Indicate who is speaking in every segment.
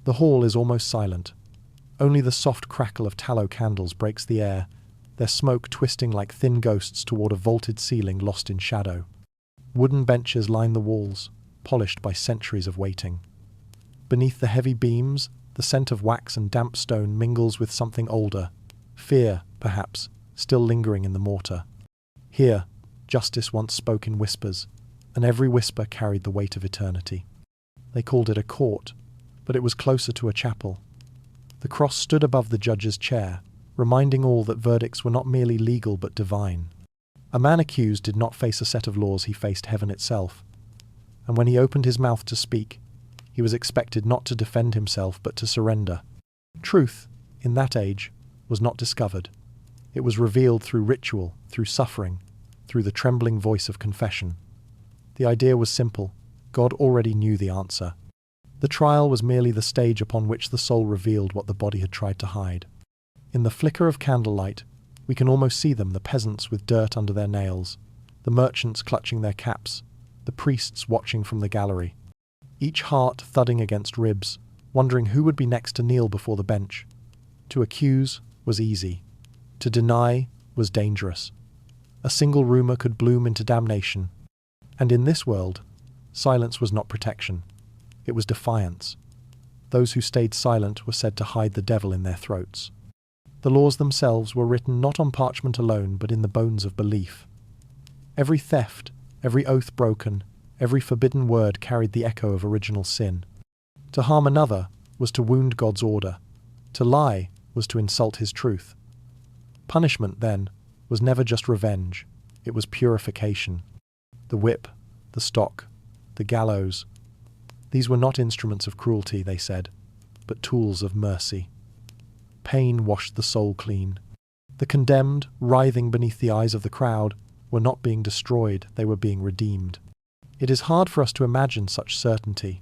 Speaker 1: The hall is almost silent. Only the soft crackle of tallow candles breaks the air, their smoke twisting like thin ghosts toward a vaulted ceiling lost in shadow. Wooden benches line the walls, polished by centuries of waiting. Beneath the heavy beams, the scent of wax and damp stone mingles with something older, fear, perhaps, still lingering in the mortar. Here, justice once spoke in whispers, and every whisper carried the weight of eternity. They called it a court, but it was closer to a chapel. The cross stood above the judge's chair, reminding all that verdicts were not merely legal but divine. A man accused did not face a set of laws, he faced heaven itself. And when he opened his mouth to speak, he was expected not to defend himself but to surrender. Truth, in that age, was not discovered. It was revealed through ritual, through suffering, through the trembling voice of confession. The idea was simple. God already knew the answer. The trial was merely the stage upon which the soul revealed what the body had tried to hide. In the flicker of candlelight, we can almost see them, the peasants with dirt under their nails, the merchants clutching their caps, the priests watching from the gallery. Each heart thudding against ribs, wondering who would be next to kneel before the bench. To accuse was easy. To deny was dangerous. A single rumor could bloom into damnation. And in this world, silence was not protection. It was defiance. Those who stayed silent were said to hide the devil in their throats. The laws themselves were written not on parchment alone, but in the bones of belief. Every theft, every oath broken, every forbidden word carried the echo of original sin. To harm another was to wound God's order. To lie was to insult his truth. Punishment, then, was never just revenge. It was purification. The whip, the stock, the gallows. These were not instruments of cruelty, they said, but tools of mercy. Pain washed the soul clean. The condemned, writhing beneath the eyes of the crowd, were not being destroyed, they were being redeemed. It is hard for us to imagine such certainty.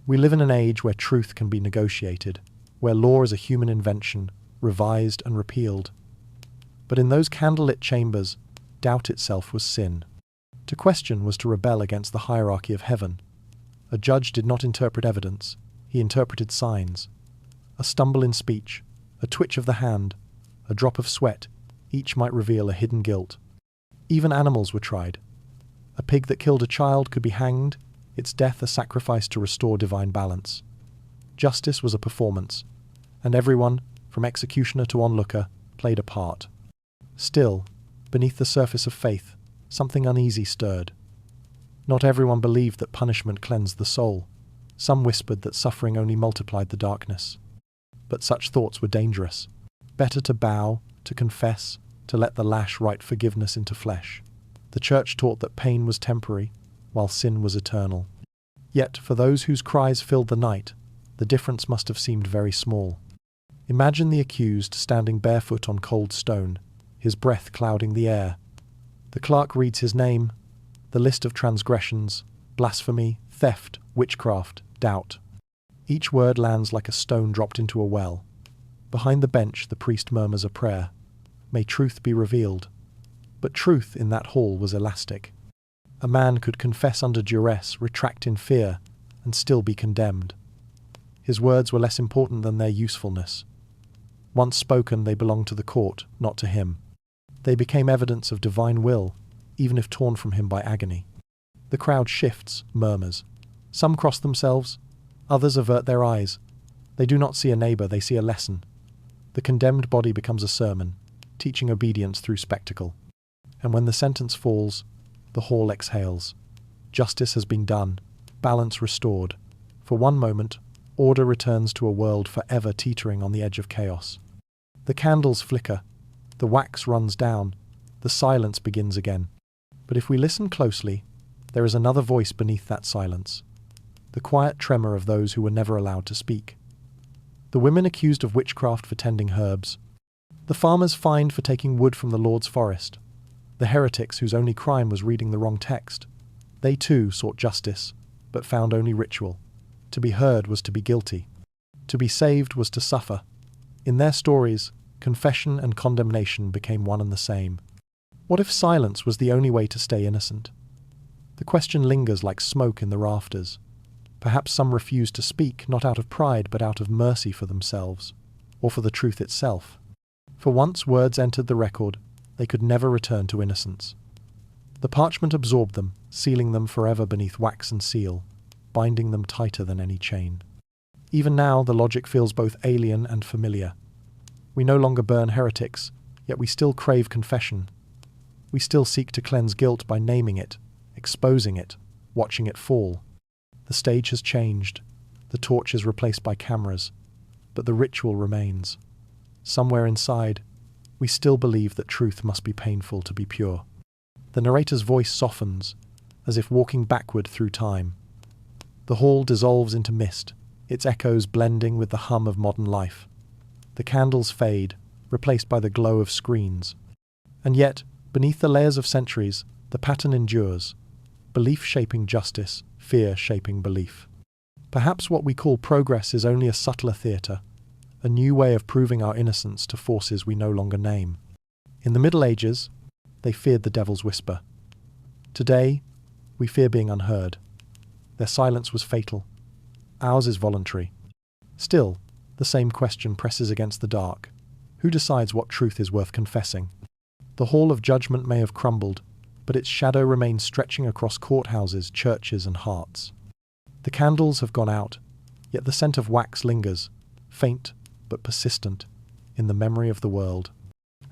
Speaker 1: We live in an age where truth can be negotiated, where law is a human invention, revised and repealed. But in those candlelit chambers, doubt itself was sin. To question was to rebel against the hierarchy of heaven. A judge did not interpret evidence, he interpreted signs. A stumble in speech, a twitch of the hand, a drop of sweat, each might reveal a hidden guilt. Even animals were tried. A pig that killed a child could be hanged, its death a sacrifice to restore divine balance. Justice was a performance, and everyone, from executioner to onlooker, played a part. Still, beneath the surface of faith, something uneasy stirred. Not everyone believed that punishment cleansed the soul. Some whispered that suffering only multiplied the darkness. But such thoughts were dangerous. Better to bow, to confess, to let the lash write forgiveness into flesh. The church taught that pain was temporary, while sin was eternal. Yet, for those whose cries filled the night, the difference must have seemed very small. Imagine the accused standing barefoot on cold stone, his breath clouding the air. The clerk reads his name, the list of transgressions, blasphemy, theft, witchcraft, doubt. Each word lands like a stone dropped into a well. Behind the bench, the priest murmurs a prayer. May truth be revealed. But truth in that hall was elastic. A man could confess under duress, retract in fear, and still be condemned. His words were less important than their usefulness. Once spoken, they belonged to the court, not to him. They became evidence of divine will, even if torn from him by agony. The crowd shifts, murmurs. Some cross themselves, others avert their eyes. They do not see a neighbour, they see a lesson. The condemned body becomes a sermon, teaching obedience through spectacle. And when the sentence falls, the hall exhales. Justice has been done, balance restored. For one moment, order returns to a world forever teetering on the edge of chaos. The candles flicker, the wax runs down, the silence begins again. But if we listen closely, there is another voice beneath that silence. The quiet tremor of those who were never allowed to speak. The women accused of witchcraft for tending herbs. The farmers fined for taking wood from the Lord's forest. The heretics whose only crime was reading the wrong text. They too sought justice, but found only ritual. To be heard was to be guilty. To be saved was to suffer. In their stories, confession and condemnation became one and the same. What if silence was the only way to stay innocent? The question lingers like smoke in the rafters. Perhaps some refused to speak, not out of pride, but out of mercy for themselves, or for the truth itself. For once words entered the record, they could never return to innocence. The parchment absorbed them, sealing them forever beneath wax and seal, binding them tighter than any chain. Even now, the logic feels both alien and familiar. We no longer burn heretics, yet we still crave confession. We still seek to cleanse guilt by naming it, exposing it, watching it fall. The stage has changed, the torch is replaced by cameras, but the ritual remains. Somewhere inside, we still believe that truth must be painful to be pure. The narrator's voice softens, as if walking backward through time. The hall dissolves into mist, its echoes blending with the hum of modern life. The candles fade, replaced by the glow of screens. And yet, beneath the layers of centuries, the pattern endures. Belief shaping justice, fear shaping belief. Perhaps what we call progress is only a subtler theatre, a new way of proving our innocence to forces we no longer name. In the Middle Ages, they feared the devil's whisper. Today, we fear being unheard. Their silence was fatal. Ours is voluntary. Still, the same question presses against the dark. Who decides what truth is worth confessing? The hall of judgment may have crumbled, but its shadow remains stretching across courthouses, churches, and hearts. The candles have gone out, yet the scent of wax lingers, faint but persistent, in the memory of the world.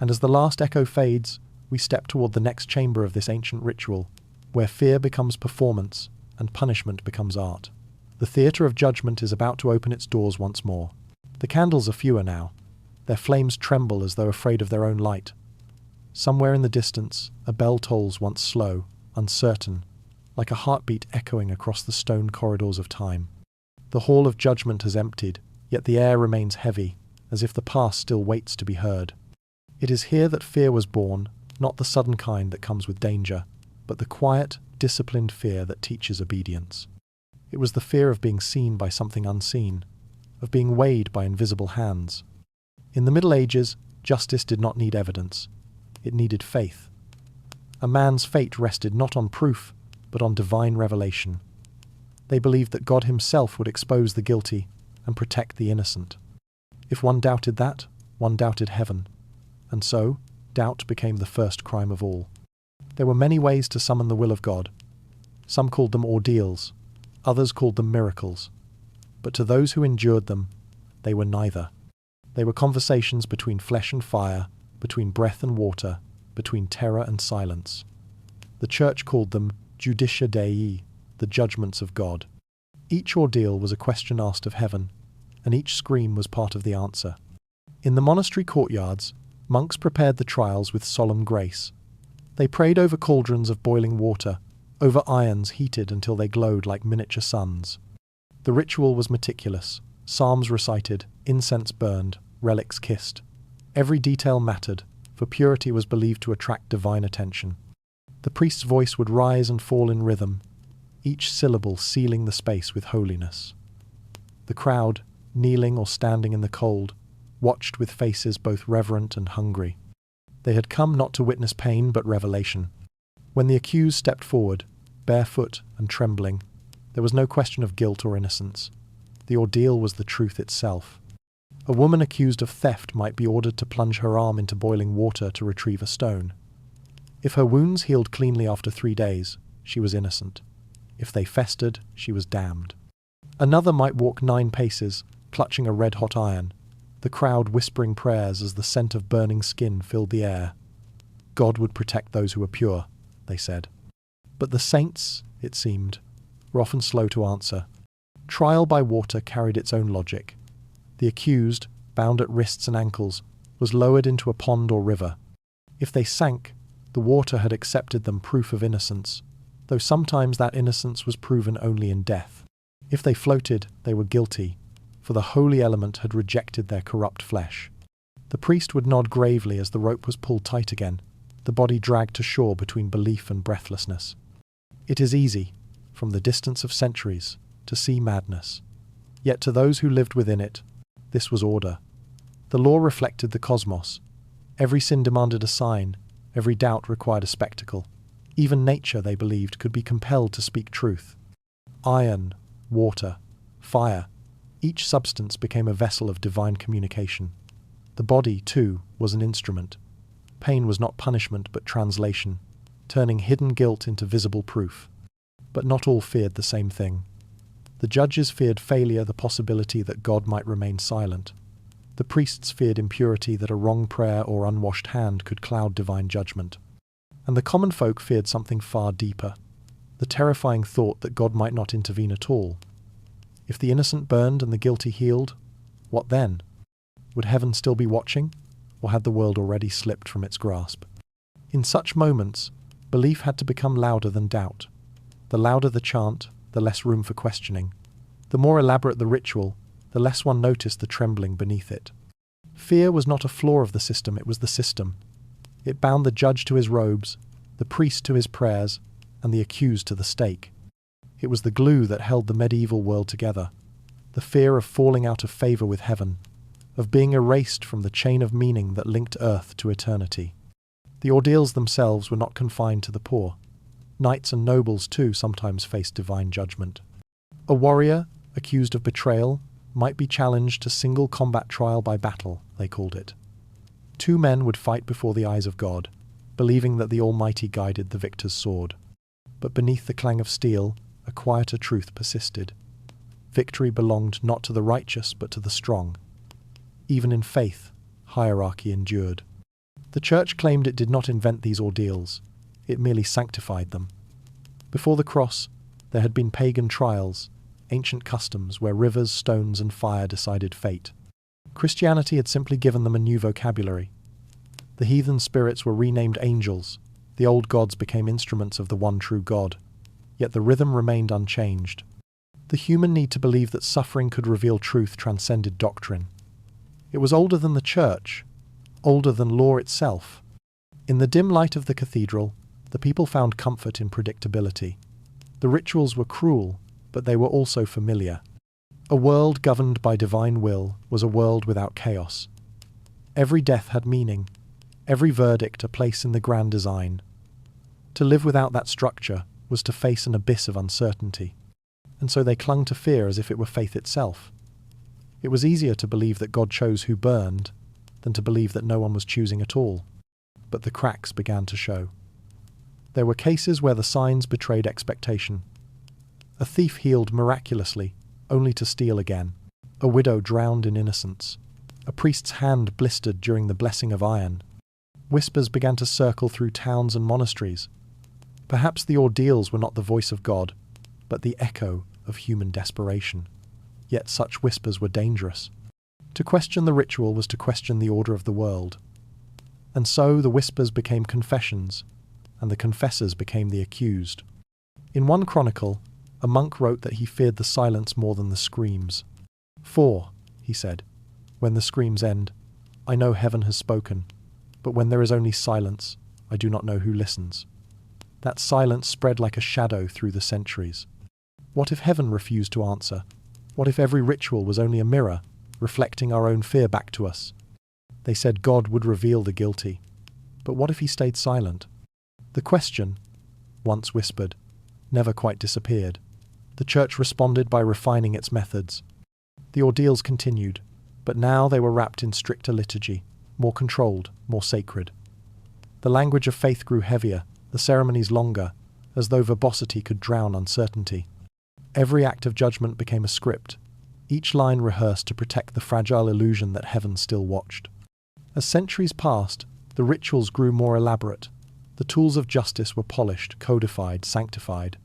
Speaker 1: And as the last echo fades, we step toward the next chamber of this ancient ritual, where fear becomes performance and punishment becomes art. The theatre of judgment is about to open its doors once more. The candles are fewer now. Their flames tremble as though afraid of their own light. Somewhere in the distance, a bell tolls once slow, uncertain, like a heartbeat echoing across the stone corridors of time. The hall of judgment has emptied, yet the air remains heavy, as if the past still waits to be heard. It is here that fear was born, not the sudden kind that comes with danger, but the quiet, disciplined fear that teaches obedience. It was the fear of being seen by something unseen, of being weighed by invisible hands. In the Middle Ages, justice did not need evidence. It needed faith. A man's fate rested not on proof, but on divine revelation. They believed that God himself would expose the guilty and protect the innocent. If one doubted that, one doubted heaven. And so, doubt became the first crime of all. There were many ways to summon the will of God. Some called them ordeals, others called them miracles. But to those who endured them, they were neither. They were conversations between flesh and fire, between breath and water, between terror and silence. The Church called them judicia Dei, the judgments of God. Each ordeal was a question asked of heaven, and each scream was part of the answer. In the monastery courtyards, monks prepared the trials with solemn grace. They prayed over cauldrons of boiling water, over irons heated until they glowed like miniature suns. The ritual was meticulous, psalms recited, incense burned, relics kissed. Every detail mattered, for purity was believed to attract divine attention. The priest's voice would rise and fall in rhythm, each syllable sealing the space with holiness. The crowd, kneeling or standing in the cold, watched with faces both reverent and hungry. They had come not to witness pain but revelation. When the accused stepped forward, barefoot and trembling, there was no question of guilt or innocence. The ordeal was the truth itself. A woman accused of theft might be ordered to plunge her arm into boiling water to retrieve a stone. If her wounds healed cleanly after 3 days, she was innocent. If they festered, she was damned. Another might walk 9 paces, clutching a red-hot iron, the crowd whispering prayers as the scent of burning skin filled the air. God would protect those who were pure, they said. But the saints, it seemed, were often slow to answer. Trial by water carried its own logic. The accused, bound at wrists and ankles, was lowered into a pond or river. If they sank, the water had accepted them proof of innocence, though sometimes that innocence was proven only in death. If they floated, they were guilty, for the holy element had rejected their corrupt flesh. The priest would nod gravely as the rope was pulled tight again, the body dragged to shore between belief and breathlessness. It is easy, from the distance of centuries, to see madness. Yet to those who lived within it, this was order. The law reflected the cosmos. Every sin demanded a sign, every doubt required a spectacle. Even nature, they believed, could be compelled to speak truth. Iron, water, fire. Each substance became a vessel of divine communication. The body, too, was an instrument. Pain was not punishment but translation, turning hidden guilt into visible proof. But not all feared the same thing. The judges feared failure, the possibility that God might remain silent. The priests feared impurity, that a wrong prayer or unwashed hand could cloud divine judgment. And the common folk feared something far deeper, the terrifying thought that God might not intervene at all. If the innocent burned and the guilty healed, what then? Would heaven still be watching, or had the world already slipped from its grasp? In such moments, belief had to become louder than doubt. The louder the chant, the less room for questioning. The more elaborate the ritual, the less one noticed the trembling beneath it. Fear was not a flaw of the system, it was the system. It bound the judge to his robes, the priest to his prayers, and the accused to the stake. It was the glue that held the medieval world together, the fear of falling out of favour with heaven, of being erased from the chain of meaning that linked earth to eternity. The ordeals themselves were not confined to the poor. Knights and nobles, too, sometimes faced divine judgment. A warrior, accused of betrayal, might be challenged to single combat trial by battle, they called it. Two men would fight before the eyes of God, believing that the Almighty guided the victor's sword. But beneath the clang of steel, a quieter truth persisted. Victory belonged not to the righteous, but to the strong. Even in faith, hierarchy endured. The Church claimed it did not invent these ordeals, it merely sanctified them. Before the cross, there had been pagan trials, ancient customs where rivers, stones, and fire decided fate. Christianity had simply given them a new vocabulary. The heathen spirits were renamed angels, the old gods became instruments of the one true God, yet the rhythm remained unchanged. The human need to believe that suffering could reveal truth transcended doctrine. It was older than the Church, older than law itself. In the dim light of the cathedral, the people found comfort in predictability. The rituals were cruel, but they were also familiar. A world governed by divine will was a world without chaos. Every death had meaning, every verdict a place in the grand design. To live without that structure was to face an abyss of uncertainty, and so they clung to fear as if it were faith itself. It was easier to believe that God chose who burned than to believe that no one was choosing at all. But the cracks began to show. There were cases where the signs betrayed expectation. A thief healed miraculously, only to steal again. A widow drowned in innocence. A priest's hand blistered during the blessing of iron. Whispers began to circle through towns and monasteries. Perhaps the ordeals were not the voice of God, but the echo of human desperation. Yet such whispers were dangerous. To question the ritual was to question the order of the world. And so the whispers became confessions, and the confessors became the accused. In one chronicle, a monk wrote that he feared the silence more than the screams. "For," he said, "when the screams end, I know heaven has spoken, but when there is only silence, I do not know who listens." That silence spread like a shadow through the centuries. What if heaven refused to answer? What if every ritual was only a mirror, reflecting our own fear back to us? They said God would reveal the guilty. But what if he stayed silent? The question, once whispered, never quite disappeared. The Church responded by refining its methods. The ordeals continued, but now they were wrapped in stricter liturgy, more controlled, more sacred. The language of faith grew heavier, the ceremonies longer, as though verbosity could drown uncertainty. Every act of judgment became a script, each line rehearsed to protect the fragile illusion that heaven still watched. As centuries passed, the rituals grew more elaborate. The tools of justice were polished, codified, sanctified.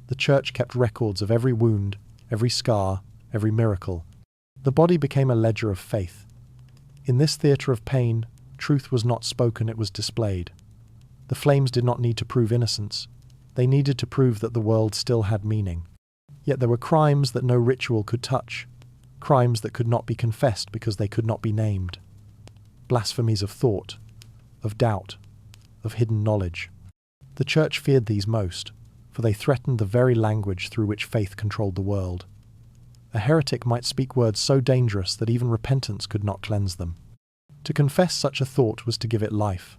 Speaker 1: The Church kept records of every wound, every scar, every miracle. The body became a ledger of faith. In this theatre of pain, truth was not spoken, it was displayed. The flames did not need to prove innocence. They needed to prove that the world still had meaning. Yet there were crimes that no ritual could touch, crimes that could not be confessed because they could not be named. Blasphemies of thought, of doubt, of hidden knowledge. The Church feared these most, for they threatened the very language through which faith controlled the world. A heretic might speak words so dangerous that even repentance could not cleanse them. To confess such a thought was to give it life.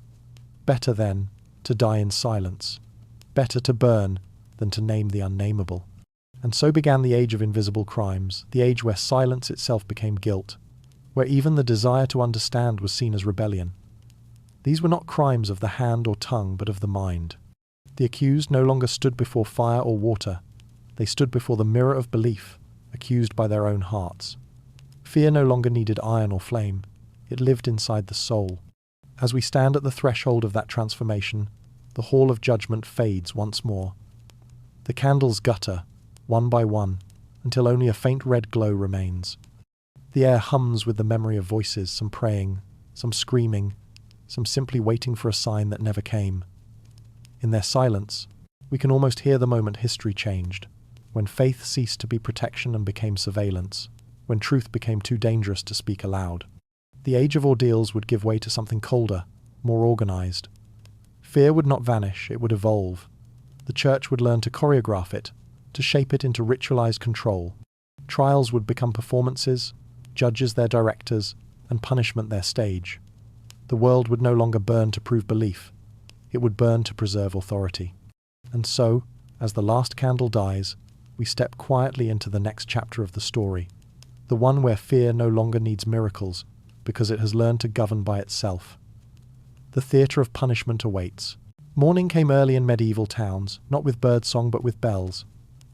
Speaker 1: Better, then, to die in silence. Better to burn than to name the unnameable. And so began the age of invisible crimes, the age where silence itself became guilt, where even the desire to understand was seen as rebellion. These were not crimes of the hand or tongue, but of the mind. The accused no longer stood before fire or water. They stood before the mirror of belief, accused by their own hearts. Fear no longer needed iron or flame. It lived inside the soul. As we stand at the threshold of that transformation, the hall of judgment fades once more. The candles gutter, one by one, until only a faint red glow remains. The air hums with the memory of voices, some praying, some screaming, some simply waiting for a sign that never came. In their silence, we can almost hear the moment history changed, when faith ceased to be protection and became surveillance, when truth became too dangerous to speak aloud. The age of ordeals would give way to something colder, more organized. Fear would not vanish, it would evolve. The church would learn to choreograph it, to shape it into ritualized control. Trials would become performances, judges their directors, and punishment their stage. The world would no longer burn to prove belief. It would burn to preserve authority. And so, as the last candle dies, we step quietly into the next chapter of the story, the one where fear no longer needs miracles, because it has learned to govern by itself. The theatre of punishment awaits. Morning came early in medieval towns, not with birdsong but with bells.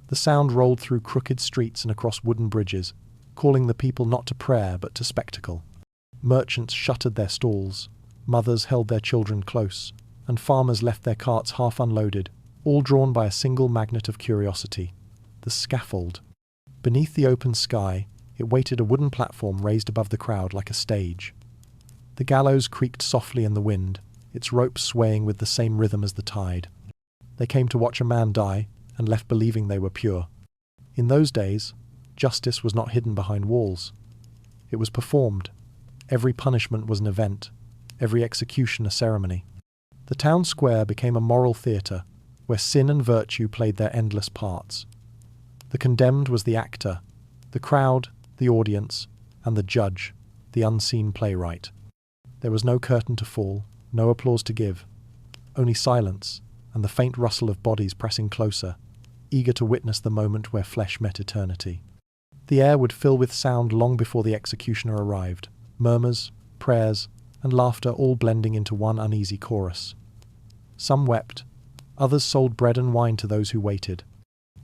Speaker 1: The sound rolled through crooked streets and across wooden bridges, calling the people not to prayer but to spectacle. Merchants shuttered their stalls, mothers held their children close, and farmers left their carts half unloaded, all drawn by a single magnet of curiosity: the scaffold. Beneath the open sky, it waited a wooden platform raised above the crowd like a stage. The gallows creaked softly in the wind, its ropes swaying with the same rhythm as the tide. They came to watch a man die, and left believing they were pure. In those days, justice was not hidden behind walls. It was performed. Every punishment was an event, every execution a ceremony. The town square became a moral theatre, where sin and virtue played their endless parts. The condemned was the actor, the crowd, the audience, and the judge, the unseen playwright. There was no curtain to fall, no applause to give, only silence and the faint rustle of bodies pressing closer, eager to witness the moment where flesh met eternity. The air would fill with sound long before the executioner arrived, murmurs, prayers, and laughter all blending into one uneasy chorus. Some wept, others sold bread and wine to those who waited.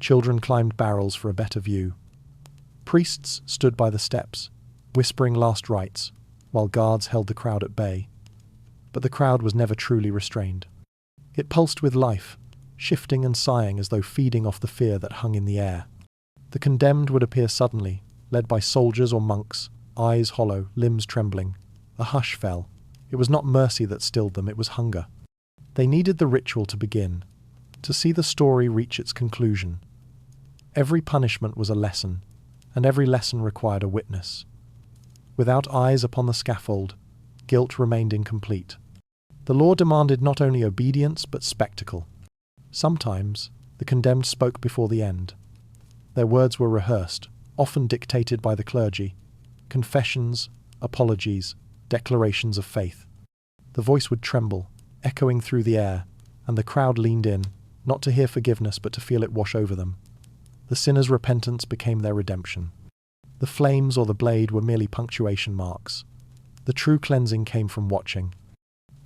Speaker 1: Children climbed barrels for a better view. Priests stood by the steps, whispering last rites, while guards held the crowd at bay. But the crowd was never truly restrained. It pulsed with life, shifting and sighing as though feeding off the fear that hung in the air. The condemned would appear suddenly, led by soldiers or monks, eyes hollow, limbs trembling. A hush fell. It was not mercy that stilled them, it was hunger. They needed the ritual to begin, to see the story reach its conclusion. Every punishment was a lesson, and every lesson required a witness. Without eyes upon the scaffold, guilt remained incomplete. The law demanded not only obedience but spectacle. Sometimes, the condemned spoke before the end. Their words were rehearsed, often dictated by the clergy. Confessions, apologies, declarations of faith. The voice would tremble, echoing through the air, and the crowd leaned in, not to hear forgiveness but to feel it wash over them. The sinner's repentance became their redemption. The flames or the blade were merely punctuation marks. The true cleansing came from watching.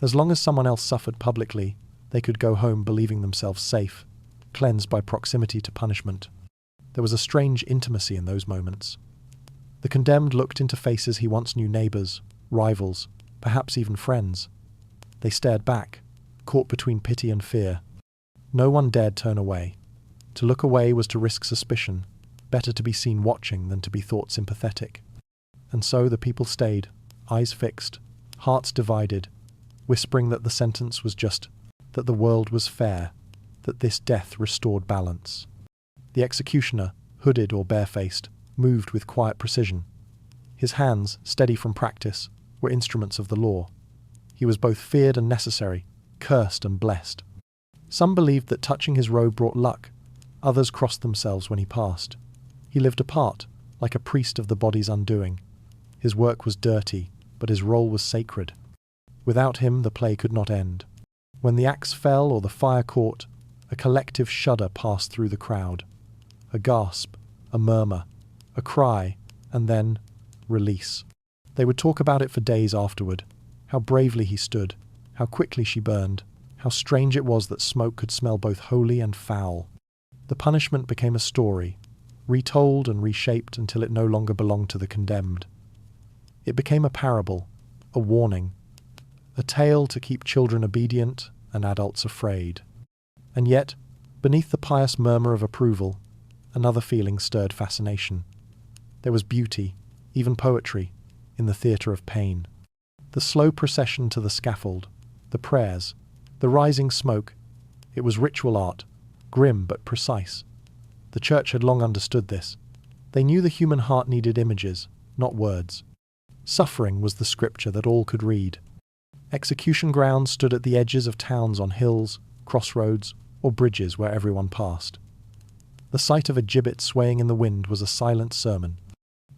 Speaker 1: As long as someone else suffered publicly, they could go home believing themselves safe, cleansed by proximity to punishment. There was a strange intimacy in those moments. The condemned looked into faces he once knew: neighbours, rivals, perhaps even friends. They stared back, caught between pity and fear. No one dared turn away. To look away was to risk suspicion. Better to be seen watching than to be thought sympathetic. And so the people stayed, eyes fixed, hearts divided, whispering that the sentence was just, that the world was fair, that this death restored balance. The executioner, hooded or barefaced, moved with quiet precision. His hands, steady from practice, were instruments of the law. He was both feared and necessary, cursed and blessed. Some believed that touching his robe brought luck. Others crossed themselves when he passed. He lived apart, like a priest of the body's undoing. His work was dirty, but his role was sacred. Without him, the play could not end. When the axe fell or the fire caught, a collective shudder passed through the crowd. A gasp, a murmur, a cry, and then release. They would talk about it for days afterward. How bravely he stood, how quickly she burned, how strange it was that smoke could smell both holy and foul. The punishment became a story, retold and reshaped until it no longer belonged to the condemned. It became a parable, a warning, a tale to keep children obedient and adults afraid. And yet, beneath the pious murmur of approval, another feeling stirred fascination. There was beauty, even poetry, in the theatre of pain. The slow procession to the scaffold, the prayers, the rising smoke, it was ritual art, grim but precise. The church had long understood this. They knew the human heart needed images, not words. Suffering was the scripture that all could read. Execution grounds stood at the edges of towns on hills, crossroads, or bridges where everyone passed. The sight of a gibbet swaying in the wind was a silent sermon.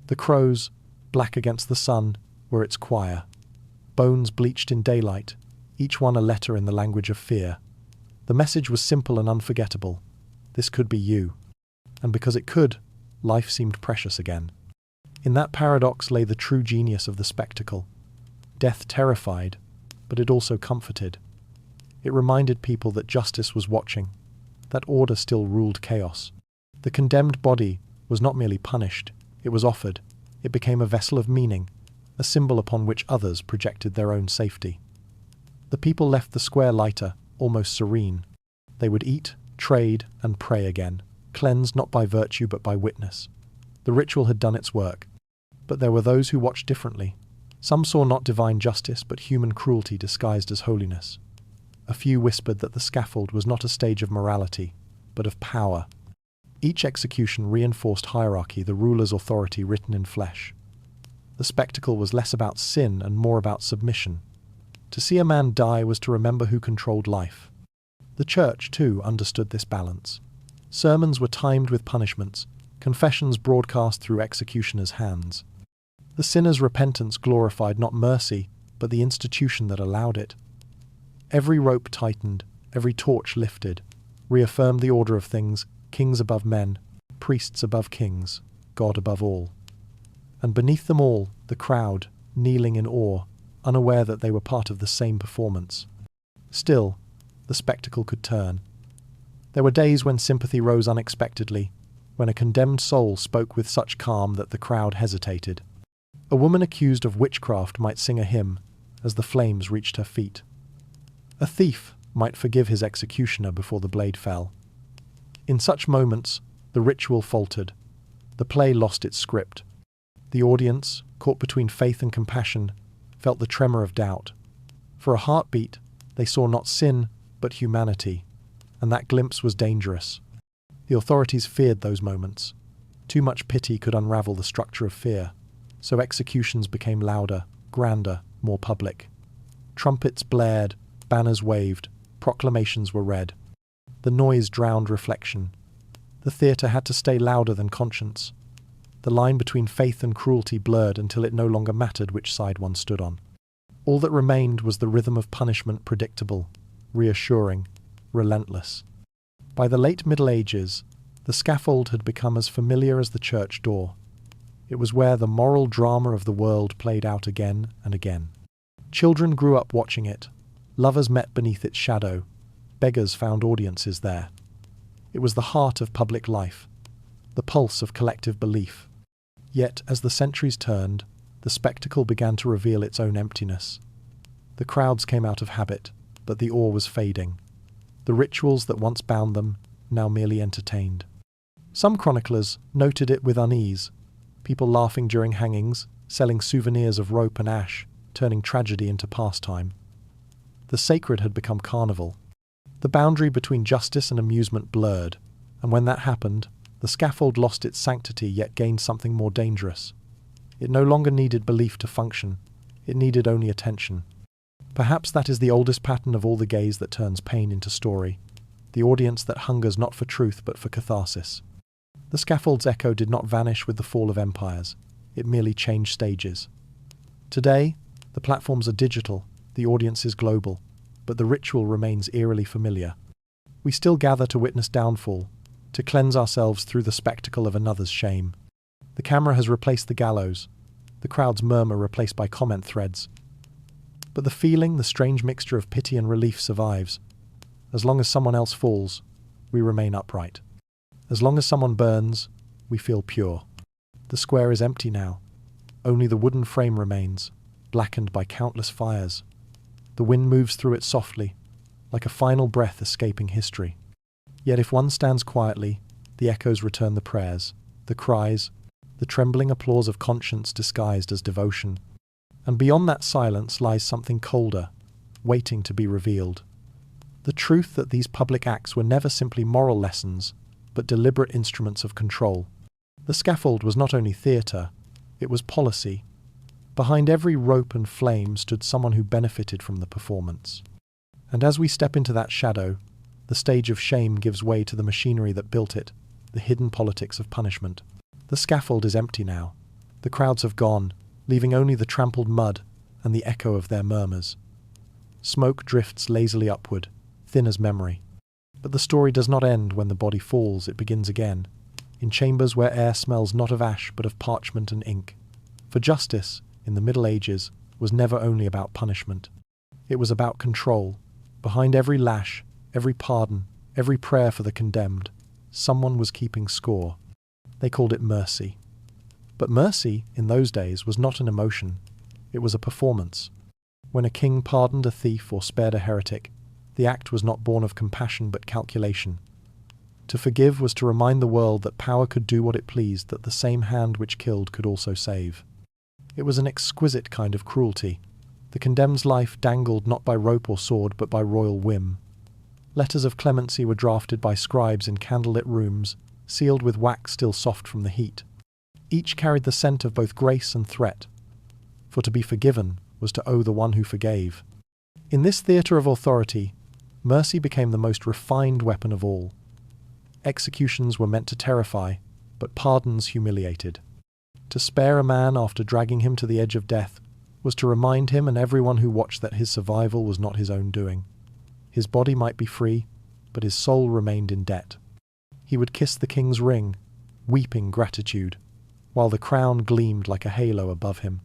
Speaker 1: The crows, black against the sun, were its choir. Bones bleached in daylight, each one a letter in the language of fear. The message was simple and unforgettable. This could be you. And because it could, life seemed precious again. In that paradox lay the true genius of the spectacle. Death terrified, but it also comforted. It reminded people that justice was watching, that order still ruled chaos. The condemned body was not merely punished, it was offered. It became a vessel of meaning, a symbol upon which others projected their own safety. The people left the square lighter, almost serene. They would eat, trade, and pray again, cleansed not by virtue but by witness. The ritual had done its work. But there were those who watched differently. Some saw not divine justice but human cruelty disguised as holiness. A few whispered that the scaffold was not a stage of morality, but of power. Each execution reinforced hierarchy, the ruler's authority written in flesh. The spectacle was less about sin and more about submission. To see a man die was to remember who controlled life. The church, too, understood this balance. Sermons were timed with punishments, confessions broadcast through executioners' hands. The sinner's repentance glorified not mercy, but the institution that allowed it. Every rope tightened, every torch lifted, reaffirmed the order of things, kings above men, priests above kings, God above all. And beneath them all, the crowd, kneeling in awe, unaware that they were part of the same performance. Still, the spectacle could turn. There were days when sympathy rose unexpectedly, when a condemned soul spoke with such calm that the crowd hesitated. A woman accused of witchcraft might sing a hymn as the flames reached her feet. A thief might forgive his executioner before the blade fell. In such moments, the ritual faltered. The play lost its script. The audience, caught between faith and compassion, felt the tremor of doubt. For a heartbeat, they saw not sin, but humanity, and that glimpse was dangerous. The authorities feared those moments. Too much pity could unravel the structure of fear, so executions became louder, grander, more public. Trumpets blared, banners waved, proclamations were read. The noise drowned reflection. The theatre had to stay louder than conscience. The line between faith and cruelty blurred until it no longer mattered which side one stood on. All that remained was the rhythm of punishment, predictable, reassuring, relentless. By the late Middle Ages, the scaffold had become as familiar as the church door. It was where the moral drama of the world played out again and again. Children grew up watching it. Lovers met beneath its shadow. Beggars found audiences there. It was the heart of public life, the pulse of collective belief. Yet, as the centuries turned, the spectacle began to reveal its own emptiness. The crowds came out of habit, but the awe was fading. The rituals that once bound them now merely entertained. Some chroniclers noted it with unease, people laughing during hangings, selling souvenirs of rope and ash, turning tragedy into pastime. The sacred had become carnival. The boundary between justice and amusement blurred, and when that happened, the scaffold lost its sanctity yet gained something more dangerous. It no longer needed belief to function, it needed only attention. Perhaps that is the oldest pattern of all the gaze that turns pain into story, the audience that hungers not for truth but for catharsis. The scaffold's echo did not vanish with the fall of empires, it merely changed stages. Today, the platforms are digital, the audience is global, but the ritual remains eerily familiar. We still gather to witness downfall, to cleanse ourselves through the spectacle of another's shame. The camera has replaced the gallows, the crowd's murmur replaced by comment threads. But the feeling, the strange mixture of pity and relief survives. As long as someone else falls, we remain upright. As long as someone burns, we feel pure. The square is empty now. Only the wooden frame remains, blackened by countless fires. The wind moves through it softly, like a final breath escaping history. Yet if one stands quietly, the echoes return the prayers, the cries, the trembling applause of conscience disguised as devotion. And beyond that silence lies something colder, waiting to be revealed. The truth that these public acts were never simply moral lessons, but deliberate instruments of control. The scaffold was not only theatre, it was policy. Behind every rope and flame stood someone who benefited from the performance. And as we step into that shadow, the stage of shame gives way to the machinery that built it, the hidden politics of punishment. The scaffold is empty now. The crowds have gone, leaving only the trampled mud and the echo of their murmurs. Smoke drifts lazily upward, thin as memory. But the story does not end when the body falls, it begins again, in chambers where air smells not of ash but of parchment and ink. For justice, in the Middle Ages, was never only about punishment. It was about control. Behind every lash, every pardon, every prayer for the condemned, someone was keeping score. They called it mercy. But mercy, in those days, was not an emotion. It was a performance. When a king pardoned a thief or spared a heretic, the act was not born of compassion but calculation. To forgive was to remind the world that power could do what it pleased, that the same hand which killed could also save. It was an exquisite kind of cruelty. The condemned's life dangled not by rope or sword but by royal whim. Letters of clemency were drafted by scribes in candlelit rooms, sealed with wax still soft from the heat. Each carried the scent of both grace and threat, for to be forgiven was to owe the one who forgave. In this theatre of authority, mercy became the most refined weapon of all. Executions were meant to terrify, but pardons humiliated. To spare a man after dragging him to the edge of death was to remind him and everyone who watched that his survival was not his own doing. His body might be free, but his soul remained in debt. He would kiss the king's ring, weeping gratitude, while the crown gleamed like a halo above him.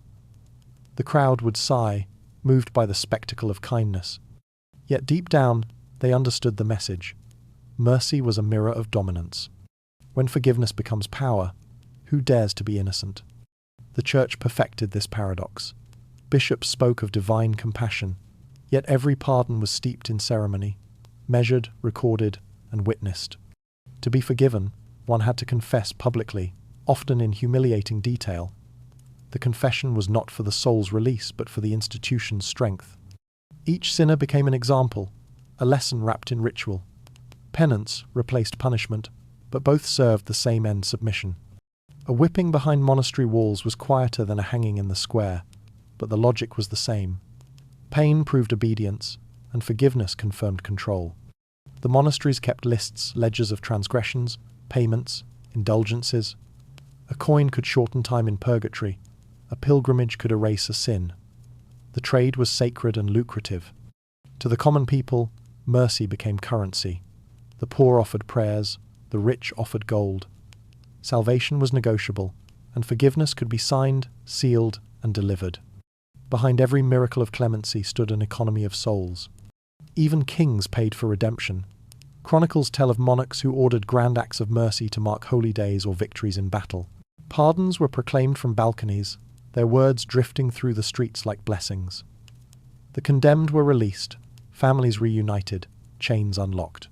Speaker 1: The crowd would sigh, moved by the spectacle of kindness. Yet deep down, they understood the message. Mercy was a mirror of dominance. When forgiveness becomes power, who dares to be innocent? The Church perfected this paradox. Bishops spoke of divine compassion, yet every pardon was steeped in ceremony, measured, recorded, and witnessed. To be forgiven, one had to confess publicly, often in humiliating detail. The confession was not for the soul's release, but for the institution's strength. Each sinner became an example, a lesson wrapped in ritual. Penance replaced punishment, but both served the same end: submission. A whipping behind monastery walls was quieter than a hanging in the square, but the logic was the same. Pain proved obedience, and forgiveness confirmed control. The monasteries kept lists, ledgers of transgressions, payments, indulgences. A coin could shorten time in purgatory. A pilgrimage could erase a sin. The trade was sacred and lucrative. To the common people, mercy became currency. The poor offered prayers, the rich offered gold. Salvation was negotiable, and forgiveness could be signed, sealed, and delivered. Behind every miracle of clemency stood an economy of souls. Even kings paid for redemption. Chronicles tell of monarchs who ordered grand acts of mercy to mark holy days or victories in battle. Pardons were proclaimed from balconies, their words drifting through the streets like blessings. The condemned were released, families reunited, chains unlocked.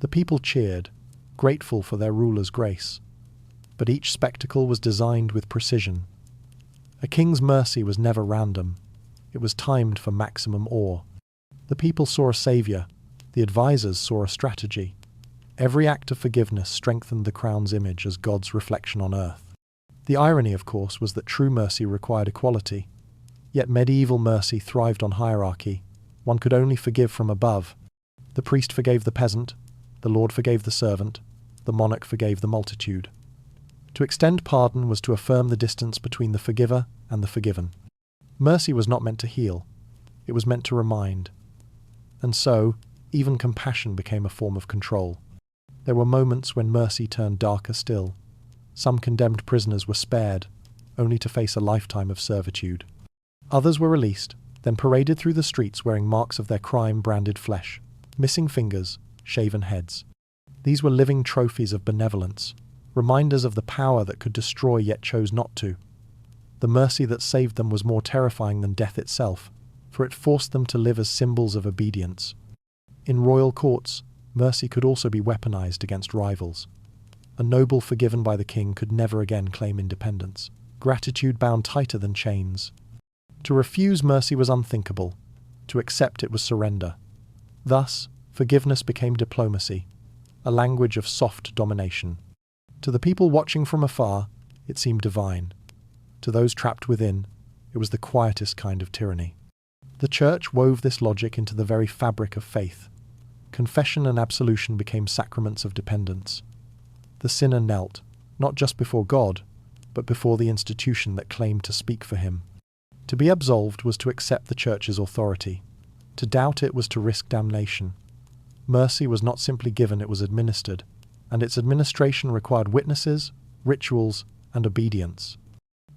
Speaker 1: The people cheered, grateful for their ruler's grace. But each spectacle was designed with precision. A king's mercy was never random. It was timed for maximum awe. The people saw a savior. The advisors saw a strategy. Every act of forgiveness strengthened the crown's image as God's reflection on earth. The irony, of course, was that true mercy required equality. Yet medieval mercy thrived on hierarchy. One could only forgive from above. The priest forgave the peasant, the lord forgave the servant, the monarch forgave the multitude. To extend pardon was to affirm the distance between the forgiver and the forgiven. Mercy was not meant to heal. It was meant to remind. And so, even compassion became a form of control. There were moments when mercy turned darker still. Some condemned prisoners were spared, only to face a lifetime of servitude. Others were released, then paraded through the streets wearing marks of their crime-branded flesh, missing fingers, shaven heads. These were living trophies of benevolence, reminders of the power that could destroy yet chose not to. The mercy that saved them was more terrifying than death itself, for it forced them to live as symbols of obedience. In royal courts, mercy could also be weaponized against rivals. A noble forgiven by the king could never again claim independence. Gratitude bound tighter than chains. To refuse mercy was unthinkable. To accept it was surrender. Thus, forgiveness became diplomacy, a language of soft domination. To the people watching from afar, it seemed divine. To those trapped within, it was the quietest kind of tyranny. The Church wove this logic into the very fabric of faith. Confession and absolution became sacraments of dependence. The sinner knelt, not just before God, but before the institution that claimed to speak for him. To be absolved was to accept the Church's authority. To doubt it was to risk damnation. Mercy was not simply given, it was administered, and its administration required witnesses, rituals, and obedience.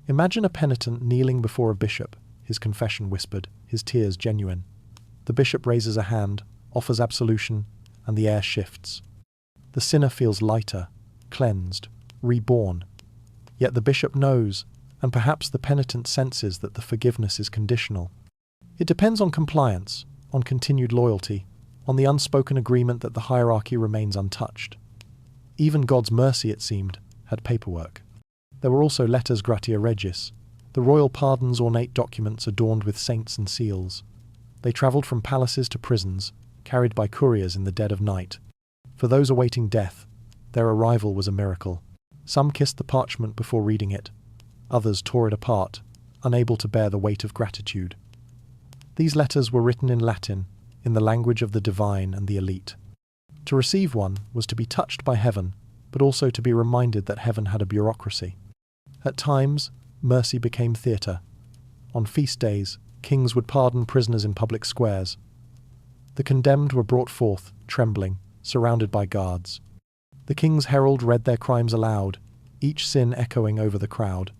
Speaker 1: Imagine a penitent kneeling before a bishop, his confession whispered, his tears genuine. The bishop raises a hand, offers absolution, and the air shifts. The sinner feels lighter, cleansed, reborn. Yet the bishop knows, and perhaps the penitent senses, that the forgiveness is conditional. It depends on compliance, on continued loyalty, on the unspoken agreement that the hierarchy remains untouched. Even God's mercy, it seemed, had paperwork. There were also letters gratia regis, the royal pardons, ornate documents adorned with saints and seals. They travelled from palaces to prisons, carried by couriers in the dead of night. For those awaiting death, their arrival was a miracle. Some kissed the parchment before reading it. Others tore it apart, unable to bear the weight of gratitude. These letters were written in Latin, in the language of the divine and the elite. To receive one was to be touched by heaven, but also to be reminded that heaven had a bureaucracy. At times, mercy became theatre. On feast days, kings would pardon prisoners in public squares. The condemned were brought forth, trembling, surrounded by guards. The king's herald read their crimes aloud, each sin echoing over the crowd.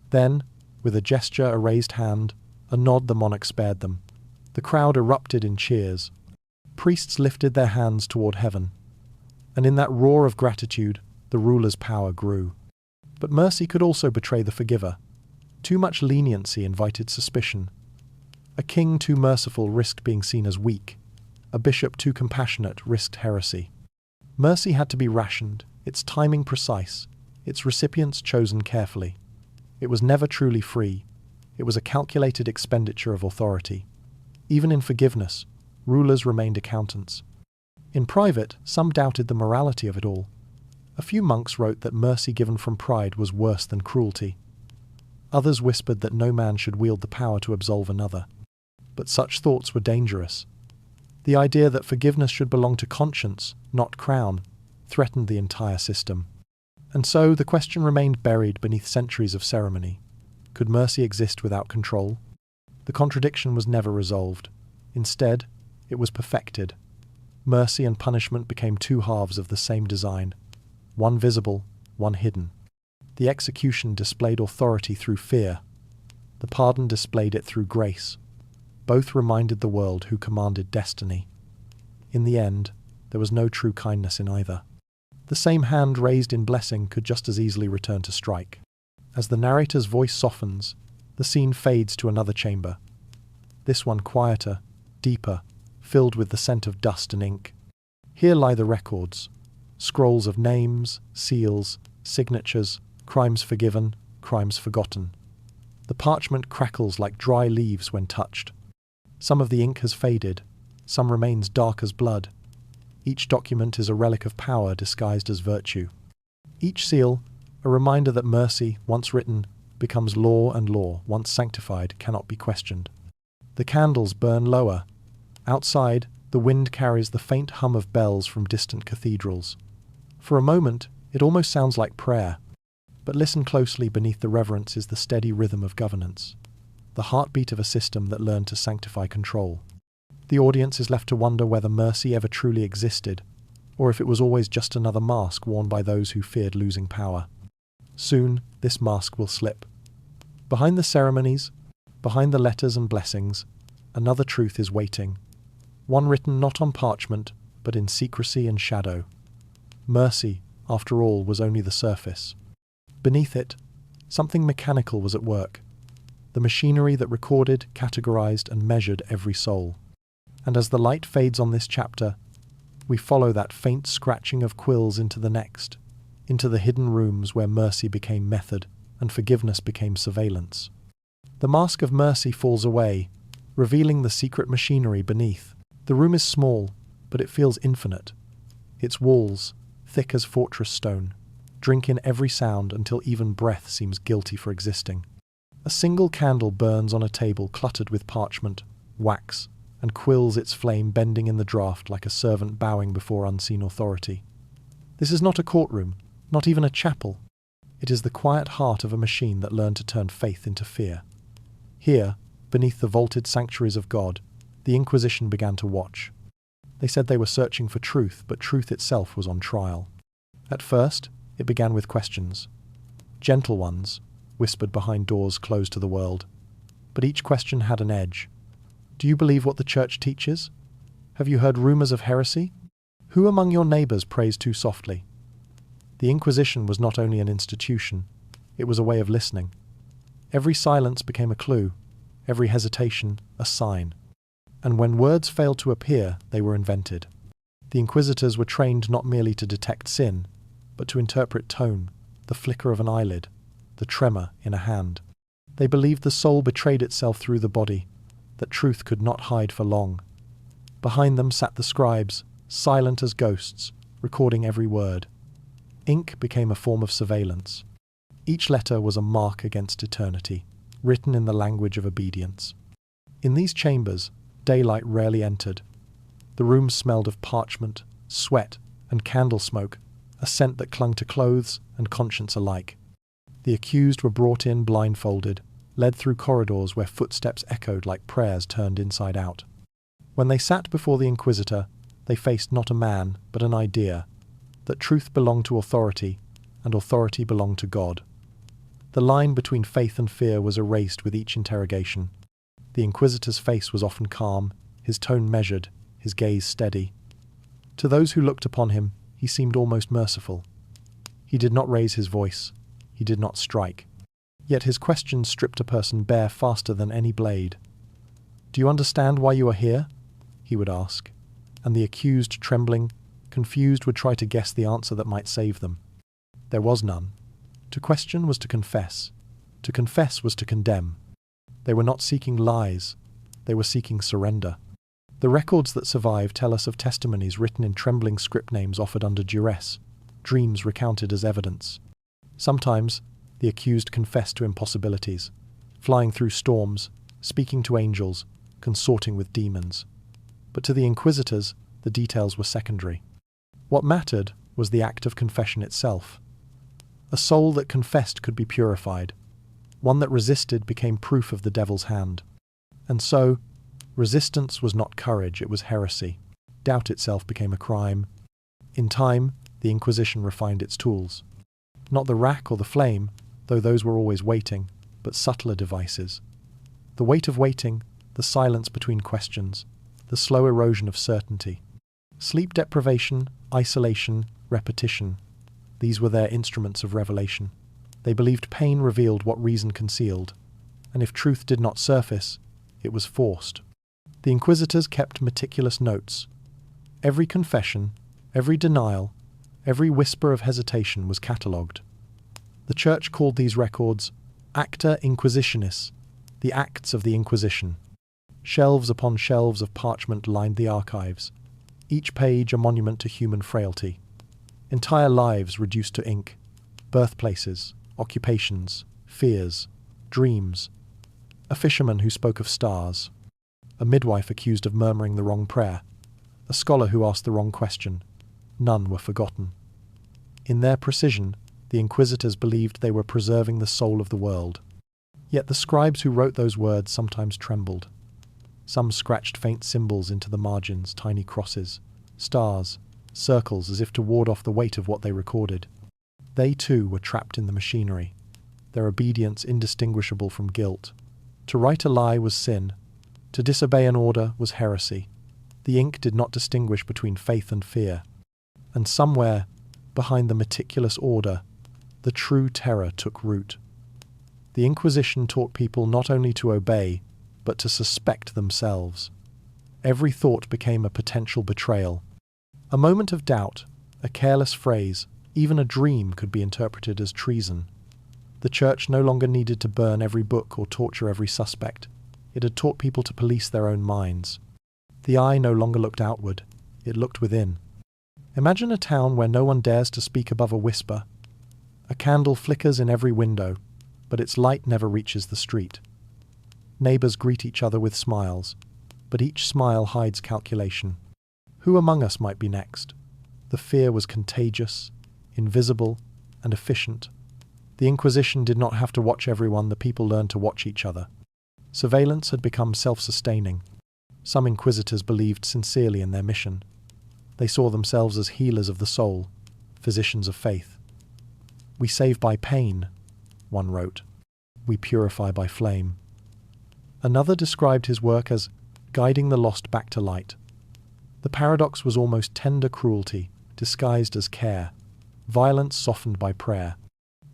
Speaker 1: Then, with a gesture, a raised hand, a nod, the monarch spared them. The crowd erupted in cheers. Priests lifted their hands toward heaven. And in that roar of gratitude, the ruler's power grew. But mercy could also betray the forgiver. Too much leniency invited suspicion. A king too merciful risked being seen as weak. A bishop too compassionate risked heresy. Mercy had to be rationed, its timing precise, its recipients chosen carefully. It was never truly free. It was a calculated expenditure of authority. Even in forgiveness, rulers remained accountants. In private, some doubted the morality of it all. A few monks wrote that mercy given from pride was worse than cruelty. Others whispered that no man should wield the power to absolve another. But such thoughts were dangerous. The idea that forgiveness should belong to conscience, not crown, threatened the entire system. And so the question remained buried beneath centuries of ceremony. Could mercy exist without control? The contradiction was never resolved. Instead, it was perfected. Mercy and punishment became two halves of the same design, one visible, one hidden. The execution displayed authority through fear. The pardon displayed it through grace. Both reminded the world who commanded destiny. In the end, there was no true kindness in either. The same hand raised in blessing could just as easily return to strike. As the narrator's voice softens, the scene fades to another chamber. This one quieter, deeper, filled with the scent of dust and ink. Here lie the records, scrolls of names, seals, signatures, crimes forgiven, crimes forgotten. The parchment crackles like dry leaves when touched. Some of the ink has faded, some remains dark as blood. Each document is a relic of power disguised as virtue. Each seal, a reminder that mercy, once written, becomes law, and law, once sanctified, cannot be questioned. The candles burn lower. Outside, the wind carries the faint hum of bells from distant cathedrals. For a moment, it almost sounds like prayer. But listen closely, beneath the reverence is the steady rhythm of governance, the heartbeat of a system that learned to sanctify control. The audience is left to wonder whether mercy ever truly existed, or if it was always just another mask worn by those who feared losing power. Soon, this mask will slip. Behind the ceremonies, behind the letters and blessings, another truth is waiting, one written not on parchment, but in secrecy and shadow. Mercy, after all, was only the surface. Beneath it, something mechanical was at work, the machinery that recorded, categorized, and measured every soul. And as the light fades on this chapter, we follow that faint scratching of quills into the next, into the hidden rooms where mercy became method and forgiveness became surveillance. The mask of mercy falls away, revealing the secret machinery beneath. The room is small, but it feels infinite. Its walls, thick as fortress stone, drink in every sound until even breath seems guilty for existing. A single candle burns on a table cluttered with parchment, wax, and quills, its flame bending in the draught like a servant bowing before unseen authority. This is not a courtroom, not even a chapel. It is the quiet heart of a machine that learned to turn faith into fear. Here, beneath the vaulted sanctuaries of God, the Inquisition began to watch. They said they were searching for truth, but truth itself was on trial. At first, it began with questions. Gentle ones, whispered behind doors closed to the world. But each question had an edge. Do you believe what the Church teaches? Have you heard rumors of heresy? Who among your neighbors prays too softly? The Inquisition was not only an institution, it was a way of listening. Every silence became a clue, every hesitation a sign. And when words failed to appear, they were invented. The Inquisitors were trained not merely to detect sin, but to interpret tone, the flicker of an eyelid, the tremor in a hand. They believed the soul betrayed itself through the body, that truth could not hide for long. Behind them sat the scribes, silent as ghosts, recording every word. Ink became a form of surveillance. Each letter was a mark against eternity, written in the language of obedience. In these chambers, daylight rarely entered. The rooms smelled of parchment, sweat, and candle smoke, a scent that clung to clothes and conscience alike. The accused were brought in blindfolded, led through corridors where footsteps echoed like prayers turned inside out. When they sat before the Inquisitor, they faced not a man, but an idea, that truth belonged to authority, and authority belonged to God. The line between faith and fear was erased with each interrogation. The Inquisitor's face was often calm, his tone measured, his gaze steady. To those who looked upon him, he seemed almost merciful. He did not raise his voice. He did not strike. Yet his questions stripped a person bare faster than any blade. "Do you understand why you are here?" he would ask, and the accused, trembling, confused, would try to guess the answer that might save them. There was none. To question was to confess. To confess was to condemn. They were not seeking lies. They were seeking surrender. The records that survive tell us of testimonies written in trembling script names offered under duress, dreams recounted as evidence. Sometimes, the accused confessed to impossibilities, flying through storms, speaking to angels, consorting with demons. But to the Inquisitors, the details were secondary. What mattered was the act of confession itself. A soul that confessed could be purified. One that resisted became proof of the devil's hand. And so, resistance was not courage, it was heresy. Doubt itself became a crime. In time, the Inquisition refined its tools. Not the rack or the flame, though those were always waiting, but subtler devices. The weight of waiting, the silence between questions, the slow erosion of certainty. Sleep deprivation, isolation, repetition. These were their instruments of revelation. They believed pain revealed what reason concealed, and if truth did not surface, it was forced. The Inquisitors kept meticulous notes. Every confession, every denial, every whisper of hesitation was catalogued. The Church called these records Acta Inquisitionis, the Acts of the Inquisition. Shelves upon shelves of parchment lined the archives, each page a monument to human frailty. Entire lives reduced to ink, birthplaces, occupations, fears, dreams. A fisherman who spoke of stars, a midwife accused of murmuring the wrong prayer, a scholar who asked the wrong question. None were forgotten. In their precision, the Inquisitors believed they were preserving the soul of the world. Yet the scribes who wrote those words sometimes trembled. Some scratched faint symbols into the margins, tiny crosses, stars, circles as if to ward off the weight of what they recorded. They too were trapped in the machinery, their obedience indistinguishable from guilt. To write a lie was sin. To disobey an order was heresy. The ink did not distinguish between faith and fear. And somewhere, behind the meticulous order, the true terror took root. The Inquisition taught people not only to obey, but to suspect themselves. Every thought became a potential betrayal. A moment of doubt, a careless phrase, even a dream could be interpreted as treason. The Church no longer needed to burn every book or torture every suspect. It had taught people to police their own minds. The eye no longer looked outward, it looked within. Imagine a town where no one dares to speak above a whisper. A candle flickers in every window, but its light never reaches the street. Neighbours greet each other with smiles, but each smile hides calculation. Who among us might be next? The fear was contagious, invisible, and efficient. The Inquisition did not have to watch everyone, the people learned to watch each other. Surveillance had become self-sustaining. Some inquisitors believed sincerely in their mission. They saw themselves as healers of the soul, physicians of faith. "We save by pain," one wrote. "We purify by flame." Another described his work as guiding the lost back to light. The paradox was almost tender cruelty, disguised as care, violence softened by prayer.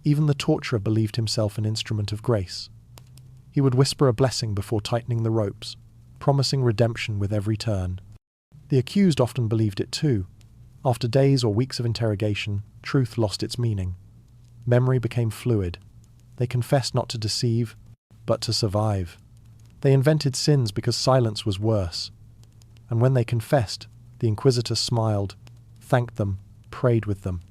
Speaker 1: Even the torturer believed himself an instrument of grace. He would whisper a blessing before tightening the ropes, promising redemption with every turn. The accused often believed it too. After days or weeks of interrogation, truth lost its meaning. Memory became fluid. They confessed not to deceive, but to survive. They invented sins because silence was worse. And when they confessed, the Inquisitor smiled, thanked them, prayed with them.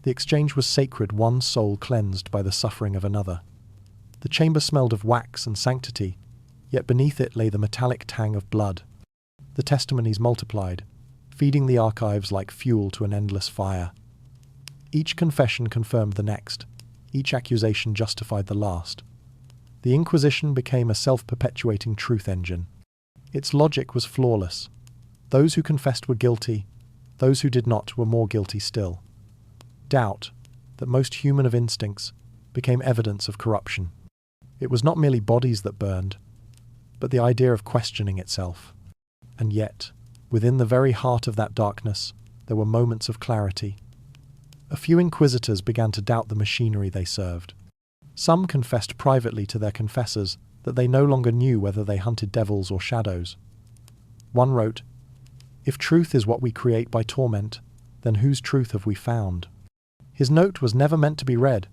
Speaker 1: The exchange was sacred, one soul cleansed by the suffering of another. The chamber smelled of wax and sanctity, yet beneath it lay the metallic tang of blood. The testimonies multiplied, feeding the archives like fuel to an endless fire. Each confession confirmed the next. Each accusation justified the last. The Inquisition became a self-perpetuating truth engine. Its logic was flawless. Those who confessed were guilty. Those who did not were more guilty still. Doubt, that most human of instincts, became evidence of corruption. It was not merely bodies that burned, but the idea of questioning itself. And yet, within the very heart of that darkness, there were moments of clarity. A few inquisitors began to doubt the machinery they served. Some confessed privately to their confessors that they no longer knew whether they hunted devils or shadows. One wrote, "If truth is what we create by torment, then whose truth have we found?" His note was never meant to be read.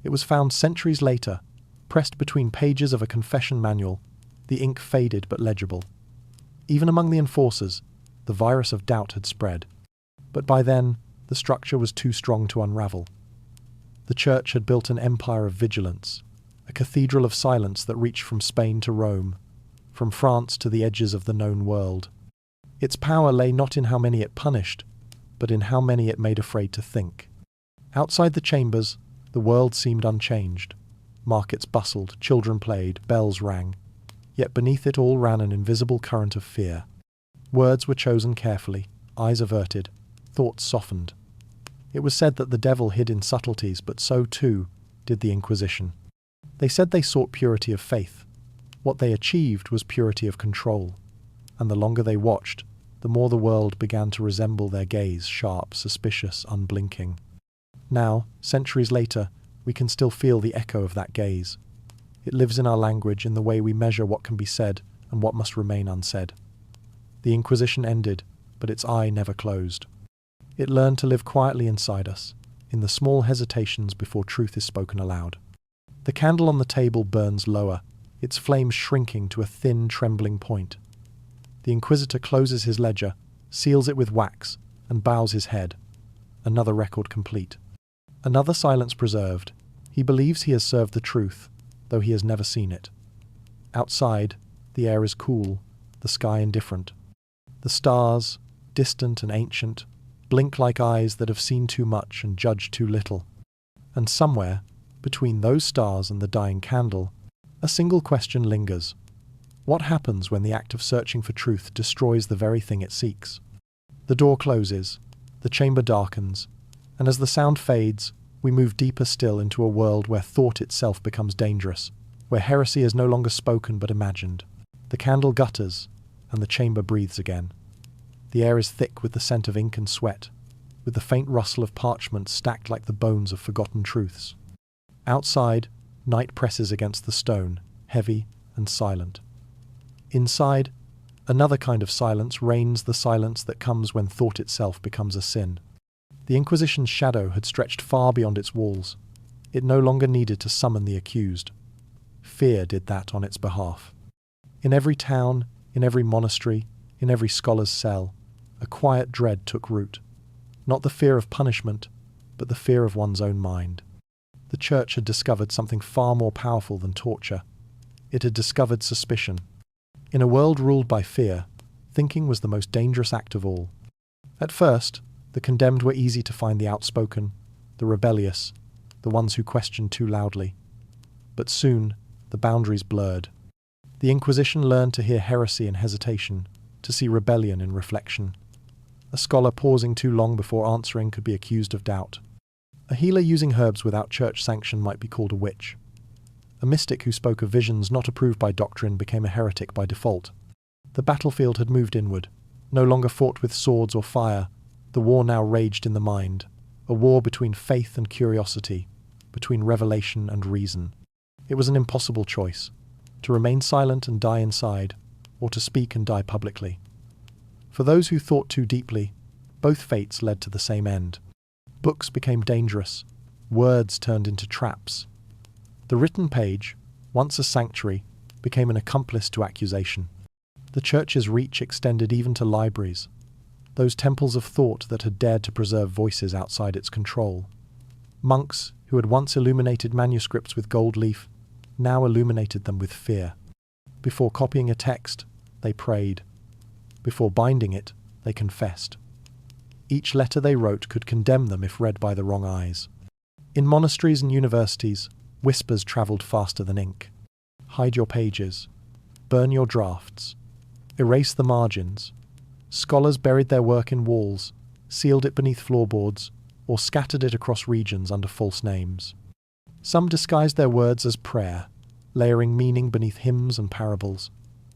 Speaker 1: It was found centuries later, pressed between pages of a confession manual, the ink faded but legible. Even among the enforcers, the virus of doubt had spread. But by then, the structure was too strong to unravel. The Church had built an empire of vigilance, a cathedral of silence that reached from Spain to Rome, from France to the edges of the known world. Its power lay not in how many it punished, but in how many it made afraid to think. Outside the chambers, the world seemed unchanged. Markets bustled, children played, bells rang. Yet beneath it all ran an invisible current of fear. Words were chosen carefully, eyes averted, thoughts softened. It was said that the devil hid in subtleties, but so too did the Inquisition. They said they sought purity of faith. What they achieved was purity of control. And the longer they watched, the more the world began to resemble their gaze, sharp, suspicious, unblinking. Now, centuries later, we can still feel the echo of that gaze. It lives in our language, in the way we measure what can be said and what must remain unsaid. The Inquisition ended, but its eye never closed. It learned to live quietly inside us, in the small hesitations before truth is spoken aloud. The candle on the table burns lower, its flame shrinking to a thin, trembling point. The Inquisitor closes his ledger, seals it with wax, and bows his head. Another record complete. Another silence preserved. He believes he has served the truth, though he has never seen it. Outside, the air is cool, the sky indifferent. The stars, distant and ancient, blink like eyes that have seen too much and judged too little. And somewhere, between those stars and the dying candle, a single question lingers. What happens when the act of searching for truth destroys the very thing it seeks? The door closes. The chamber darkens, and as the sound fades, we move deeper still into a world where thought itself becomes dangerous, where heresy is no longer spoken but imagined. The candle gutters, and the chamber breathes again. The air is thick with the scent of ink and sweat, with the faint rustle of parchment stacked like the bones of forgotten truths. Outside, night presses against the stone, heavy and silent. Inside, another kind of silence reigns, the silence that comes when thought itself becomes a sin. The Inquisition's shadow had stretched far beyond its walls. It no longer needed to summon the accused. Fear did that on its behalf. In every town, in every monastery, in every scholar's cell, a quiet dread took root. Not the fear of punishment, but the fear of one's own mind. The Church had discovered something far more powerful than torture. It had discovered suspicion. In a world ruled by fear, thinking was the most dangerous act of all. At first, the condemned were easy to find: the outspoken, the rebellious, the ones who questioned too loudly. But soon, the boundaries blurred. The Inquisition learned to hear heresy in hesitation, to see rebellion in reflection. A scholar pausing too long before answering could be accused of doubt. A healer using herbs without church sanction might be called a witch. A mystic who spoke of visions not approved by doctrine became a heretic by default. The battlefield had moved inward, no longer fought with swords or fire. The war now raged in the mind, a war between faith and curiosity, between revelation and reason. It was an impossible choice: to remain silent and die inside, or to speak and die publicly. For those who thought too deeply, both fates led to the same end. Books became dangerous, words turned into traps. The written page, once a sanctuary, became an accomplice to accusation. The Church's reach extended even to libraries, those temples of thought that had dared to preserve voices outside its control. Monks, who had once illuminated manuscripts with gold leaf, now illuminated them with fear. Before copying a text, they prayed. Before binding it, they confessed. Each letter they wrote could condemn them if read by the wrong eyes. In monasteries and universities, whispers travelled faster than ink. Hide your pages. Burn your drafts. Erase the margins. Scholars buried their work in walls, sealed it beneath floorboards, or scattered it across regions under false names. Some disguised their words as prayer, layering meaning beneath hymns and parables.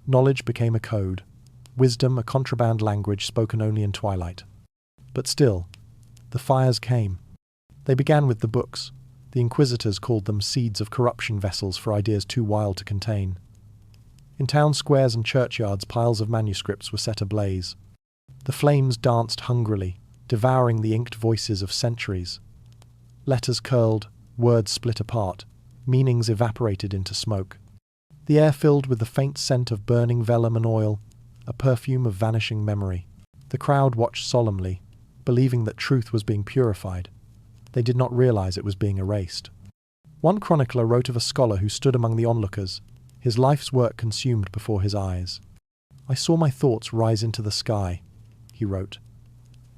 Speaker 1: Knowledge became a code, wisdom a contraband language spoken only in twilight. But still, the fires came. They began with the books. The Inquisitors called them seeds of corruption, vessels for ideas too wild to contain. In town squares and churchyards, piles of manuscripts were set ablaze. The flames danced hungrily, devouring the inked voices of centuries. Letters curled, words split apart, meanings evaporated into smoke. The air filled with the faint scent of burning vellum and oil, a perfume of vanishing memory. The crowd watched solemnly, believing that truth was being purified. They did not realize it was being erased. One chronicler wrote of a scholar who stood among the onlookers, his life's work consumed before his eyes. "I saw my thoughts rise into the sky," he wrote,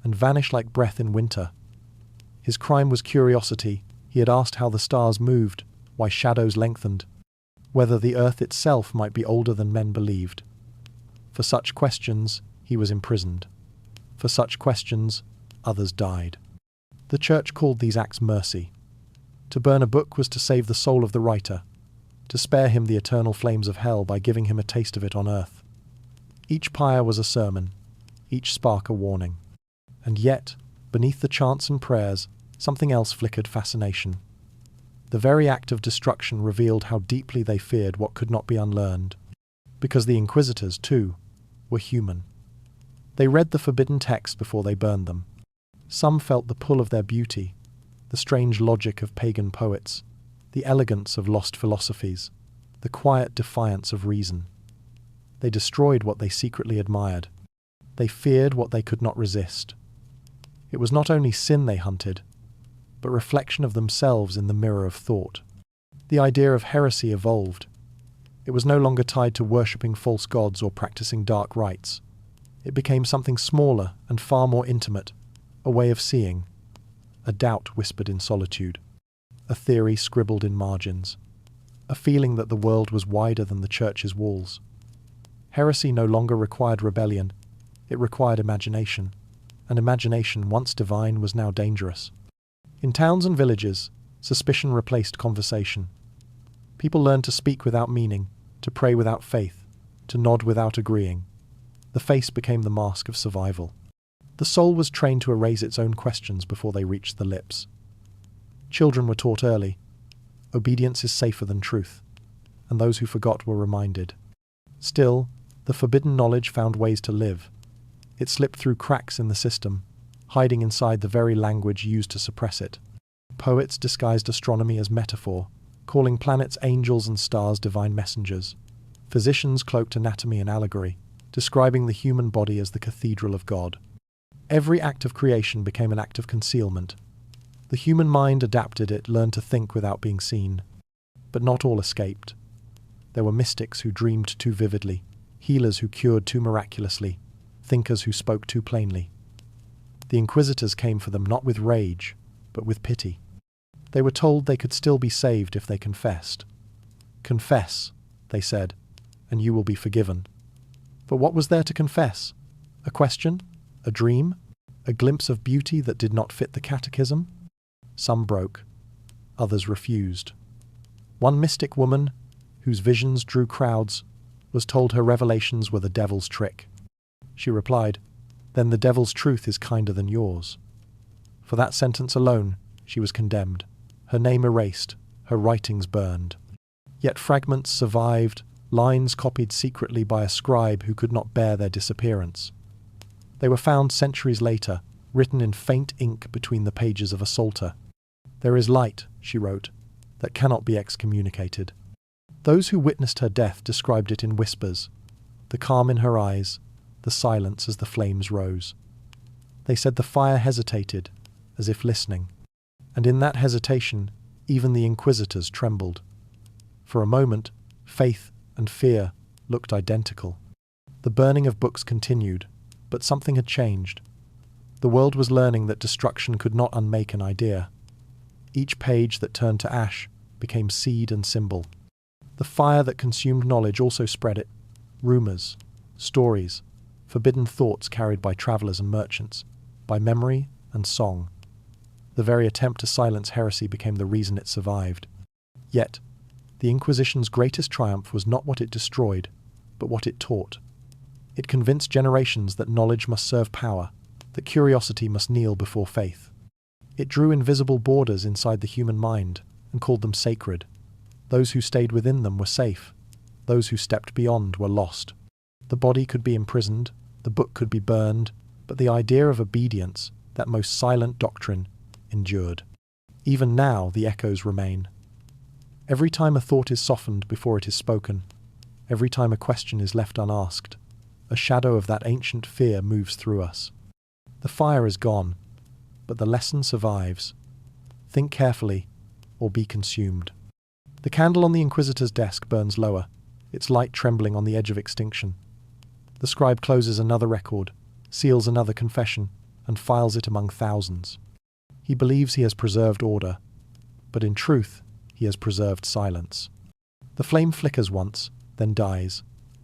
Speaker 1: "and vanish like breath in winter." His crime was curiosity. He had asked how the stars moved, why shadows lengthened, whether the earth itself might be older than men believed. For such questions, he was imprisoned. For such questions, others died. The Church called these acts mercy. To burn a book was to save the soul of the writer, to spare him the eternal flames of hell by giving him a taste of it on earth. Each pyre was a sermon, each spark a warning. And yet, beneath the chants and prayers, something else flickered: fascination. The very act of destruction revealed how deeply they feared what could not be unlearned. Because the Inquisitors, too, were human. They read the forbidden texts before they burned them. Some felt the pull of their beauty, the strange logic of pagan poets, the elegance of lost philosophies, the quiet defiance of reason. They destroyed what they secretly admired. They feared what they could not resist. It was not only sin they hunted, but reflection of themselves in the mirror of thought. The idea of heresy evolved. It was no longer tied to worshipping false gods or practicing dark rites. It became something smaller and far more intimate, a way of seeing, a doubt whispered in solitude, a theory scribbled in margins, a feeling that the world was wider than the Church's walls. Heresy no longer required rebellion, it required imagination, and imagination once divine was now dangerous. In towns and villages, suspicion replaced conversation. People learned to speak without meaning, to pray without faith, to nod without agreeing. The face became the mask of survival. The soul was trained to erase its own questions before they reached the lips. Children were taught early, obedience is safer than truth, and those who forgot were reminded. Still, the forbidden knowledge found ways to live. It slipped through cracks in the system, hiding inside the very language used to suppress it. Poets disguised astronomy as metaphor, calling planets angels and stars divine messengers. Physicians cloaked anatomy in allegory, describing the human body as the cathedral of God. Every act of creation became an act of concealment. The human mind adapted it, learned to think without being seen. But not all escaped. There were mystics who dreamed too vividly, healers who cured too miraculously, thinkers who spoke too plainly. The Inquisitors came for them not with rage, but with pity. They were told they could still be saved if they confessed. "Confess," they said, "and you will be forgiven." But what was there to confess? A question? A dream? A glimpse of beauty that did not fit the catechism? Some broke. Others refused. One mystic woman, whose visions drew crowds, was told her revelations were the devil's trick. She replied, "Then the devil's truth is kinder than yours." For that sentence alone, she was condemned, her name erased, her writings burned. Yet fragments survived, lines copied secretly by a scribe who could not bear their disappearance. They were found centuries later, written in faint ink between the pages of a psalter. "There is light," she wrote, "that cannot be excommunicated." Those who witnessed her death described it in whispers, the calm in her eyes, the silence as the flames rose. They said the fire hesitated, as if listening, and in that hesitation, even the Inquisitors trembled. For a moment, faith and fear looked identical. The burning of books continued, but something had changed. The world was learning that destruction could not unmake an idea. Each page that turned to ash became seed and symbol. The fire that consumed knowledge also spread it. Rumors, stories, forbidden thoughts carried by travelers and merchants, by memory and song. The very attempt to silence heresy became the reason it survived. Yet, the Inquisition's greatest triumph was not what it destroyed, but what it taught. It convinced generations that knowledge must serve power, that curiosity must kneel before faith. It drew invisible borders inside the human mind and called them sacred. Those who stayed within them were safe. Those who stepped beyond were lost. The body could be imprisoned, the book could be burned, but the idea of obedience, that most silent doctrine, endured. Even now the echoes remain. Every time a thought is softened before it is spoken, every time a question is left unasked, a shadow of that ancient fear moves through us. The fire is gone, but the lesson survives. Think carefully, or be consumed. The candle on the Inquisitor's desk burns lower, its light trembling on the edge of extinction. The scribe closes another record, seals another confession, and files it among thousands. He believes he has preserved order, but in truth, he has preserved silence. The flame flickers once, then dies,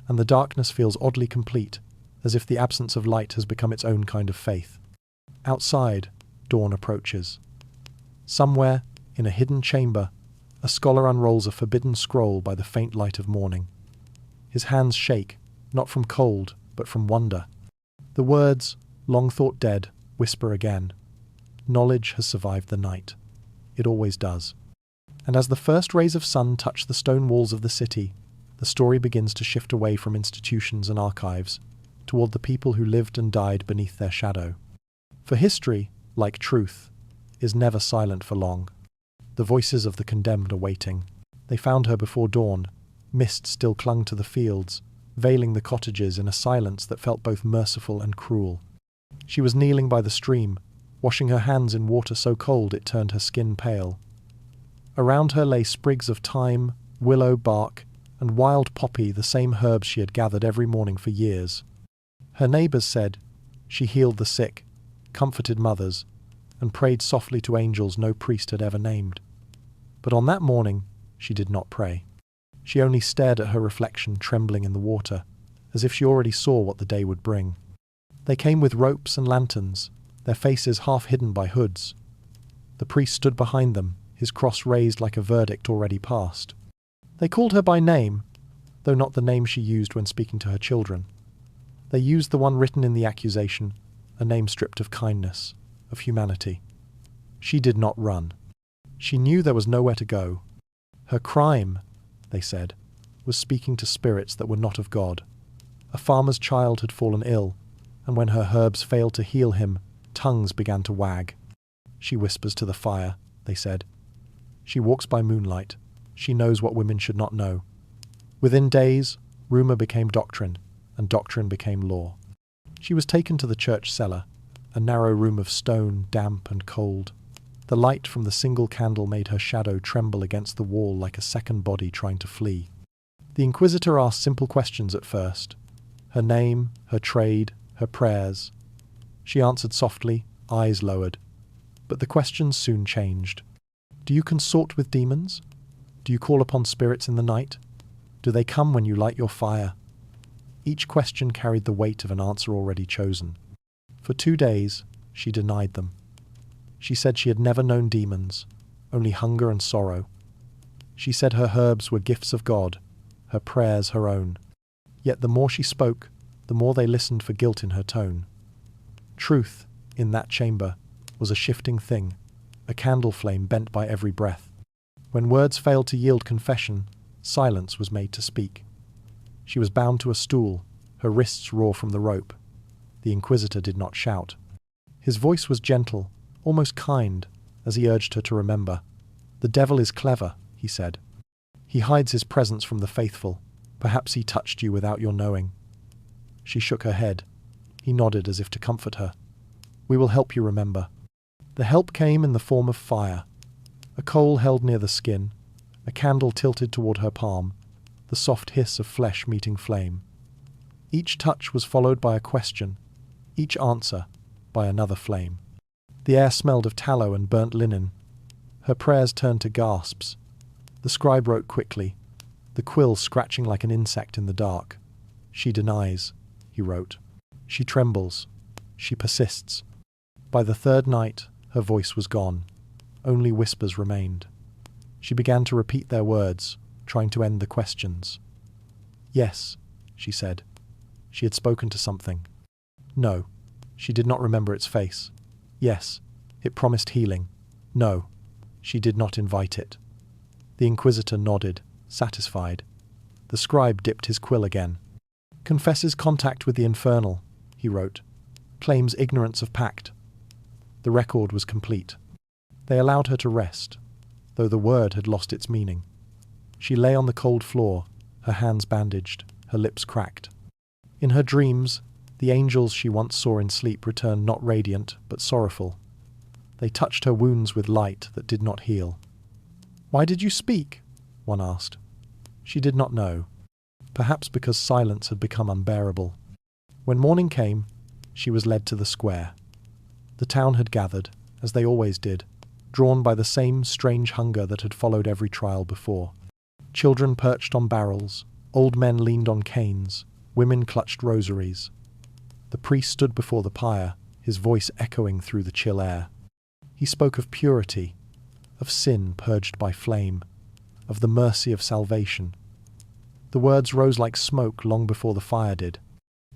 Speaker 1: and the darkness feels oddly complete, as if the absence of light has become its own kind of faith. Outside, dawn approaches. Somewhere, in a hidden chamber, a scholar unrolls a forbidden scroll by the faint light of morning. His hands shake, not from cold, but from wonder. The words, long thought dead, whisper again. Knowledge has survived the night. It always does. And as the first rays of sun touch the stone walls of the city, the story begins to shift away from institutions and archives, toward the people who lived and died beneath their shadow. For history, like truth, is never silent for long. The voices of the condemned are waiting. They found her before dawn. Mist still clung to the fields, veiling the cottages in a silence that felt both merciful and cruel. She was kneeling by the stream, washing her hands in water so cold it turned her skin pale. Around her lay sprigs of thyme, willow bark, and wild poppy, the same herbs she had gathered every morning for years. Her neighbours said she healed the sick, comforted mothers, and prayed softly to angels no priest had ever named. But on that morning, she did not pray. She only stared at her reflection trembling in the water, as if she already saw what the day would bring. They came with ropes and lanterns, their faces half hidden by hoods. The priest stood behind them, his cross raised like a verdict already passed. They called her by name, though not the name she used when speaking to her children. They used the one written in the accusation, a name stripped of kindness, of humanity. She did not run. She knew there was nowhere to go. Her crime, they said, was speaking to spirits that were not of God. A farmer's child had fallen ill, and when her herbs failed to heal him, tongues began to wag. She whispers to the fire, they said. She walks by moonlight. She knows what women should not know. Within days, rumour became doctrine, and doctrine became law. She was taken to the church cellar, a narrow room of stone, damp and cold. The light from the single candle made her shadow tremble against the wall like a second body trying to flee. The Inquisitor asked simple questions at first. Her name, her trade, her prayers. She answered softly, eyes lowered. But the questions soon changed. Do you consort with demons? Do you call upon spirits in the night? Do they come when you light your fire? Each question carried the weight of an answer already chosen. For 2 days, she denied them. She said she had never known demons, only hunger and sorrow. She said her herbs were gifts of God, her prayers her own. Yet the more she spoke, the more they listened for guilt in her tone. Truth, in that chamber, was a shifting thing, a candle flame bent by every breath. When words failed to yield confession, silence was made to speak. She was bound to a stool, her wrists raw from the rope. The Inquisitor did not shout. His voice was gentle, almost kind, as he urged her to remember. The devil is clever, he said. He hides his presence from the faithful. Perhaps he touched you without your knowing. She shook her head. He nodded as if to comfort her. We will help you remember. The help came in the form of fire. A coal held near the skin, a candle tilted toward her palm, the soft hiss of flesh meeting flame. Each touch was followed by a question, each answer by another flame. The air smelled of tallow and burnt linen. Her prayers turned to gasps. The scribe wrote quickly, the quill scratching like an insect in the dark. She denies, he wrote. She trembles. She persists. By the third night, her voice was gone. Only whispers remained. She began to repeat their words, trying to end the questions. Yes, she said. She had spoken to something. No, she did not remember its face. Yes, it promised healing. No, she did not invite it. The Inquisitor nodded, satisfied. The scribe dipped his quill again. Confesses contact with the infernal, he wrote. Claims ignorance of pact. The record was complete. They allowed her to rest, though the word had lost its meaning. She lay on the cold floor, her hands bandaged, her lips cracked. In her dreams, the angels she once saw in sleep returned not radiant, but sorrowful. They touched her wounds with light that did not heal. Why did you speak? One asked. She did not know. Perhaps because silence had become unbearable. When morning came, she was led to the square. The town had gathered, as they always did, drawn by the same strange hunger that had followed every trial before. Children perched on barrels, old men leaned on canes, women clutched rosaries. The priest stood before the pyre, his voice echoing through the chill air. He spoke of purity, of sin purged by flame, of the mercy of salvation. The words rose like smoke long before the fire did.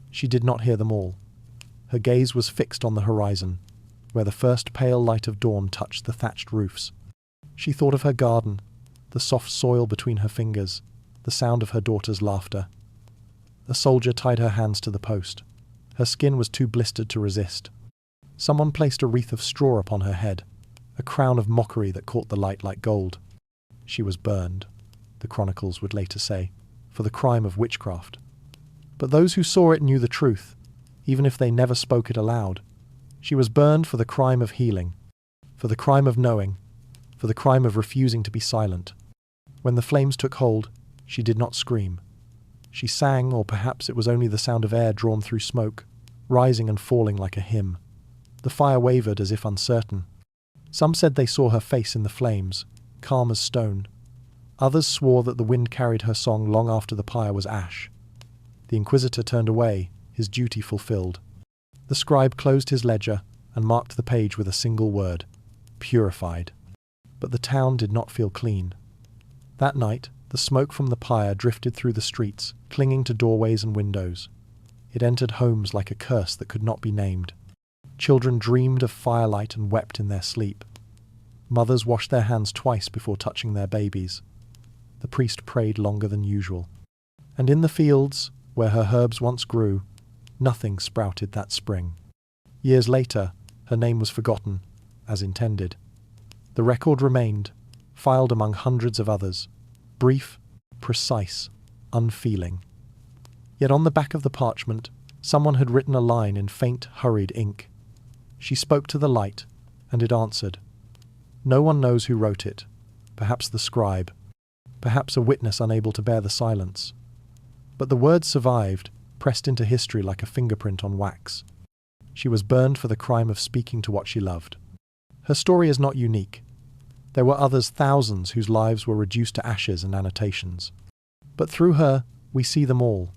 Speaker 1: She did not hear them all. Her gaze was fixed on the horizon, where the first pale light of dawn touched the thatched roofs. She thought of her garden, the soft soil between her fingers, the sound of her daughter's laughter. A soldier tied her hands to the post. Her skin was too blistered to resist. Someone placed a wreath of straw upon her head, a crown of mockery that caught the light like gold. She was burned, the chronicles would later say, for the crime of witchcraft. But those who saw it knew the truth, even if they never spoke it aloud. She was burned for the crime of healing, for the crime of knowing, for the crime of refusing to be silent. When the flames took hold, she did not scream. She sang, or perhaps it was only the sound of air drawn through smoke, rising and falling like a hymn. The fire wavered as if uncertain. Some said they saw her face in the flames, calm as stone. Others swore that the wind carried her song long after the pyre was ash. The Inquisitor turned away, his duty fulfilled. The scribe closed his ledger, and marked the page with a single word: purified. But the town did not feel clean. That night, the smoke from the pyre drifted through the streets, clinging to doorways and windows. It entered homes like a curse that could not be named. Children dreamed of firelight and wept in their sleep. Mothers washed their hands twice before touching their babies. The priest prayed longer than usual. And in the fields, where her herbs once grew, nothing sprouted that spring. Years later, her name was forgotten, as intended. The record remained, filed among hundreds of others, brief, precise, unfeeling. Yet on the back of the parchment, someone had written a line in faint, hurried ink. She spoke to the light, and it answered. No one knows who wrote it. Perhaps the scribe. Perhaps a witness unable to bear the silence. But the words survived, pressed into history like a fingerprint on wax. She was burned for the crime of speaking to what she loved. Her story is not unique. There were others, thousands, whose lives were reduced to ashes and annotations. But through her, we see them all.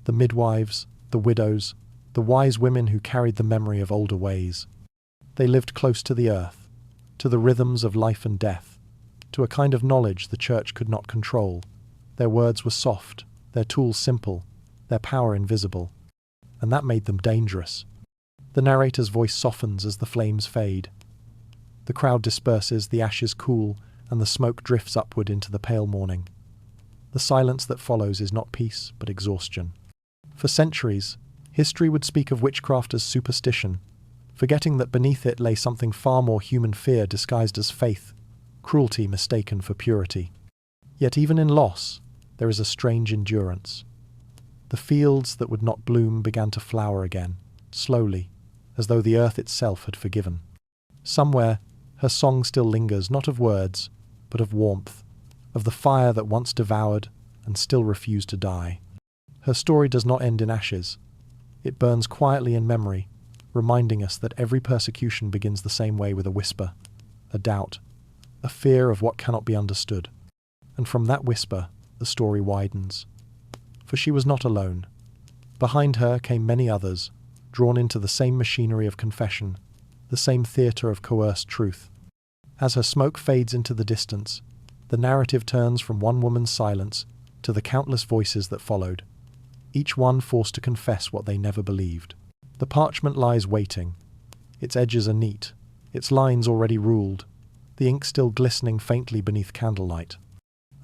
Speaker 1: The midwives, the widows, the wise women who carried the memory of older ways. They lived close to the earth, to the rhythms of life and death, to a kind of knowledge the church could not control. Their words were soft, their tools simple, their power invisible. And that made them dangerous. The narrator's voice softens as the flames fade. The crowd disperses, the ashes cool, and the smoke drifts upward into the pale morning. The silence that follows is not peace, but exhaustion. For centuries, history would speak of witchcraft as superstition, forgetting that beneath it lay something far more human, fear disguised as faith, cruelty mistaken for purity. Yet even in loss, there is a strange endurance. The fields that would not bloom began to flower again, slowly, as though the earth itself had forgiven. Somewhere, her song still lingers, not of words, but of warmth, of the fire that once devoured and still refused to die. Her story does not end in ashes. It burns quietly in memory, reminding us that every persecution begins the same way, with a whisper, a doubt, a fear of what cannot be understood. And from that whisper, the story widens. For she was not alone. Behind her came many others, drawn into the same machinery of confession, the same theatre of coerced truth. As her smoke fades into the distance, the narrative turns from one woman's silence to the countless voices that followed, each one forced to confess what they never believed. The parchment lies waiting. Its edges are neat, its lines already ruled, the ink still glistening faintly beneath candlelight.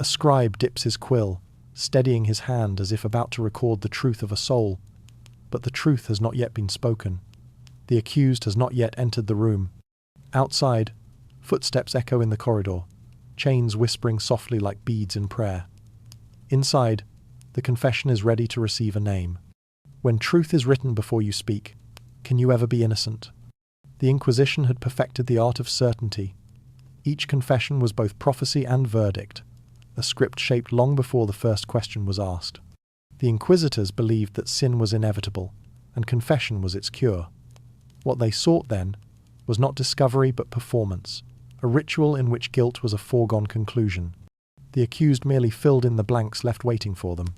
Speaker 1: A scribe dips his quill, steadying his hand as if about to record the truth of a soul. But the truth has not yet been spoken. The accused has not yet entered the room. Outside, footsteps echo in the corridor, chains whispering softly like beads in prayer. Inside, the confession is ready to receive a name. When truth is written before you speak, can you ever be innocent? The Inquisition had perfected the art of certainty. Each confession was both prophecy and verdict, a script shaped long before the first question was asked. The Inquisitors believed that sin was inevitable, and confession was its cure. What they sought, then, was not discovery but performance, a ritual in which guilt was a foregone conclusion. The accused merely filled in the blanks left waiting for them.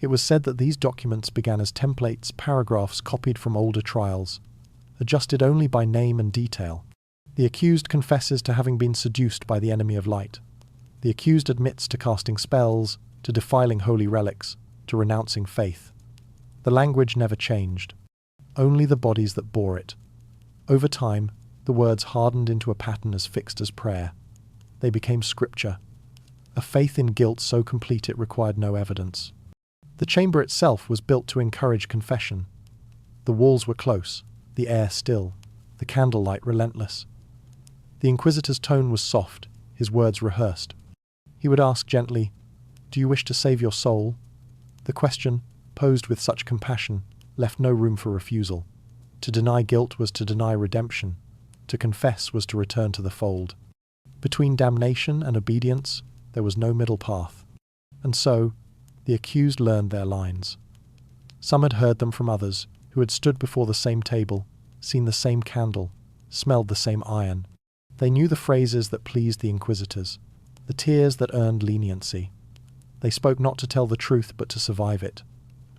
Speaker 1: It was said that these documents began as templates, paragraphs copied from older trials, adjusted only by name and detail. The accused confesses to having been seduced by the enemy of light. The accused admits to casting spells, to defiling holy relics, to renouncing faith. The language never changed, only the bodies that bore it. Over time, the words hardened into a pattern as fixed as prayer. They became scripture, a faith in guilt so complete it required no evidence. The chamber itself was built to encourage confession. The walls were close, the air still, the candlelight relentless. The Inquisitor's tone was soft, his words rehearsed. He would ask gently, "Do you wish to save your soul?" The question, posed with such compassion, left no room for refusal. To deny guilt was to deny redemption. To confess was to return to the fold. Between damnation and obedience, there was no middle path. And so, the accused learned their lines. Some had heard them from others, who had stood before the same table, seen the same candle, smelled the same iron. They knew the phrases that pleased the Inquisitors, the tears that earned leniency. They spoke not to tell the truth, but to survive it.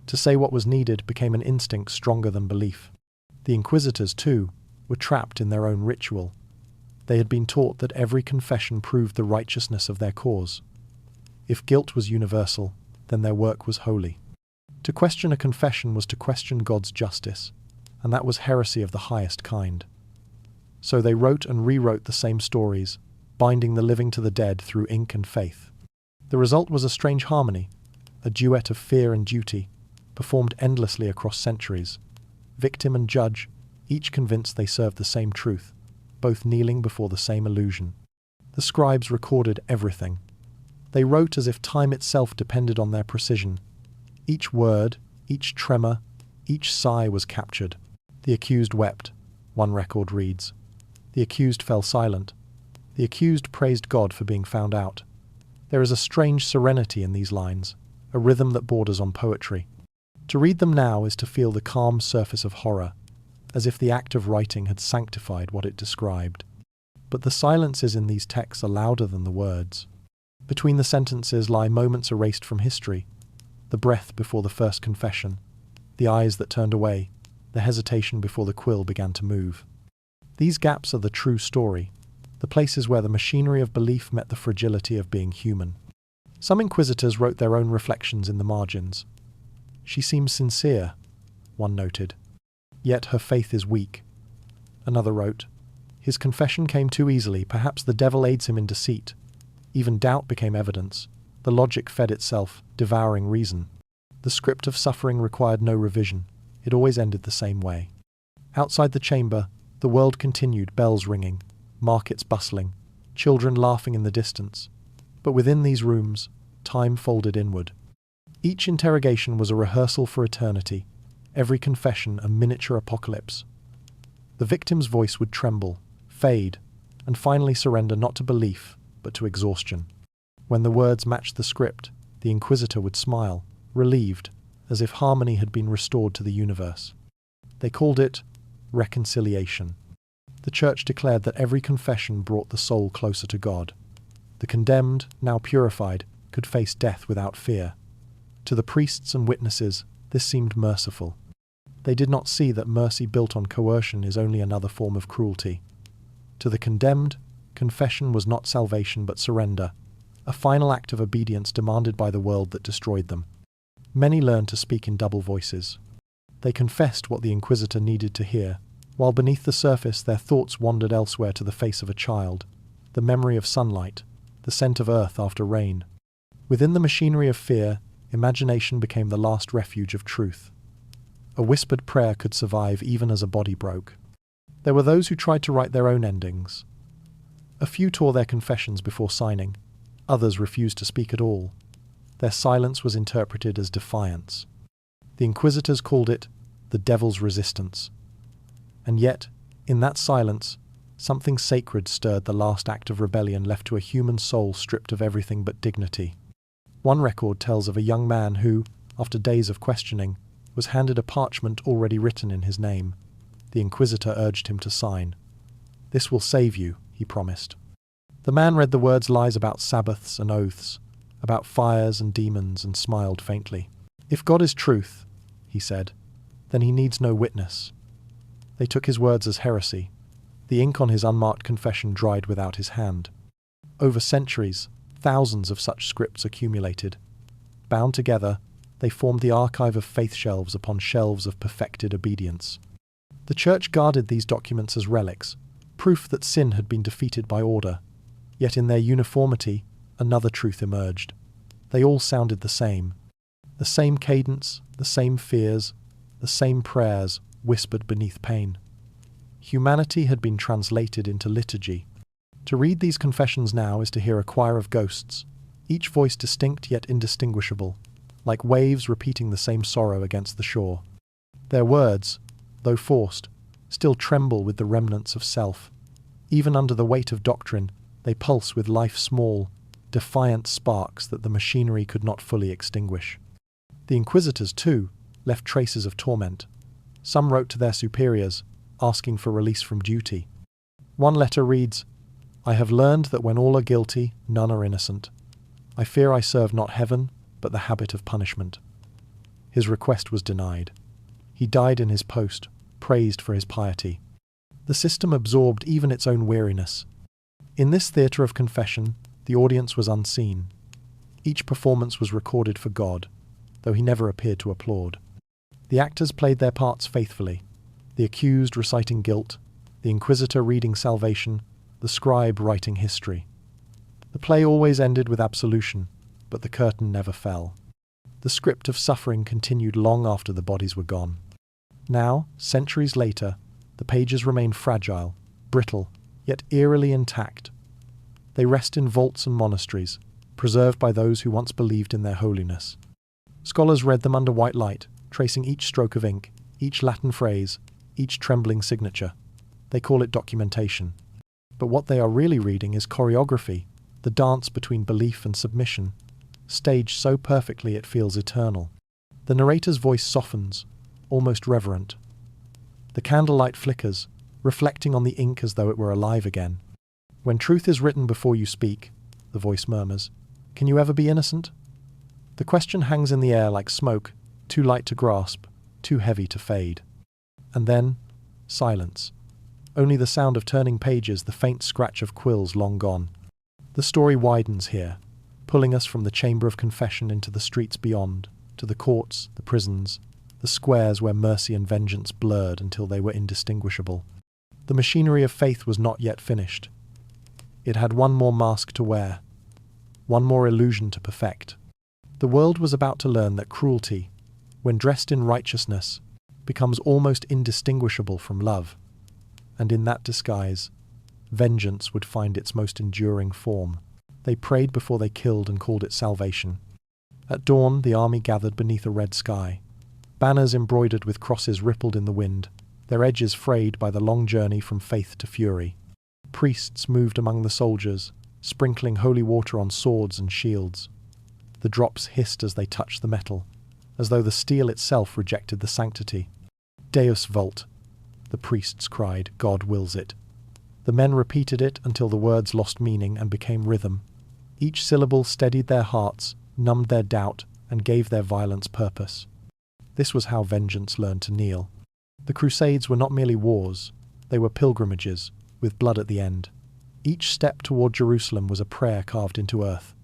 Speaker 1: To say what was needed became an instinct stronger than belief. The Inquisitors, too, were trapped in their own ritual. They had been taught that every confession proved the righteousness of their cause. If guilt was universal, then their work was holy. To question a confession was to question God's justice, and that was heresy of the highest kind. So they wrote and rewrote the same stories, binding the living to the dead through ink and faith. The result was a strange harmony, a duet of fear and duty, performed endlessly across centuries. Victim and judge, each convinced they served the same truth, both kneeling before the same illusion. The scribes recorded everything. They wrote as if time itself depended on their precision. Each word, each tremor, each sigh was captured. The accused wept, one record reads. The accused fell silent. The accused praised God for being found out. There is a strange serenity in these lines, a rhythm that borders on poetry. To read them now is to feel the calm surface of horror, as if the act of writing had sanctified what it described. But the silences in these texts are louder than the words. Between the sentences lie moments erased from history, the breath before the first confession, the eyes that turned away, the hesitation before the quill began to move. These gaps are the true story, the places where the machinery of belief met the fragility of being human. Some inquisitors wrote their own reflections in the margins. She seems sincere, one noted. Yet her faith is weak. Another wrote, his confession came too easily, perhaps the devil aids him in deceit. Even doubt became evidence. The logic fed itself, devouring reason. The script of suffering required no revision. It always ended the same way. Outside the chamber, the world continued, bells ringing, markets bustling, children laughing in the distance. But within these rooms, time folded inward. Each interrogation was a rehearsal for eternity, every confession a miniature apocalypse. The victim's voice would tremble, fade, and finally surrender not to belief, but to exhaustion. When the words matched the script, the inquisitor would smile, relieved, as if harmony had been restored to the universe. They called it reconciliation. The Church declared that every confession brought the soul closer to God. The condemned, now purified, could face death without fear. To the priests and witnesses, this seemed merciful. They did not see that mercy built on coercion is only another form of cruelty. To the condemned, confession was not salvation but surrender, a final act of obedience demanded by the world that destroyed them. Many learned to speak in double voices. They confessed what the inquisitor needed to hear, while beneath the surface their thoughts wandered elsewhere, to the face of a child, the memory of sunlight, the scent of earth after rain. Within the machinery of fear, imagination became the last refuge of truth. A whispered prayer could survive even as a body broke. There were those who tried to write their own endings. A few tore their confessions before signing. Others refused to speak at all. Their silence was interpreted as defiance. The inquisitors called it the devil's resistance. And yet, in that silence, something sacred stirred, the last act of rebellion left to a human soul stripped of everything but dignity. One record tells of a young man who, after days of questioning, was handed a parchment already written in his name. The inquisitor urged him to sign. "This will save you," he promised. The man read the words, lies about Sabbaths and oaths, about fires and demons, and smiled faintly. "If God is truth," he said, "then he needs no witness." They took his words as heresy. The ink on his unmarked confession dried without his hand. Over centuries, thousands of such scripts accumulated. Bound together, they formed the archive of faith shelves upon shelves of perfected obedience. The Church guarded these documents as relics, proof that sin had been defeated by order. Yet in their uniformity, another truth emerged. They all sounded the same cadence, the same fears, the same prayers whispered beneath pain. Humanity had been translated into liturgy. To read these confessions now is to hear a choir of ghosts, each voice distinct yet indistinguishable, like waves repeating the same sorrow against the shore. Their words, though forced, still tremble with the remnants of self. Even under the weight of doctrine, they pulse with life's small, defiant sparks that the machinery could not fully extinguish. The inquisitors, too, left traces of torment. Some wrote to their superiors, asking for release from duty. One letter reads, "I have learned that when all are guilty, none are innocent. I fear I serve not heaven, but the habit of punishment." His request was denied. He died in his post, praised for his piety. The system absorbed even its own weariness. In this theatre of confession, the audience was unseen. Each performance was recorded for God, though he never appeared to applaud. The actors played their parts faithfully, the accused reciting guilt, the inquisitor reading salvation, the scribe writing history. The play always ended with absolution, but the curtain never fell. The script of suffering continued long after the bodies were gone. Now, centuries later, the pages remain fragile, brittle, yet eerily intact. They rest in vaults and monasteries, preserved by those who once believed in their holiness. Scholars read them under white light, tracing each stroke of ink, each Latin phrase, each trembling signature. They call it documentation. But what they are really reading is choreography, the dance between belief and submission, staged so perfectly it feels eternal. The narrator's voice softens, almost reverent. The candlelight flickers, reflecting on the ink as though it were alive again. When truth is written before you speak, the voice murmurs, can you ever be innocent? The question hangs in the air like smoke, too light to grasp, too heavy to fade. And then, silence. Only the sound of turning pages, the faint scratch of quills long gone. The story widens here, pulling us from the chamber of confession into the streets beyond, to the courts, the prisons, the squares where mercy and vengeance blurred until they were indistinguishable. The machinery of faith was not yet finished. It had one more mask to wear, one more illusion to perfect. The world was about to learn that cruelty, when dressed in righteousness, becomes almost indistinguishable from love, and in that disguise, vengeance would find its most enduring form. They prayed before they killed and called it salvation. At dawn, the army gathered beneath a red sky. Banners embroidered with crosses rippled in the wind, their edges frayed by the long journey from faith to fury. Priests moved among the soldiers, sprinkling holy water on swords and shields. The drops hissed as they touched the metal, as though the steel itself rejected the sanctity. Deus vult, the priests cried, God wills it. The men repeated it until the words lost meaning and became rhythm. Each syllable steadied their hearts, numbed their doubt, and gave their violence purpose. This was how vengeance learned to kneel. The Crusades were not merely wars, they were pilgrimages, with blood at the end. Each step toward Jerusalem was a prayer carved into earth,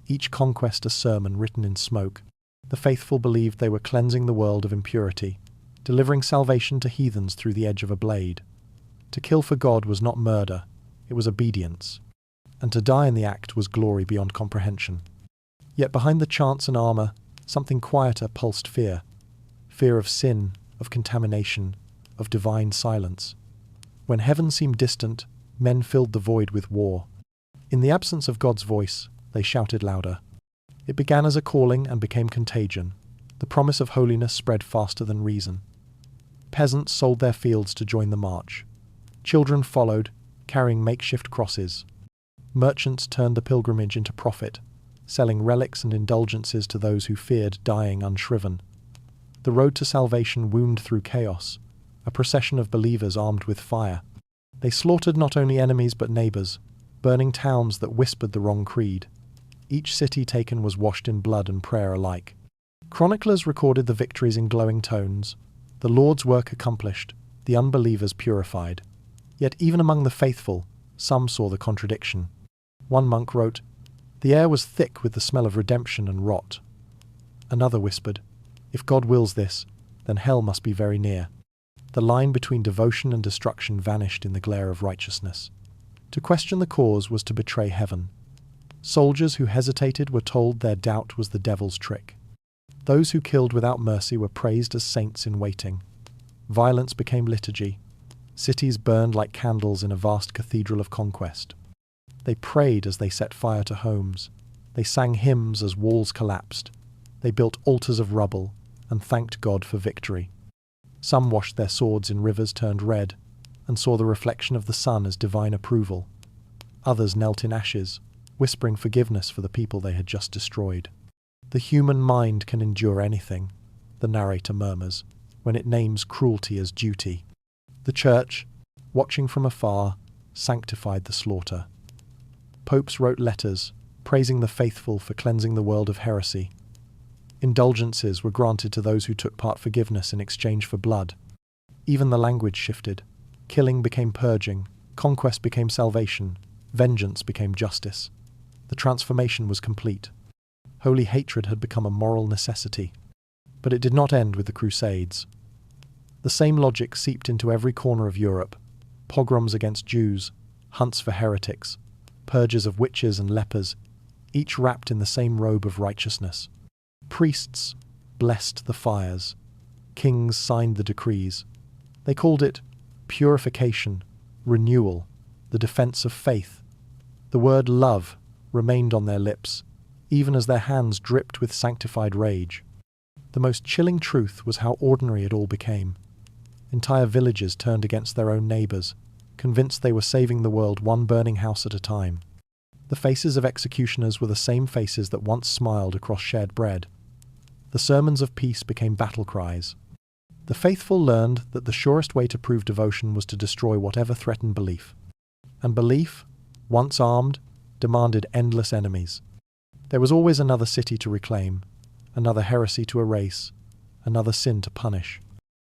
Speaker 1: each conquest a sermon written in smoke. The faithful believed they were cleansing the world of impurity, delivering salvation to heathens through the edge of a blade. To kill for God was not murder, it was obedience, and to die in the act was glory beyond comprehension. Yet behind the chants and armour, something quieter pulsed fear. Fear of sin, of contamination, of divine silence. When heaven seemed distant, men filled the void with war. In the absence of God's voice, they shouted louder. It began as a calling and became contagion. The promise of holiness spread faster than reason. Peasants sold their fields to join the march. Children followed, carrying makeshift crosses. Merchants turned the pilgrimage into profit, selling relics and indulgences to those who feared dying unshriven. The road to salvation wound through chaos, a procession of believers armed with fire. They slaughtered not only enemies but neighbours, burning towns that whispered the wrong creed. Each city taken was washed in blood and prayer alike. Chroniclers recorded the victories in glowing tones, the Lord's work accomplished, the unbelievers purified. Yet even among the faithful, some saw the contradiction. One monk wrote, "The air was thick with the smell of redemption and rot." Another whispered, "If God wills this, then hell must be very near." The line between devotion and destruction vanished in the glare of righteousness. To question the cause was to betray heaven. Soldiers who hesitated were told their doubt was the devil's trick. Those who killed without mercy were praised as saints in waiting. Violence became liturgy. Cities burned like candles in a vast cathedral of conquest. They prayed as they set fire to homes. They sang hymns as walls collapsed. They built altars of rubble and thanked God for victory. Some washed their swords in rivers turned red and saw the reflection of the sun as divine approval. Others knelt in ashes, whispering forgiveness for the people they had just destroyed. The human mind can endure anything, the narrator murmurs, when it names cruelty as duty. The church, watching from afar, sanctified the slaughter. Popes wrote letters, praising the faithful for cleansing the world of heresy. Indulgences were granted to those who took part forgiveness in exchange for blood. Even the language shifted. Killing became purging, conquest became salvation, vengeance became justice. The transformation was complete. Holy hatred had become a moral necessity. But it did not end with the Crusades. The same logic seeped into every corner of Europe: pogroms against Jews, hunts for heretics, purges of witches and lepers, each wrapped in the same robe of righteousness. Priests blessed the fires. Kings signed the decrees. They called it purification, renewal, the defense of faith. The word love remained on their lips, even as their hands dripped with sanctified rage. The most chilling truth was how ordinary it all became. Entire villages turned against their own neighbours, convinced they were saving the world one burning house at a time. The faces of executioners were the same faces that once smiled across shared bread. The sermons of peace became battle cries. The faithful learned that the surest way to prove devotion was to destroy whatever threatened belief. And belief, once armed, demanded endless enemies. There was always another city to reclaim, another heresy to erase, another sin to punish.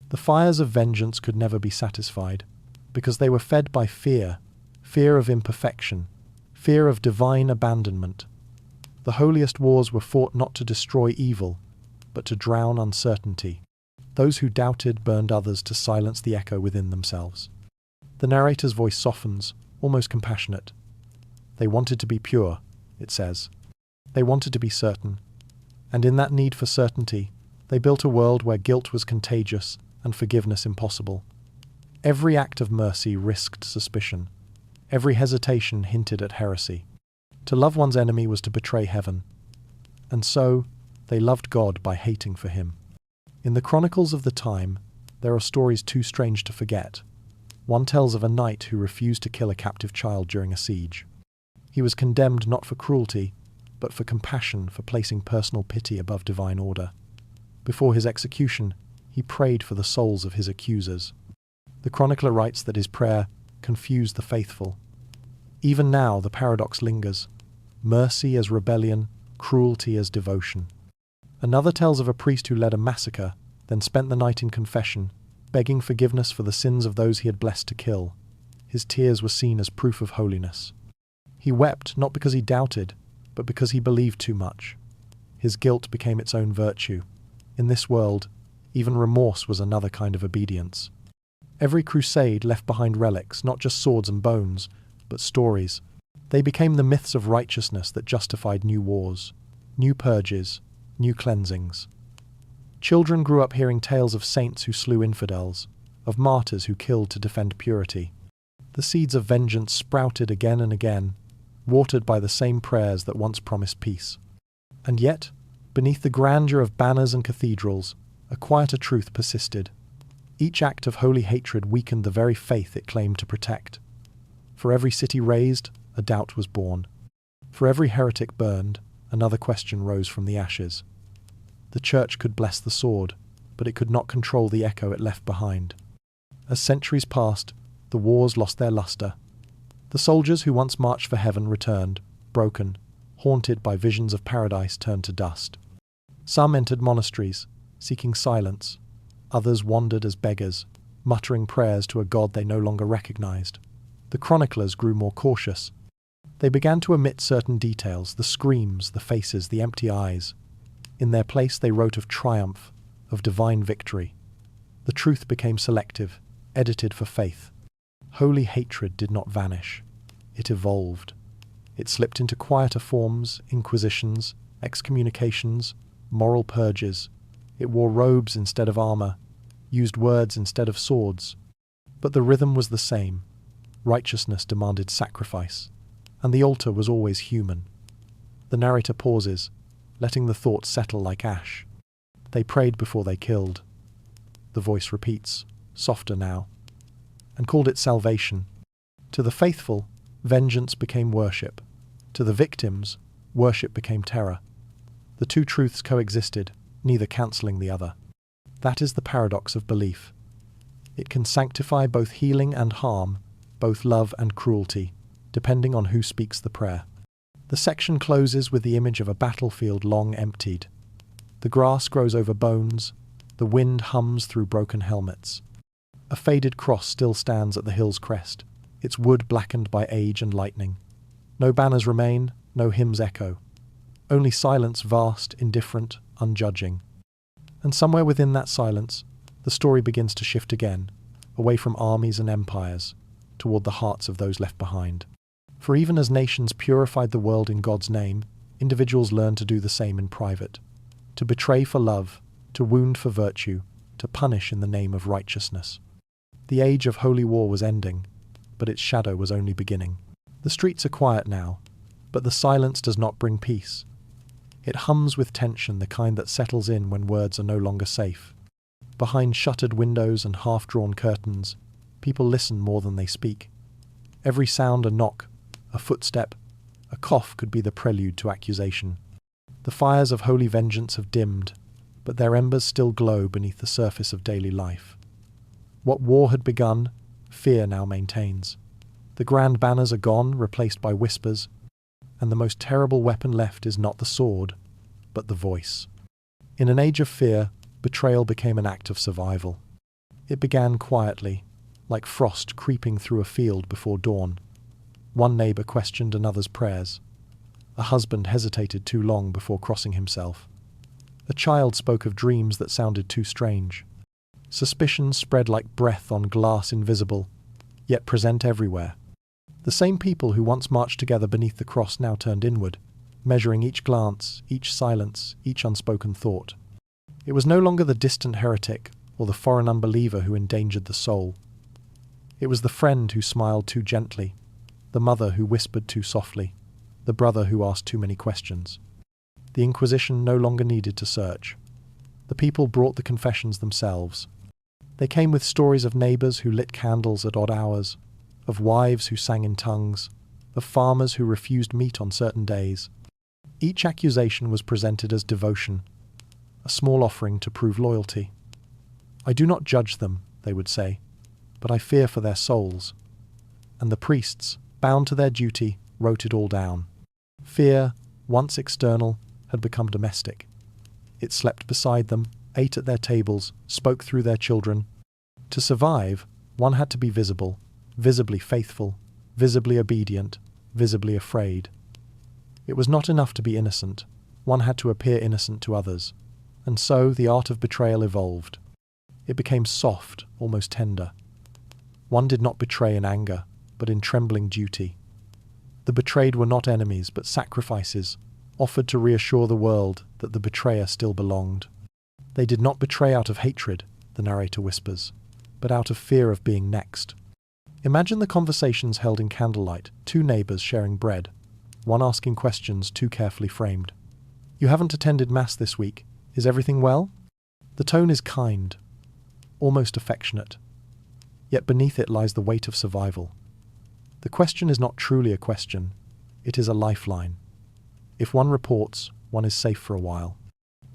Speaker 1: The fires of vengeance could never be satisfied, because they were fed by fear, fear of imperfection, fear of divine abandonment. The holiest wars were fought not to destroy evil, but to drown uncertainty. Those who doubted burned others to silence the echo within themselves. The narrator's voice softens, almost compassionate. They wanted to be pure, it says. They wanted to be certain. And in that need for certainty, they built a world where guilt was contagious and forgiveness impossible. Every act of mercy risked suspicion. Every hesitation hinted at heresy. To love one's enemy was to betray heaven. And so, they loved God by hating for him. In the chronicles of the time, there are stories too strange to forget. One tells of a knight who refused to kill a captive child during a siege. He was condemned not for cruelty, but for compassion, for placing personal pity above divine order. Before his execution, he prayed for the souls of his accusers. The chronicler writes that his prayer confused the faithful. Even now, the paradox lingers: mercy as rebellion, cruelty as devotion. Another tells of a priest who led a massacre, then spent the night in confession, begging forgiveness for the sins of those he had blessed to kill. His tears were seen as proof of holiness. He wept not because he doubted, but because he believed too much. His guilt became its own virtue. In this world, even remorse was another kind of obedience. Every crusade left behind relics, not just swords and bones, but stories. They became the myths of righteousness that justified new wars, new purges, new cleansings. Children grew up hearing tales of saints who slew infidels, of martyrs who killed to defend purity. The seeds of vengeance sprouted again and again, watered by the same prayers that once promised peace. And yet, beneath the grandeur of banners and cathedrals, a quieter truth persisted. Each act of holy hatred weakened the very faith it claimed to protect. For every city razed, a doubt was born. For every heretic burned, another question rose from the ashes. The church could bless the sword, but it could not control the echo it left behind. As centuries passed, the wars lost their luster. The soldiers who once marched for heaven returned, broken, haunted by visions of paradise turned to dust. Some entered monasteries, seeking silence. Others wandered as beggars, muttering prayers to a god they no longer recognized. The chroniclers grew more cautious. They began to omit certain details: the screams, the faces, the empty eyes. In their place they wrote of triumph, of divine victory. The truth became selective, edited for faith. Holy hatred did not vanish. It evolved. It slipped into quieter forms: inquisitions, excommunications, moral purges. It wore robes instead of armor, used words instead of swords. But the rhythm was the same. Righteousness demanded sacrifice, and the altar was always human. The narrator pauses, letting the thought settle like ash. They prayed before they killed. The voice repeats, softer now, and called it salvation. To the faithful, vengeance became worship. To the victims, worship became terror. The two truths coexisted, neither cancelling the other. That is the paradox of belief. It can sanctify both healing and harm, both love and cruelty, depending on who speaks the prayer. The section closes with the image of a battlefield long emptied. The grass grows over bones, the wind hums through broken helmets. A faded cross still stands at the hill's crest, its wood blackened by age and lightning. No banners remain, no hymns echo. Only silence vast, indifferent, unjudging. And somewhere within that silence, the story begins to shift again, away from armies and empires, toward the hearts of those left behind. For even as nations purified the world in God's name, individuals learned to do the same in private. To betray for love, to wound for virtue, to punish in the name of righteousness. The age of holy war was ending, but its shadow was only beginning. The streets are quiet now, but the silence does not bring peace. It hums with tension, the kind that settles in when words are no longer safe. Behind shuttered windows and half-drawn curtains, people listen more than they speak. Every sound, a knock, a footstep, a cough could be the prelude to accusation. The fires of holy vengeance have dimmed, but their embers still glow beneath the surface of daily life. What war had begun, fear now maintains. The grand banners are gone, replaced by whispers, and the most terrible weapon left is not the sword, but the voice. In an age of fear, betrayal became an act of survival. It began quietly, like frost creeping through a field before dawn. One neighbour questioned another's prayers. A husband hesitated too long before crossing himself. A child spoke of dreams that sounded too strange. Suspicions spread like breath on glass invisible, yet present everywhere. The same people who once marched together beneath the cross now turned inward, measuring each glance, each silence, each unspoken thought. It was no longer the distant heretic or the foreign unbeliever who endangered the soul. It was the friend who smiled too gently, the mother who whispered too softly, the brother who asked too many questions. The Inquisition no longer needed to search. The people brought the confessions themselves. They came with stories of neighbours who lit candles at odd hours, of wives who sang in tongues, of farmers who refused meat on certain days. Each accusation was presented as devotion, a small offering to prove loyalty. "I do not judge them," they would say, "but I fear for their souls." And the priests, bound to their duty, wrote it all down. Fear, once external, had become domestic. It slept beside them, ate at their tables, spoke through their children. To survive, one had to be visible, visibly faithful, visibly obedient, visibly afraid. It was not enough to be innocent. One had to appear innocent to others. And so the art of betrayal evolved. It became soft, almost tender. One did not betray in anger, but in trembling duty. The betrayed were not enemies, but sacrifices, offered to reassure the world that the betrayer still belonged. They did not betray out of hatred, the narrator whispers, but out of fear of being next. Imagine the conversations held in candlelight, two neighbours sharing bread, one asking questions too carefully framed. "You haven't attended Mass this week. Is everything well?" The tone is kind, almost affectionate, yet beneath it lies the weight of survival. The question is not truly a question, it is a lifeline. If one reports, one is safe for a while.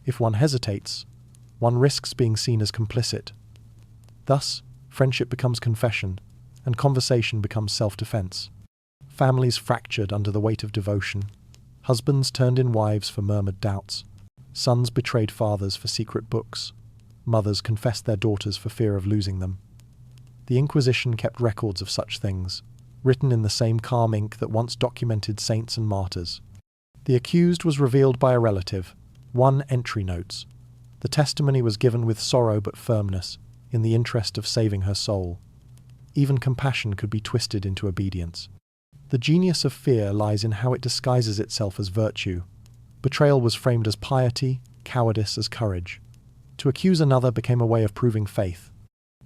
Speaker 1: If one hesitates, one risks being seen as complicit. Thus, friendship becomes confession, and conversation becomes self-defense. Families fractured under the weight of devotion. Husbands turned in wives for murmured doubts. Sons betrayed fathers for secret books. Mothers confessed their daughters for fear of losing them. The Inquisition kept records of such things, written in the same calm ink that once documented saints and martyrs. The accused was revealed by a relative. One entry notes. The testimony was given with sorrow but firmness, in the interest of saving her soul. Even compassion could be twisted into obedience. The genius of fear lies in how it disguises itself as virtue. Betrayal was framed as piety, cowardice as courage. To accuse another became a way of proving faith.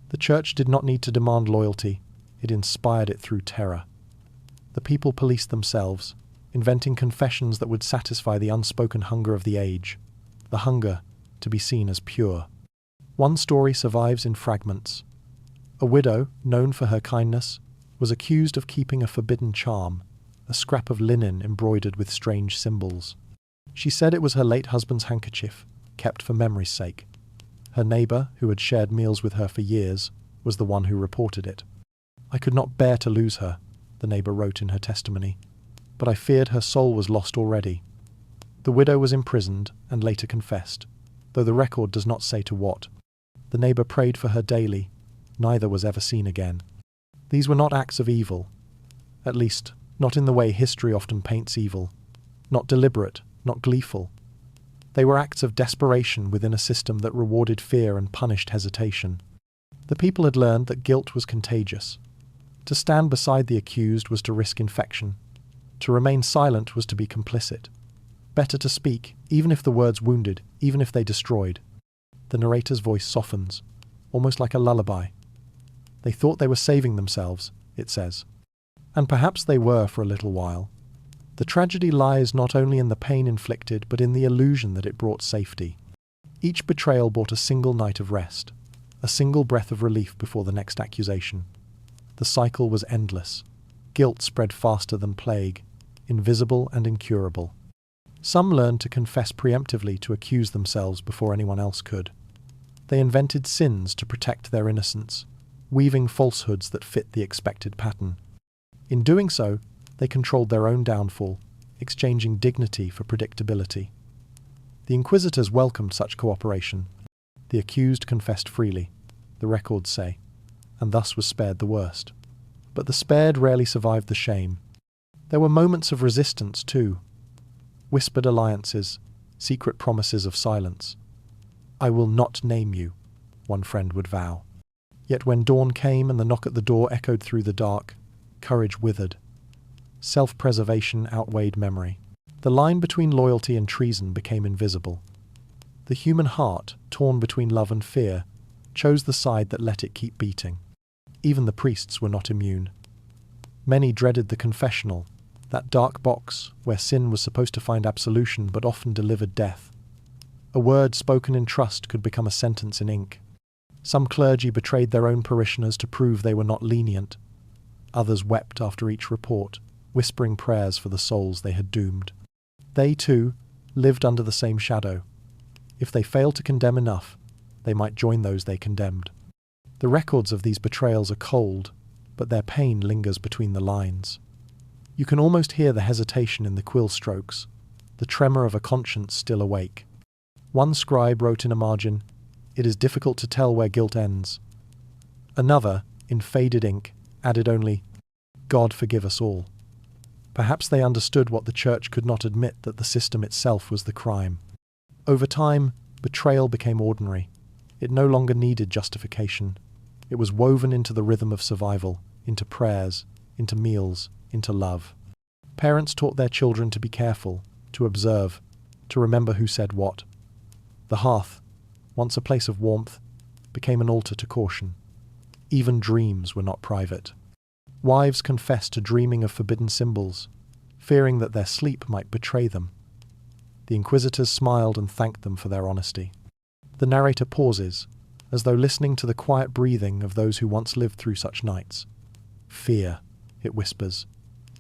Speaker 1: The church did not need to demand loyalty, it inspired it through terror. The people policed themselves, inventing confessions that would satisfy the unspoken hunger of the age, the hunger to be seen as pure. One story survives in fragments. A widow, known for her kindness, was accused of keeping a forbidden charm, a scrap of linen embroidered with strange symbols. She said it was her late husband's handkerchief, kept for memory's sake. Her neighbour, who had shared meals with her for years, was the one who reported it. "I could not bear to lose her," the neighbour wrote in her testimony, "but I feared her soul was lost already." The widow was imprisoned and later confessed, though the record does not say to what. The neighbour prayed for her daily, neither was ever seen again. These were not acts of evil, at least not in the way history often paints evil, not deliberate, not gleeful. They were acts of desperation within a system that rewarded fear and punished hesitation. The people had learned that guilt was contagious. To stand beside the accused was to risk infection. To remain silent was to be complicit. Better to speak, even if the words wounded, even if they destroyed. The narrator's voice softens, almost like a lullaby. They thought they were saving themselves, it says. And perhaps they were for a little while. The tragedy lies not only in the pain inflicted, but in the illusion that it brought safety. Each betrayal brought a single night of rest, a single breath of relief before the next accusation. The cycle was endless. Guilt spread faster than plague, invisible and incurable. Some learned to confess preemptively to accuse themselves before anyone else could. They invented sins to protect their innocence, weaving falsehoods that fit the expected pattern. In doing so, they controlled their own downfall, exchanging dignity for predictability. The Inquisitors welcomed such cooperation. The accused confessed freely, the records say, and thus was spared the worst. But the spared rarely survived the shame. There were moments of resistance too. Whispered alliances, secret promises of silence. "I will not name you," one friend would vow. Yet when dawn came and the knock at the door echoed through the dark, courage withered. Self-preservation outweighed memory. The line between loyalty and treason became invisible. The human heart, torn between love and fear, chose the side that let it keep beating. Even the priests were not immune. Many dreaded the confessional, that dark box where sin was supposed to find absolution but often delivered death. A word spoken in trust could become a sentence in ink. Some clergy betrayed their own parishioners to prove they were not lenient. Others wept after each report, whispering prayers for the souls they had doomed. They, too, lived under the same shadow. If they failed to condemn enough, they might join those they condemned. The records of these betrayals are cold, but their pain lingers between the lines. You can almost hear the hesitation in the quill strokes, the tremor of a conscience still awake. One scribe wrote in a margin, "It is difficult to tell where guilt ends." Another, in faded ink, added only, "God forgive us all." Perhaps they understood what the Church could not admit, that the system itself was the crime. Over time, betrayal became ordinary. It no longer needed justification. It was woven into the rhythm of survival, into prayers, into meals, into love. Parents taught their children to be careful, to observe, to remember who said what. The hearth, once a place of warmth, became an altar to caution. Even dreams were not private. Wives confessed to dreaming of forbidden symbols, fearing that their sleep might betray them. The Inquisitors smiled and thanked them for their honesty. The narrator pauses, as though listening to the quiet breathing of those who once lived through such nights. "Fear," it whispers,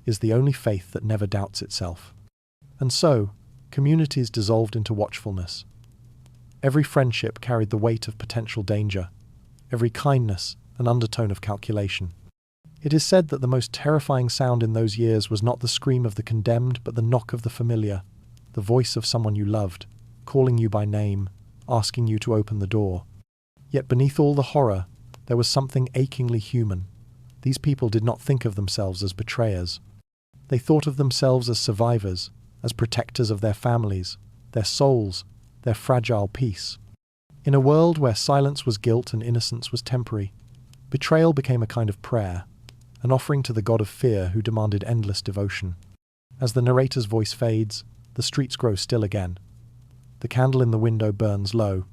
Speaker 1: "is the only faith that never doubts itself." And so, communities dissolved into watchfulness. Every friendship carried the weight of potential danger, every kindness an undertone of calculation. It is said that the most terrifying sound in those years was not the scream of the condemned, but the knock of the familiar, the voice of someone you loved, calling you by name, asking you to open the door. Yet beneath all the horror, there was something achingly human. These people did not think of themselves as betrayers. They thought of themselves as survivors, as protectors of their families, their souls, their fragile peace. In a world where silence was guilt and innocence was temporary, betrayal became a kind of prayer, an offering to the god of fear who demanded endless devotion. As the narrator's voice fades, the streets grow still again. The candle in the window burns low,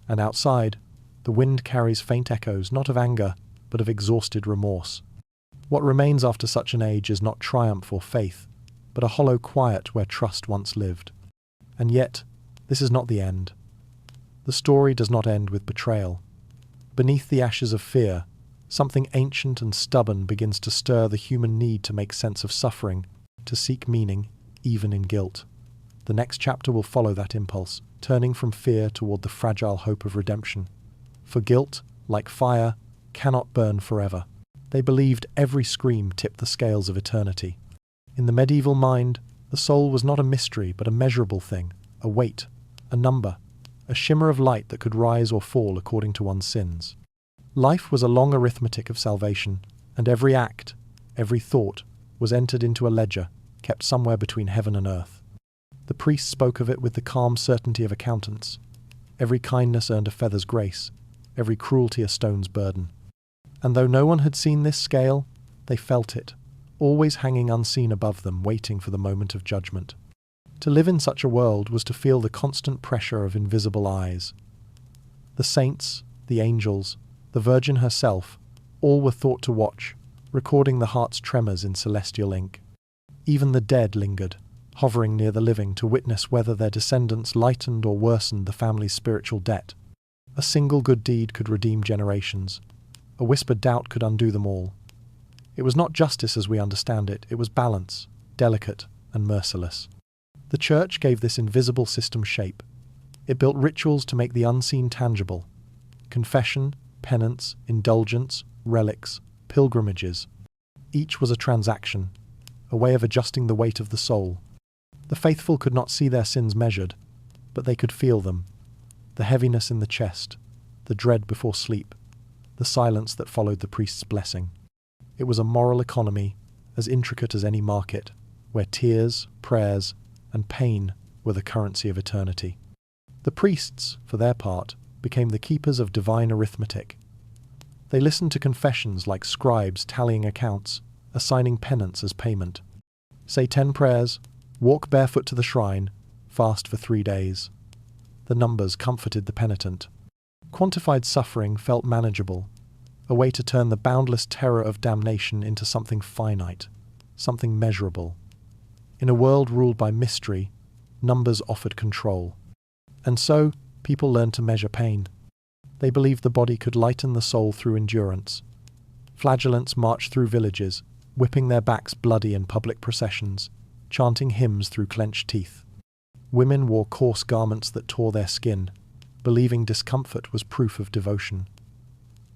Speaker 1: and outside, the wind carries faint echoes not of anger, but of exhausted remorse. What remains after such an age is not triumph or faith, but a hollow quiet where trust once lived. And yet, this is not the end. The story does not end with betrayal. Beneath the ashes of fear, something ancient and stubborn begins to stir the human need to make sense of suffering, to seek meaning, even in guilt. The next chapter will follow that impulse, turning from fear toward the fragile hope of redemption. For guilt, like fire, cannot burn forever. They believed every scream tipped the scales of eternity. In the medieval mind, the soul was not a mystery but a measurable thing, a weight, a number, a shimmer of light that could rise or fall according to one's sins. Life was a long arithmetic of salvation, and every act, every thought, was entered into a ledger, kept somewhere between heaven and earth. The priest spoke of it with the calm certainty of accountants. Every kindness earned a feather's grace, every cruelty a stone's burden. And though no one had seen this scale, they felt it, always hanging unseen above them, waiting for the moment of judgment. To live in such a world was to feel the constant pressure of invisible eyes. The saints, the angels, the Virgin herself, all were thought to watch, recording the heart's tremors in celestial ink. Even the dead lingered, hovering near the living to witness whether their descendants lightened or worsened the family's spiritual debt. A single good deed could redeem generations. A whispered doubt could undo them all. It was not justice as we understand it, it was balance, delicate and merciless. The Church gave this invisible system shape. It built rituals to make the unseen tangible. Confession, penance, indulgence, relics, pilgrimages. Each was a transaction, a way of adjusting the weight of the soul. The faithful could not see their sins measured, but they could feel them. The heaviness in the chest, the dread before sleep, the silence that followed the priest's blessing. It was a moral economy, as intricate as any market, where tears, prayers, and pain were the currency of eternity. The priests, for their part, became the keepers of divine arithmetic. They listened to confessions like scribes tallying accounts, assigning penance as payment. Say 10 prayers, walk barefoot to the shrine, fast for 3 days. The numbers comforted the penitent. Quantified suffering felt manageable, a way to turn the boundless terror of damnation into something finite, something measurable. In a world ruled by mystery, numbers offered control. And so, people learned to measure pain. They believed the body could lighten the soul through endurance. Flagellants marched through villages, whipping their backs bloody in public processions, chanting hymns through clenched teeth. Women wore coarse garments that tore their skin, believing discomfort was proof of devotion.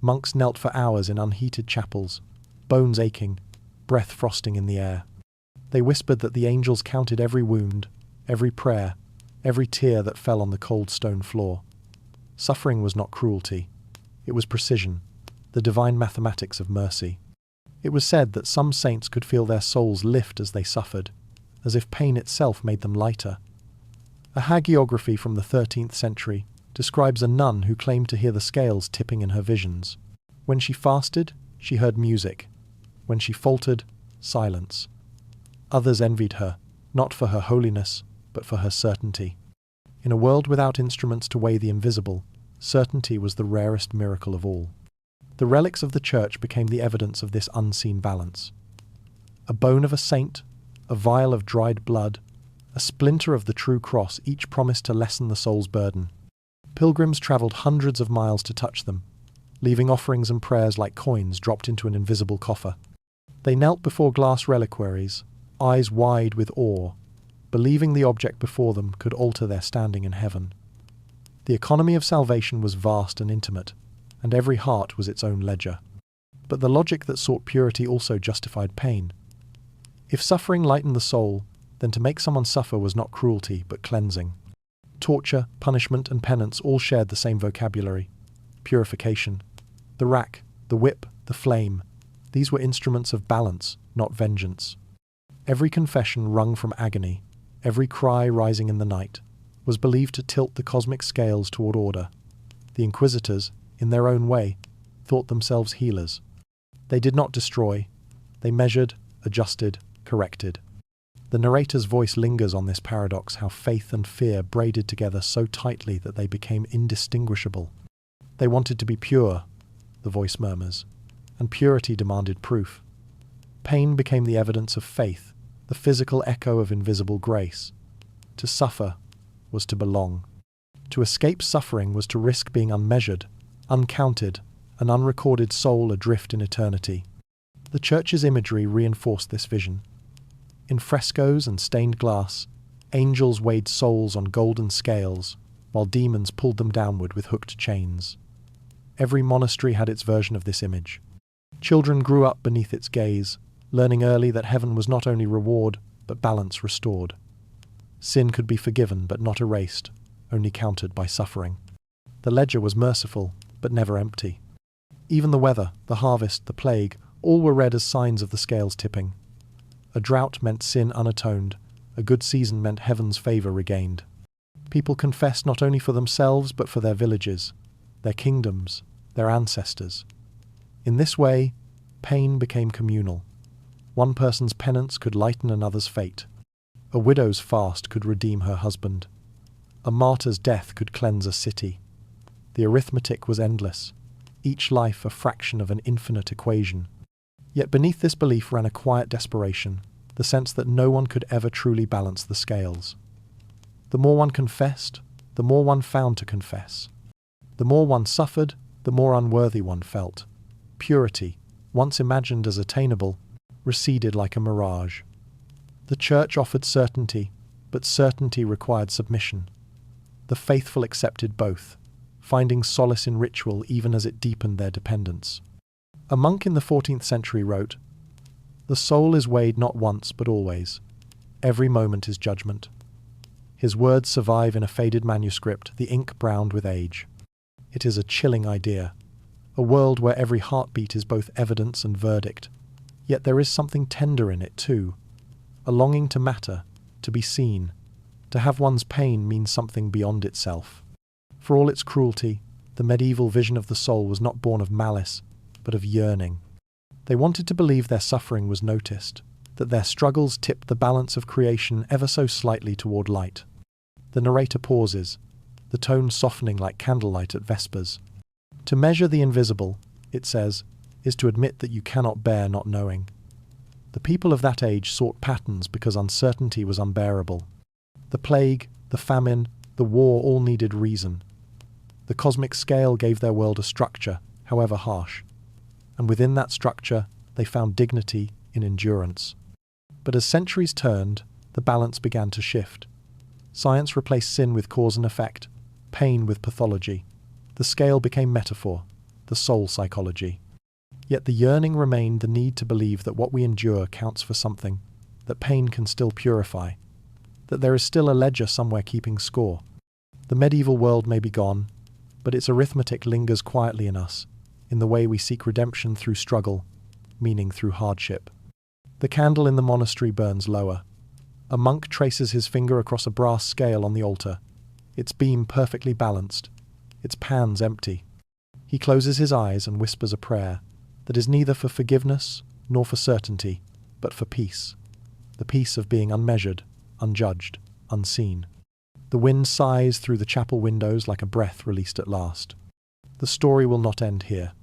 Speaker 1: Monks knelt for hours in unheated chapels, bones aching, breath frosting in the air. They whispered that the angels counted every wound, every prayer, every tear that fell on the cold stone floor. Suffering was not cruelty. It was precision, the divine mathematics of mercy. It was said that some saints could feel their souls lift as they suffered, as if pain itself made them lighter. A hagiography from the 13th century describes a nun who claimed to hear the scales tipping in her visions. When she fasted, she heard music. When she faltered, silence. Others envied her, not for her holiness, but for her certainty. In a world without instruments to weigh the invisible, certainty was the rarest miracle of all. The relics of the Church became the evidence of this unseen balance. A bone of a saint, a vial of dried blood, a splinter of the true cross, each promised to lessen the soul's burden. Pilgrims travelled hundreds of miles to touch them, leaving offerings and prayers like coins dropped into an invisible coffer. They knelt before glass reliquaries, eyes wide with awe, believing the object before them could alter their standing in heaven. The economy of salvation was vast and intimate, and every heart was its own ledger. But the logic that sought purity also justified pain. If suffering lightened the soul, then to make someone suffer was not cruelty, but cleansing. Torture, punishment, and penance all shared the same vocabulary. Purification. The rack, the whip, the flame. These were instruments of balance, not vengeance. Every confession wrung from agony, every cry rising in the night, was believed to tilt the cosmic scales toward order. The Inquisitors, in their own way, thought themselves healers. They did not destroy. They measured, adjusted, corrected. The narrator's voice lingers on this paradox, how faith and fear braided together so tightly that they became indistinguishable. They wanted to be pure, the voice murmurs, and purity demanded proof. Pain became the evidence of faith, the physical echo of invisible grace. To suffer was to belong. To escape suffering was to risk being unmeasured, uncounted, an unrecorded soul adrift in eternity. The Church's imagery reinforced this vision. In frescoes and stained glass, angels weighed souls on golden scales, while demons pulled them downward with hooked chains. Every monastery had its version of this image. Children grew up beneath its gaze, learning early that heaven was not only reward, but balance restored. Sin could be forgiven but not erased, only countered by suffering. The ledger was merciful, but never empty. Even the weather, the harvest, the plague, all were read as signs of the scales tipping. A drought meant sin unatoned, a good season meant heaven's favour regained. People confessed not only for themselves but for their villages, their kingdoms, their ancestors. In this way, pain became communal. One person's penance could lighten another's fate. A widow's fast could redeem her husband. A martyr's death could cleanse a city. The arithmetic was endless, each life a fraction of an infinite equation. Yet beneath this belief ran a quiet desperation, the sense that no one could ever truly balance the scales. The more one confessed, the more one found to confess. The more one suffered, the more unworthy one felt. Purity, once imagined as attainable, receded like a mirage. The Church offered certainty, but certainty required submission. The faithful accepted both, finding solace in ritual even as it deepened their dependence. A monk in the 14th century wrote, "The soul is weighed not once but always. Every moment is judgment." His words survive in a faded manuscript, the ink browned with age. It is a chilling idea, a world where every heartbeat is both evidence and verdict. Yet there is something tender in it too, a longing to matter, to be seen. To have one's pain means something beyond itself. For all its cruelty, the medieval vision of the soul was not born of malice, but of yearning. They wanted to believe their suffering was noticed, that their struggles tipped the balance of creation ever so slightly toward light. The narrator pauses, the tone softening like candlelight at vespers. To measure the invisible, it says, is to admit that you cannot bear not knowing. The people of that age sought patterns because uncertainty was unbearable. The plague, the famine, the war all needed reason. The cosmic scale gave their world a structure, however harsh, and within that structure they found dignity in endurance. But as centuries turned, the balance began to shift. Science replaced sin with cause and effect, pain with pathology. The scale became metaphor, the soul psychology. Yet the yearning remained, the need to believe that what we endure counts for something, that pain can still purify, that there is still a ledger somewhere keeping score. The medieval world may be gone, but its arithmetic lingers quietly in us, in the way we seek redemption through struggle, meaning through hardship. The candle in the monastery burns lower. A monk traces his finger across a brass scale on the altar, its beam perfectly balanced, its pans empty. He closes his eyes and whispers a prayer that is neither for forgiveness nor for certainty, but for peace, the peace of being unmeasured, unjudged, unseen. The wind sighs through the chapel windows like a breath released at last. The story will not end here,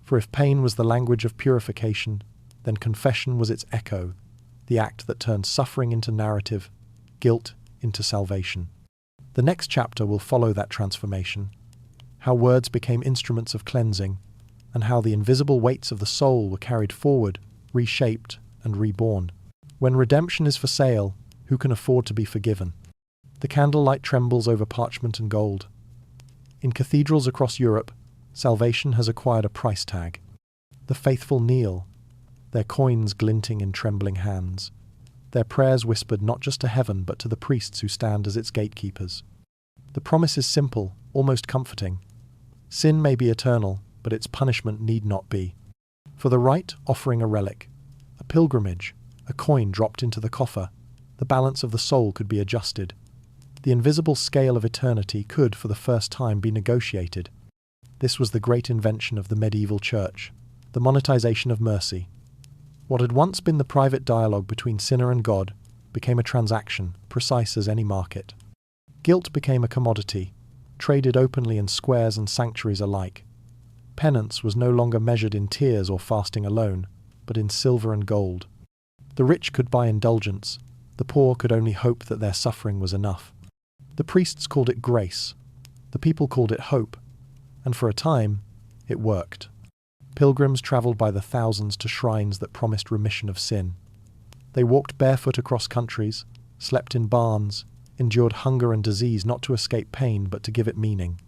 Speaker 1: for if pain was the language of purification, then confession was its echo, the act that turned suffering into narrative, guilt into salvation. The next chapter will follow that transformation, how words became instruments of cleansing, and how the invisible weights of the soul were carried forward, reshaped, and reborn. When redemption is for sale, who can afford to be forgiven? The candlelight trembles over parchment and gold. In cathedrals across Europe, salvation has acquired a price tag. The faithful kneel, their coins glinting in trembling hands, their prayers whispered not just to heaven but to the priests who stand as its gatekeepers. The promise is simple, almost comforting. Sin may be eternal, but its punishment need not be. For the right, offering a relic, a pilgrimage, a coin dropped into the coffer, the balance of the soul could be adjusted. The invisible scale of eternity could, for the first time, be negotiated. This was the great invention of the medieval church, the monetization of mercy. What had once been the private dialogue between sinner and God became a transaction, precise as any market. Guilt became a commodity, traded openly in squares and sanctuaries alike. Penance was no longer measured in tears or fasting alone, but in silver and gold. The rich could buy indulgence, the poor could only hope that their suffering was enough. The priests called it grace, the people called it hope, and for a time, it worked. Pilgrims travelled by the thousands to shrines that promised remission of sin. They walked barefoot across countries, slept in barns, endured hunger and disease not to escape pain but to give it meaning.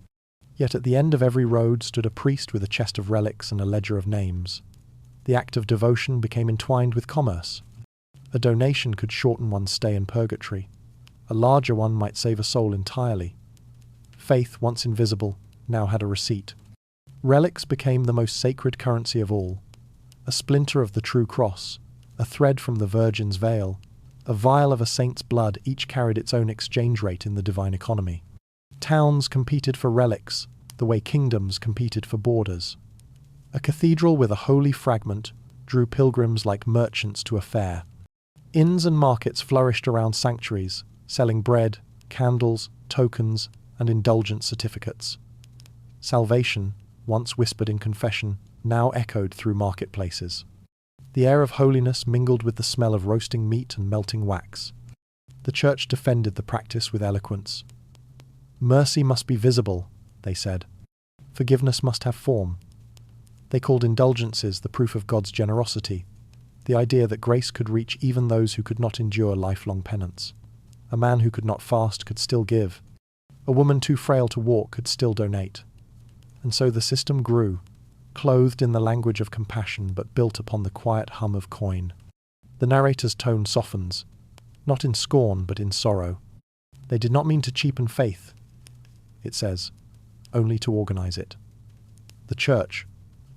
Speaker 1: Yet at the end of every road stood a priest with a chest of relics and a ledger of names. The act of devotion became entwined with commerce. A donation could shorten one's stay in purgatory. A larger one might save a soul entirely. Faith, once invisible, now had a receipt. Relics became the most sacred currency of all. A splinter of the true cross, a thread from the Virgin's veil, a vial of a saint's blood, each carried its own exchange rate in the divine economy. Towns competed for relics, the way kingdoms competed for borders. A cathedral with a holy fragment drew pilgrims like merchants to a fair. Inns and markets flourished around sanctuaries, selling bread, candles, tokens, and indulgence certificates. Salvation, once whispered in confession, now echoed through marketplaces. The air of holiness mingled with the smell of roasting meat and melting wax. The church defended the practice with eloquence. Mercy must be visible, they said. Forgiveness must have form. They called indulgences the proof of God's generosity, the idea that grace could reach even those who could not endure lifelong penance. A man who could not fast could still give. A woman too frail to walk could still donate. And so the system grew, clothed in the language of compassion but built upon the quiet hum of coin. The narrator's tone softens, not in scorn but in sorrow. They did not mean to cheapen faith, it says, only to organize it. The church,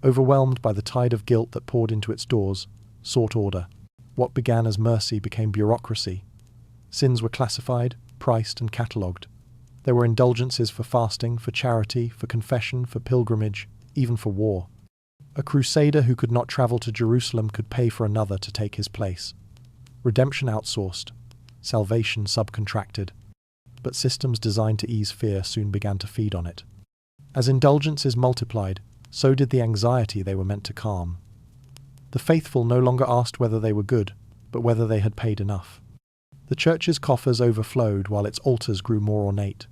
Speaker 1: overwhelmed by the tide of guilt that poured into its doors, sought order. What began as mercy became bureaucracy. Sins were classified, priced, and catalogued. There were indulgences for fasting, for charity, for confession, for pilgrimage, even for war. A crusader who could not travel to Jerusalem could pay for another to take his place. Redemption outsourced, salvation subcontracted. But systems designed to ease fear soon began to feed on it. As indulgences multiplied, so did the anxiety they were meant to calm. The faithful no longer asked whether they were good, but whether they had paid enough. The church's coffers overflowed while its altars grew more ornate.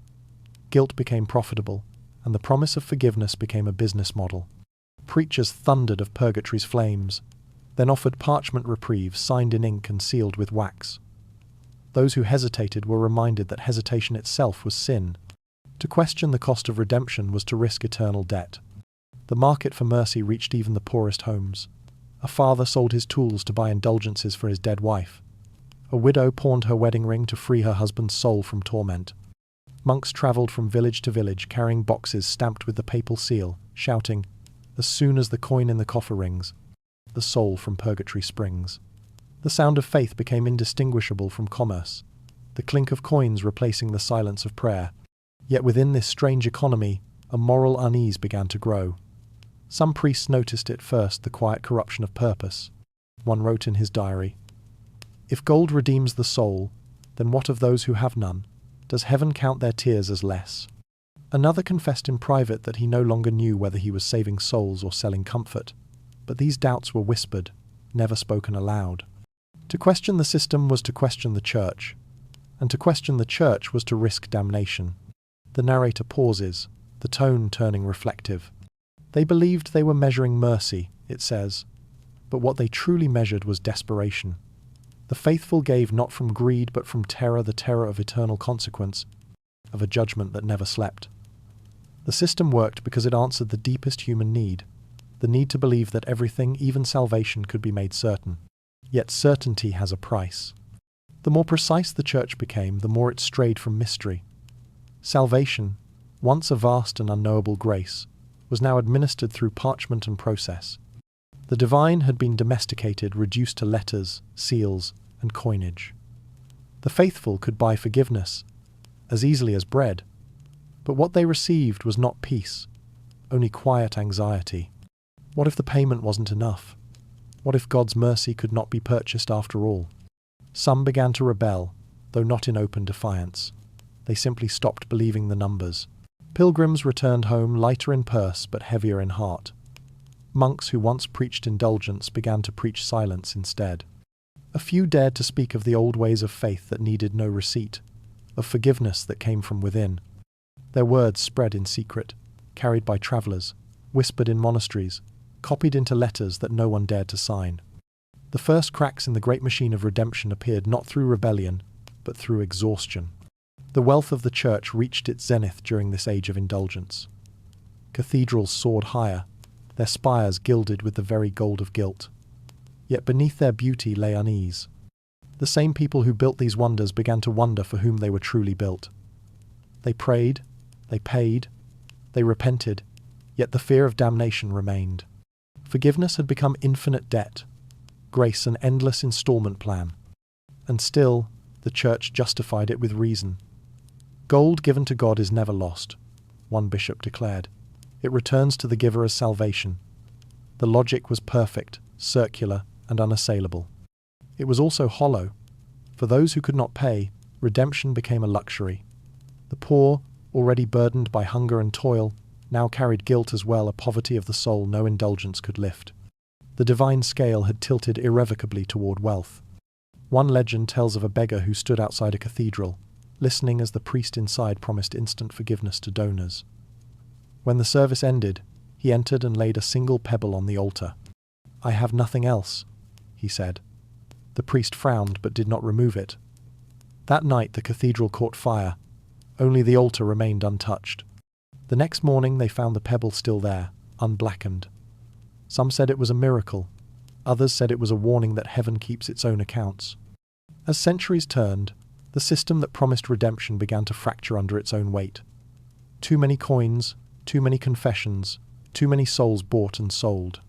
Speaker 1: Guilt became profitable, and the promise of forgiveness became a business model. Preachers thundered of purgatory's flames, then offered parchment reprieves signed in ink and sealed with wax. Those who hesitated were reminded that hesitation itself was sin. To question the cost of redemption was to risk eternal debt. The market for mercy reached even the poorest homes. A father sold his tools to buy indulgences for his dead wife. A widow pawned her wedding ring to free her husband's soul from torment. Monks travelled from village to village carrying boxes stamped with the papal seal, shouting, "As soon as the coin in the coffer rings, the soul from purgatory springs." The sound of faith became indistinguishable from commerce, the clink of coins replacing the silence of prayer. Yet within this strange economy, a moral unease began to grow. Some priests noticed at first the quiet corruption of purpose. One wrote in his diary, "If gold redeems the soul, then what of those who have none? Does heaven count their tears as less?" Another confessed in private that he no longer knew whether he was saving souls or selling comfort, but these doubts were whispered, never spoken aloud. To question the system was to question the church, and to question the church was to risk damnation. The narrator pauses, the tone turning reflective. They believed they were measuring mercy, it says, but what they truly measured was desperation. The faithful gave not from greed but from terror, the terror of eternal consequence, of a judgment that never slept. The system worked because it answered the deepest human need, the need to believe that everything, even salvation, could be made certain. Yet certainty has a price. The more precise the church became, the more it strayed from mystery. Salvation, once a vast and unknowable grace, was now administered through parchment and process. The divine had been domesticated, reduced to letters, seals, and coinage. The faithful could buy forgiveness as easily as bread, but what they received was not peace, only quiet anxiety. What if the payment wasn't enough? What if God's mercy could not be purchased after all? Some began to rebel, though not in open defiance. They simply stopped believing the numbers. Pilgrims returned home lighter in purse but heavier in heart. Monks who once preached indulgence began to preach silence instead. A few dared to speak of the old ways of faith that needed no receipt, of forgiveness that came from within. Their words spread in secret, carried by travellers, whispered in monasteries, copied into letters that no one dared to sign. The first cracks in the great machine of redemption appeared not through rebellion, but through exhaustion. The wealth of the church reached its zenith during this age of indulgence. Cathedrals soared higher, their spires gilded with the very gold of guilt. Yet beneath their beauty lay unease. The same people who built these wonders began to wonder for whom they were truly built. They prayed, they paid, they repented, Yet the fear of damnation remained. Forgiveness had become infinite debt, grace an endless installment plan. And still, the Church justified it with reason. Gold given to God is never lost, one bishop declared. It returns to the giver as salvation. The logic was perfect, circular, and unassailable. It was also hollow. For those who could not pay, redemption became a luxury. The poor, already burdened by hunger and toil, now carried guilt as well, a poverty of the soul no indulgence could lift. The divine scale had tilted irrevocably toward wealth. One legend tells of a beggar who stood outside a cathedral, listening as the priest inside promised instant forgiveness to donors. When the service ended, he entered and laid a single pebble on the altar. "I have nothing else," he said. The priest frowned but did not remove it. That night the cathedral caught fire. Only the altar remained untouched. The next morning they found the pebble still there, unblackened. Some said it was a miracle. Others said it was a warning that heaven keeps its own accounts. As centuries turned, the system that promised redemption began to fracture under its own weight. Too many coins, too many confessions, too many souls bought and sold.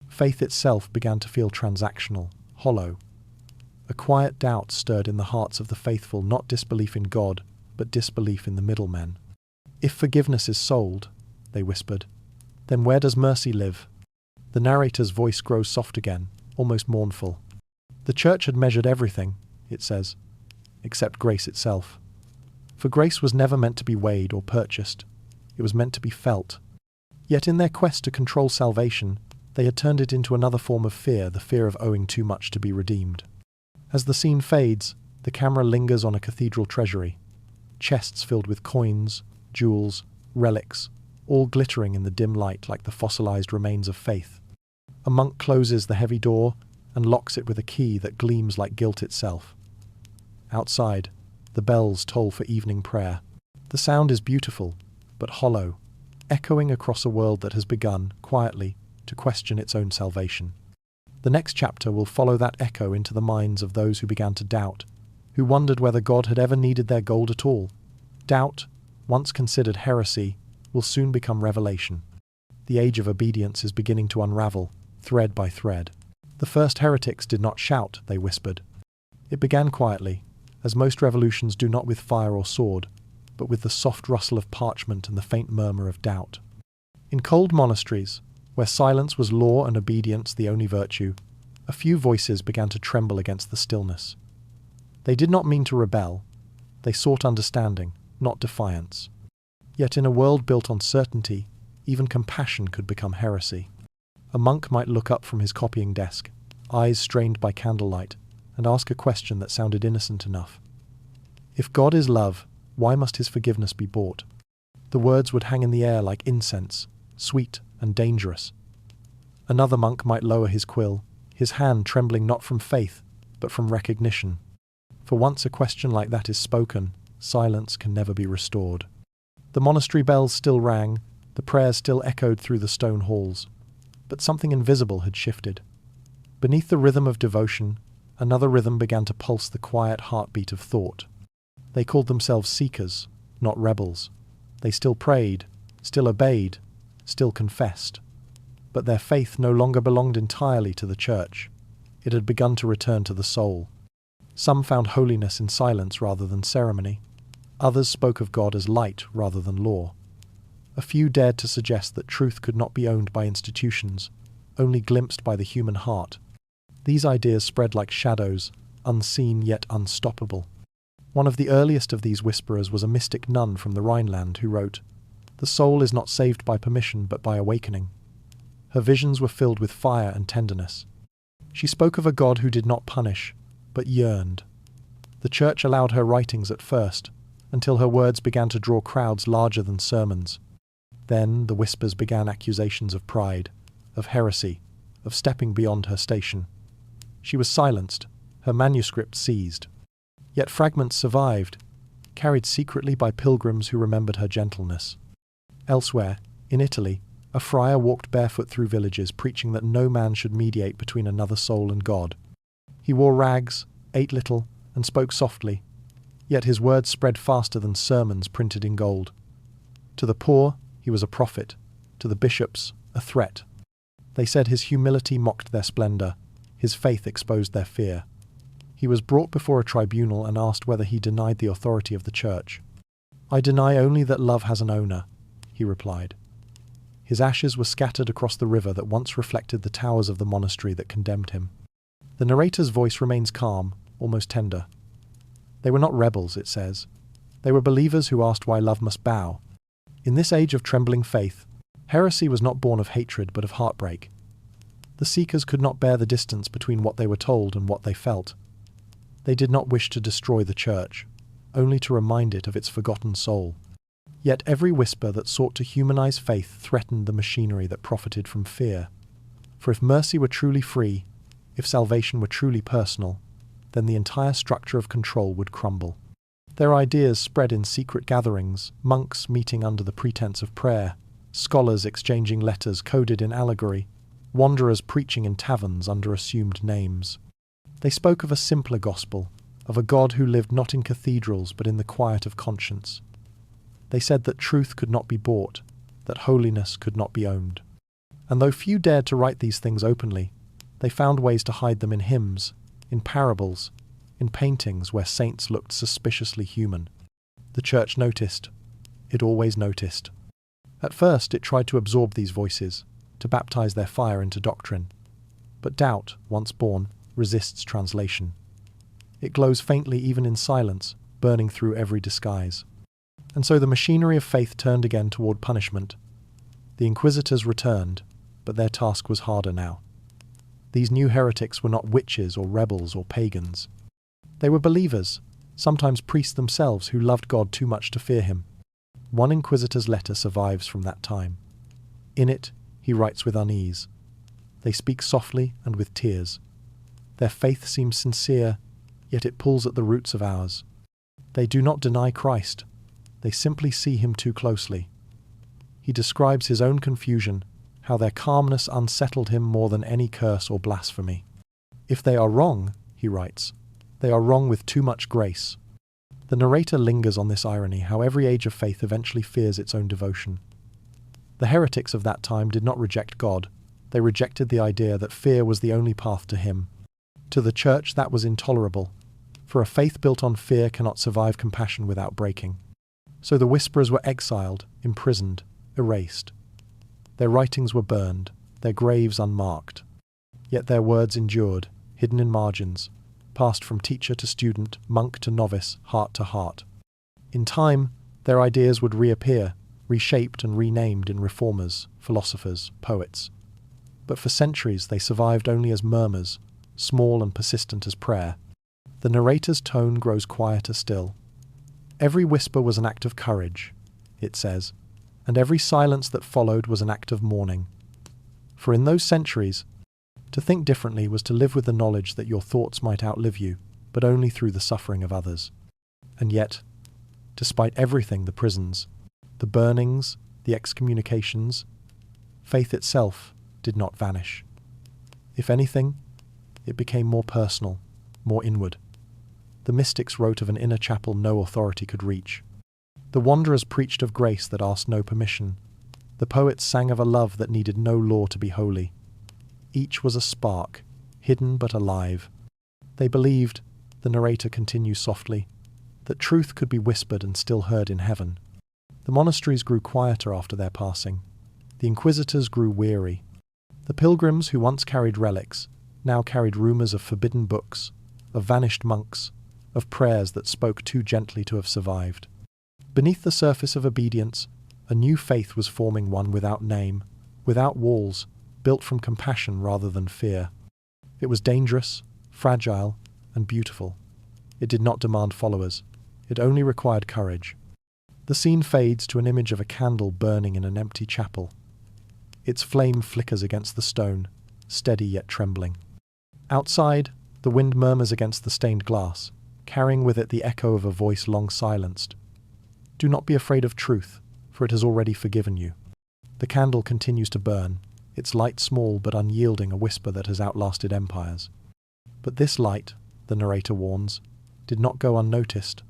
Speaker 1: Faith itself began to feel transactional, hollow. A quiet doubt stirred in the hearts of the faithful, not disbelief in God, but disbelief in the middlemen. "If forgiveness is sold," they whispered, "then where does mercy live?" The narrator's voice grows soft again, almost mournful. The Church had measured everything, it says, except grace itself. For grace was never meant to be weighed or purchased. It was meant to be felt. Yet in their quest to control salvation, they had turned it into another form of fear, the fear of owing too much to be redeemed. As the scene fades, the camera lingers on a cathedral treasury. Chests filled with coins, jewels, relics, all glittering in the dim light like the fossilized remains of faith. A monk closes the heavy door and locks it with a key that gleams like guilt itself. Outside, the bells toll for evening prayer. The sound is beautiful, but hollow, echoing across a world that has begun, quietly, to question its own salvation. The next chapter will follow that echo into the minds of those who began to doubt, who wondered whether God had ever needed their gold at all. Doubt, once considered heresy, will soon become revelation. The age of obedience is beginning to unravel, thread by thread. The first heretics did not shout, they whispered. It began quietly, as most revolutions do, not with fire or sword, but with the soft rustle of parchment and the faint murmur of doubt. In cold monasteries, where silence was law and obedience the only virtue, a few voices began to tremble against the stillness. They did not mean to rebel. They sought understanding, not defiance. Yet in a world built on certainty, even compassion could become heresy. A monk might look up from his copying desk, eyes strained by candlelight, and ask a question that sounded innocent enough. If God is love, why must his forgiveness be bought? The words would hang in the air like incense, sweet and dangerous. Another monk might lower his quill, his hand trembling not from faith, but from recognition. For once a question like that is spoken, silence can never be restored. The monastery bells still rang, the prayers still echoed through the stone halls. But something invisible had shifted. Beneath the rhythm of devotion, another rhythm began to pulse the quiet heartbeat of thought. They called themselves seekers, not rebels. They still prayed, still obeyed, still confessed. But their faith no longer belonged entirely to the Church. It had begun to return to the soul. Some found holiness in silence rather than ceremony. Others spoke of God as light rather than law. A few dared to suggest that truth could not be owned by institutions, only glimpsed by the human heart. These ideas spread like shadows, unseen yet unstoppable. One of the earliest of these whisperers was a mystic nun from the Rhineland who wrote, "The soul is not saved by permission but by awakening." Her visions were filled with fire and tenderness. She spoke of a God who did not punish, but yearned. The Church allowed her writings at first, until her words began to draw crowds larger than sermons. Then the whispers began accusations of pride, of heresy, of stepping beyond her station. She was silenced, her manuscript seized. Yet fragments survived, carried secretly by pilgrims who remembered her gentleness. Elsewhere, in Italy, a friar walked barefoot through villages preaching that no man should mediate between another soul and God. He wore rags, ate little, and spoke softly, yet his words spread faster than sermons printed in gold. To the poor, he was a prophet. to the bishops, a threat. They said his humility mocked their splendor, his faith exposed their fear. He was brought before a tribunal and asked whether he denied the authority of the church. "I deny only that love has an owner," he replied. His ashes were scattered across the river that once reflected the towers of the monastery that condemned him. The narrator's voice remains calm, almost tender. They were not rebels, it says. They were believers who asked why love must bow. In this age of trembling faith, heresy was not born of hatred but of heartbreak. The seekers could not bear the distance between what they were told and what they felt. They did not wish to destroy the church, only to remind it of its forgotten soul. Yet every whisper that sought to humanize faith threatened the machinery that profited from fear. For if mercy were truly free, if salvation were truly personal, then the entire structure of control would crumble. Their ideas spread in secret gatherings, monks meeting under the pretense of prayer, scholars exchanging letters coded in allegory, wanderers preaching in taverns under assumed names. They spoke of a simpler gospel, of a God who lived not in cathedrals but in the quiet of conscience. They said that truth could not be bought, that holiness could not be owned. And though few dared to write these things openly, they found ways to hide them in hymns, in parables, in paintings where saints looked suspiciously human. The church noticed. It always noticed. At first it tried to absorb these voices, to baptize their fire into doctrine. But doubt, once born, resists translation. It glows faintly even in silence, burning through every disguise. And so the machinery of faith turned again toward punishment. The inquisitors returned, but their task was harder now. These new heretics were not witches or rebels or pagans. They were believers, sometimes priests themselves who loved God too much to fear him. One inquisitor's letter survives from that time. In it, he writes with unease. They speak softly and with tears. Their faith seems sincere, yet it pulls at the roots of ours. They do not deny Christ. They simply see him too closely. He describes his own confusion, how their calmness unsettled him more than any curse or blasphemy. If they are wrong, he writes, they are wrong with too much grace. The narrator lingers on this irony, how every age of faith eventually fears its own devotion. The heretics of that time did not reject God. They rejected the idea that fear was the only path to him. To the church that was intolerable, for a faith built on fear cannot survive compassion without breaking. So the whisperers were exiled, imprisoned, erased. Their writings were burned, their graves unmarked. Yet their words endured, hidden in margins, passed from teacher to student, monk to novice, heart to heart. In time, their ideas would reappear, reshaped and renamed in reformers, philosophers, poets. But for centuries they survived only as murmurs, small and persistent as prayer. The narrator's tone grows quieter still. Every whisper was an act of courage, it says, and every silence that followed was an act of mourning. For in those centuries, to think differently was to live with the knowledge that your thoughts might outlive you, but only through the suffering of others. And yet, despite everything, the prisons, the burnings, the excommunications, faith itself did not vanish. If anything, it became more personal, more inward. The mystics wrote of an inner chapel no authority could reach. The wanderers preached of grace that asked no permission. The poets sang of a love that needed no law to be holy. Each was a spark, hidden but alive. They believed, the narrator continues softly, that truth could be whispered and still heard in heaven. The monasteries grew quieter after their passing. The inquisitors grew weary. The pilgrims who once carried relics now carried rumours of forbidden books, of vanished monks, of prayers that spoke too gently to have survived. Beneath the surface of obedience, a new faith was forming, one without name, without walls, built from compassion rather than fear. It was dangerous, fragile, and beautiful. It did not demand followers. It only required courage. The scene fades to an image of a candle burning in an empty chapel. Its flame flickers against the stone, steady yet trembling. Outside, the wind murmurs against the stained glass, carrying with it the echo of a voice long silenced. Do not be afraid of truth, for it has already forgiven you. The candle continues to burn, its light small but unyielding, a whisper that has outlasted empires. But this light, the narrator warns, did not go unnoticed.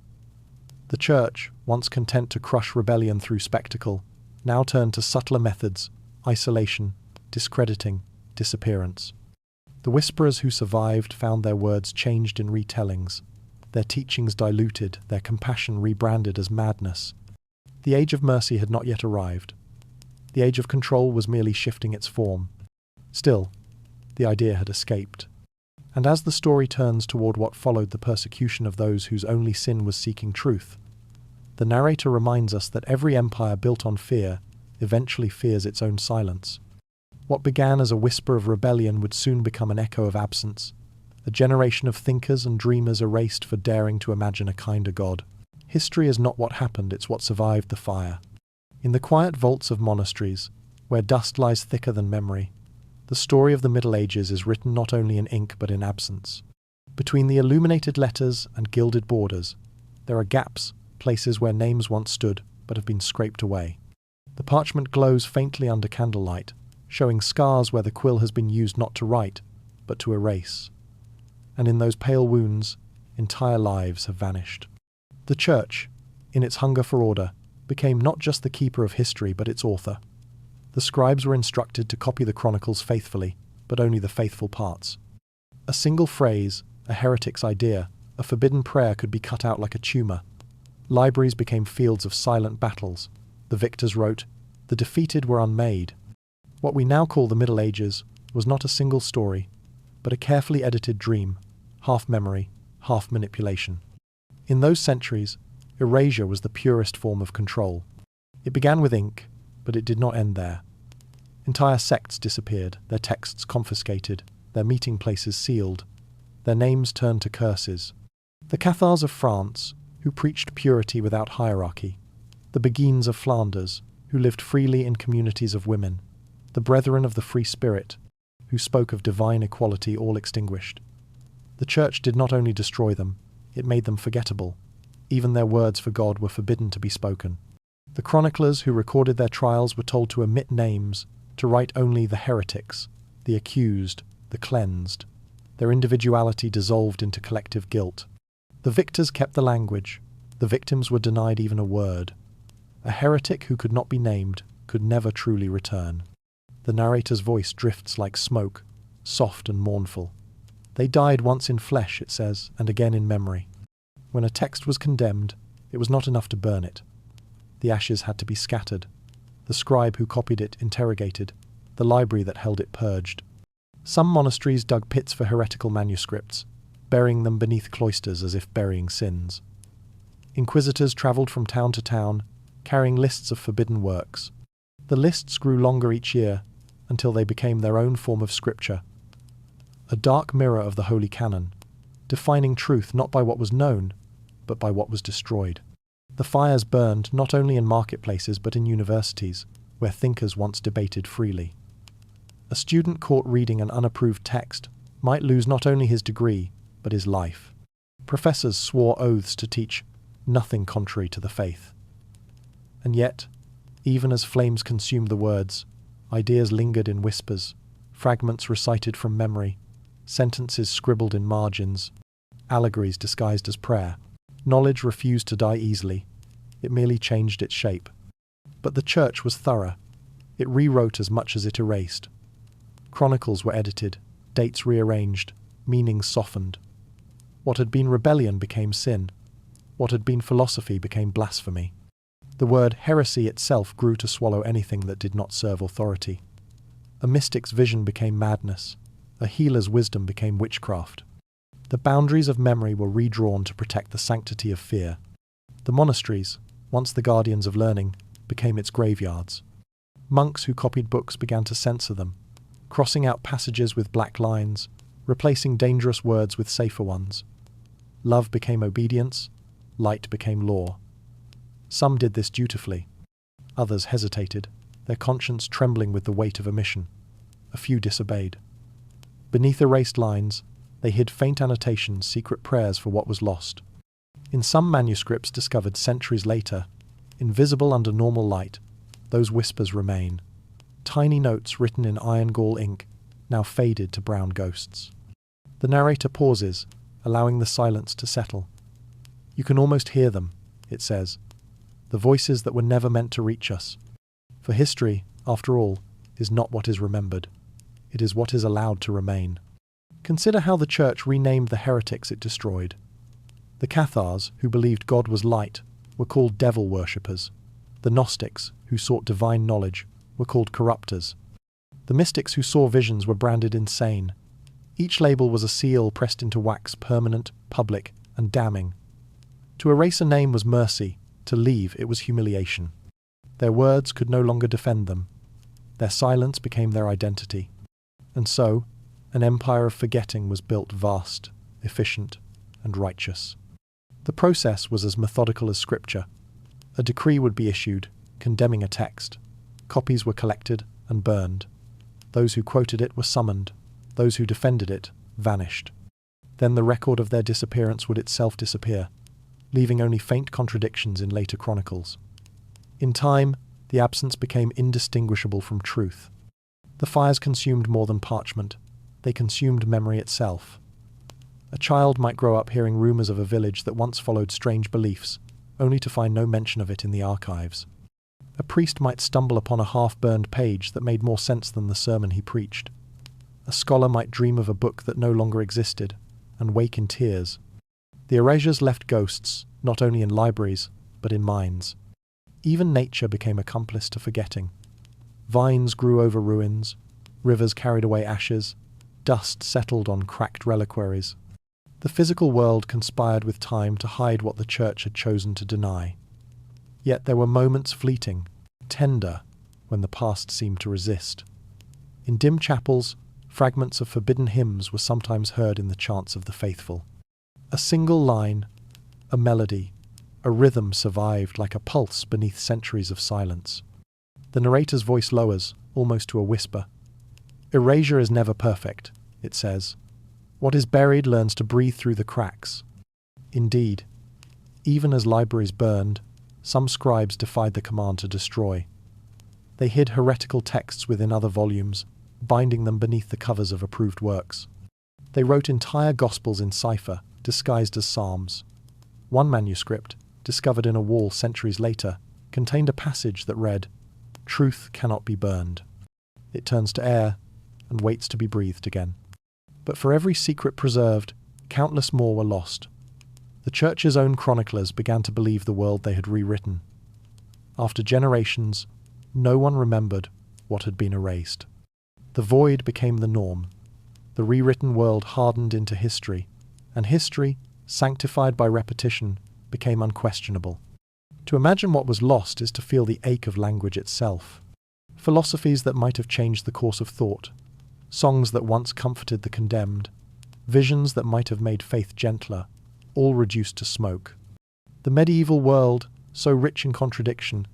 Speaker 1: The church, once content to crush rebellion through spectacle, now turned to subtler methods, isolation, discrediting, disappearance. The whisperers who survived found their words changed in retellings, their teachings diluted, their compassion rebranded as madness. The age of mercy had not yet arrived. The age of control was merely shifting its form. Still, the idea had escaped. And as the story turns toward what followed the persecution of those whose only sin was seeking truth, the narrator reminds us that every empire built on fear eventually fears its own silence. What began as a whisper of rebellion would soon become an echo of absence, a generation of thinkers and dreamers erased for daring to imagine a kinder God. History is not what happened, it's what survived the fire. In the quiet vaults of monasteries, where dust lies thicker than memory, the story of the Middle Ages is written not only in ink but in absence. Between the illuminated letters and gilded borders, there are gaps, places where names once stood but have been scraped away. The parchment glows faintly under candlelight, showing scars where the quill has been used not to write, but to erase. And in those pale wounds, entire lives have vanished. The Church, in its hunger for order, became not just the keeper of history but its author. The scribes were instructed to copy the chronicles faithfully, but only the faithful parts. A single phrase, a heretic's idea, a forbidden prayer could be cut out like a tumour. Libraries became fields of silent battles. The victors wrote, the defeated were unmade. What we now call the Middle Ages was not a single story, but a carefully edited dream, half memory, half manipulation. In those centuries, erasure was the purest form of control. It began with ink, but it did not end there. Entire sects disappeared, their texts confiscated, their meeting places sealed, their names turned to curses. The Cathars of France, who preached purity without hierarchy, the Beguines of Flanders, who lived freely in communities of women, the Brethren of the Free Spirit, who spoke of divine equality, all extinguished. The Church did not only destroy them, it made them forgettable. Even their words for God were forbidden to be spoken. The chroniclers who recorded their trials were told to omit names, to write only the heretics, the accused, the cleansed. Their individuality dissolved into collective guilt. The victors kept the language. The victims were denied even a word. A heretic who could not be named could never truly return. The narrator's voice drifts like smoke, soft and mournful. They died once in flesh, it says, and again in memory. When a text was condemned, it was not enough to burn it. The ashes had to be scattered. The scribe who copied it interrogated, the library that held it purged. Some monasteries dug pits for heretical manuscripts, burying them beneath cloisters as if burying sins. Inquisitors travelled from town to town, carrying lists of forbidden works. The lists grew longer each year, until they became their own form of scripture, a dark mirror of the holy canon, defining truth not by what was known, but by what was destroyed. The fires burned not only in marketplaces but in universities, where thinkers once debated freely. A student caught reading an unapproved text might lose not only his degree, but his life. Professors swore oaths to teach nothing contrary to the faith. And yet, even as flames consumed the words, ideas lingered in whispers, fragments recited from memory, sentences scribbled in margins, allegories disguised as prayer. Knowledge refused to die easily. It merely changed its shape. But the Church was thorough. It rewrote as much as it erased. Chronicles were edited, dates rearranged, meanings softened. What had been rebellion became sin. What had been philosophy became blasphemy. The word heresy itself grew to swallow anything that did not serve authority. A mystic's vision became madness. A healer's wisdom became witchcraft. The boundaries of memory were redrawn to protect the sanctity of fear. The monasteries, once the guardians of learning, became its graveyards. Monks who copied books began to censor them, crossing out passages with black lines, replacing dangerous words with safer ones. Love became obedience, light became law. Some did this dutifully. Others hesitated, their conscience trembling with the weight of omission. A few disobeyed. Beneath erased lines, they hid faint annotations, secret prayers for what was lost. In some manuscripts discovered centuries later, invisible under normal light, those whispers remain. Tiny notes written in iron gall ink, now faded to brown ghosts. The narrator pauses, allowing the silence to settle. You can almost hear them, it says, the voices that were never meant to reach us. For history, after all, is not what is remembered. It is what is allowed to remain. Consider how the Church renamed the heretics it destroyed. The Cathars, who believed God was light, were called devil worshippers. The Gnostics, who sought divine knowledge, were called corrupters. The mystics who saw visions were branded insane. Each label was a seal pressed into wax, permanent, public, and damning. To erase a name was mercy, to leave it was humiliation. Their words could no longer defend them. Their silence became their identity. And so, an empire of forgetting was built, vast, efficient, and righteous. The process was as methodical as scripture. A decree would be issued, condemning a text. Copies were collected and burned. Those who quoted it were summoned. Those who defended it vanished. Then the record of their disappearance would itself disappear, leaving only faint contradictions in later chronicles. In time, the absence became indistinguishable from truth. The fires consumed more than parchment. They consumed memory itself. A child might grow up hearing rumors of a village that once followed strange beliefs, only to find no mention of it in the archives. A priest might stumble upon a half-burned page that made more sense than the sermon he preached. A scholar might dream of a book that no longer existed, and wake in tears. The erasures left ghosts, not only in libraries, but in minds. Even nature became accomplice to forgetting. Vines grew over ruins, rivers carried away ashes, dust settled on cracked reliquaries. The physical world conspired with time to hide what the Church had chosen to deny. Yet there were moments fleeting, tender, when the past seemed to resist. In dim chapels, fragments of forbidden hymns were sometimes heard in the chants of the faithful. A single line, a melody, a rhythm survived like a pulse beneath centuries of silence. The narrator's voice lowers, almost to a whisper. Erasure is never perfect, it says. What is buried learns to breathe through the cracks. Indeed, even as libraries burned, some scribes defied the command to destroy. They hid heretical texts within other volumes, binding them beneath the covers of approved works. They wrote entire gospels in cipher, disguised as psalms. One manuscript, discovered in a wall centuries later, contained a passage that read, "Truth cannot be burned. It turns to air and waits to be breathed again." But for every secret preserved, countless more were lost. The Church's own chroniclers began to believe the world they had rewritten. After generations, no one remembered what had been erased. The void became the norm. The rewritten world hardened into history, and history, sanctified by repetition, became unquestionable. To imagine what was lost is to feel the ache of language itself. Philosophies that might have changed the course of thought, songs that once comforted the condemned, visions that might have made faith gentler, all reduced to smoke. The medieval world, so rich in contradiction,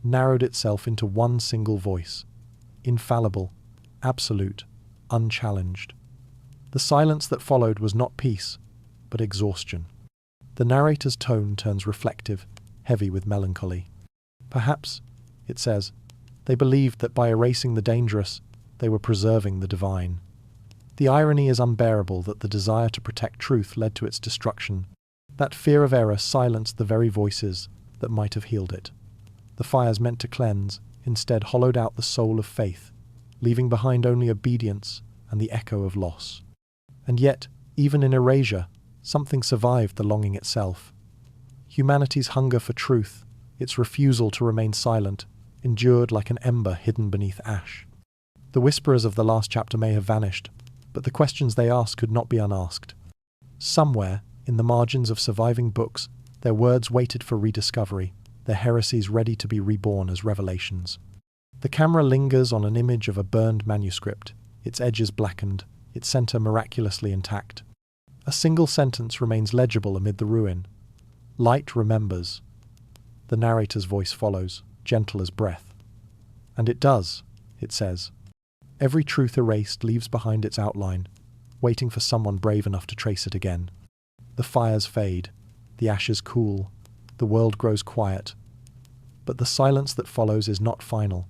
Speaker 1: narrowed itself into one single voice, infallible, absolute, unchallenged. The silence that followed was not peace, but exhaustion. The narrator's tone turns reflective, heavy with melancholy. Perhaps, it says, they believed that by erasing the dangerous, they were preserving the divine. The irony is unbearable that the desire to protect truth led to its destruction. That fear of error silenced the very voices that might have healed it. The fires meant to cleanse, instead hollowed out the soul of faith, leaving behind only obedience and the echo of loss. And yet, even in erasure, something survived the longing itself. Humanity's hunger for truth, its refusal to remain silent, endured like an ember hidden beneath ash. The whisperers of the last chapter may have vanished, but the questions they asked could not be unasked. Somewhere, in the margins of surviving books, their words waited for rediscovery, their heresies ready to be reborn as revelations. The camera lingers on an image of a burned manuscript, its edges blackened, its center miraculously intact. A single sentence remains legible amid the ruin. Light remembers. The narrator's voice follows, gentle as breath. And it does, it says. Every truth erased leaves behind its outline, waiting for someone brave enough to trace it again. The fires fade, the ashes cool, the world grows quiet. But the silence that follows is not final.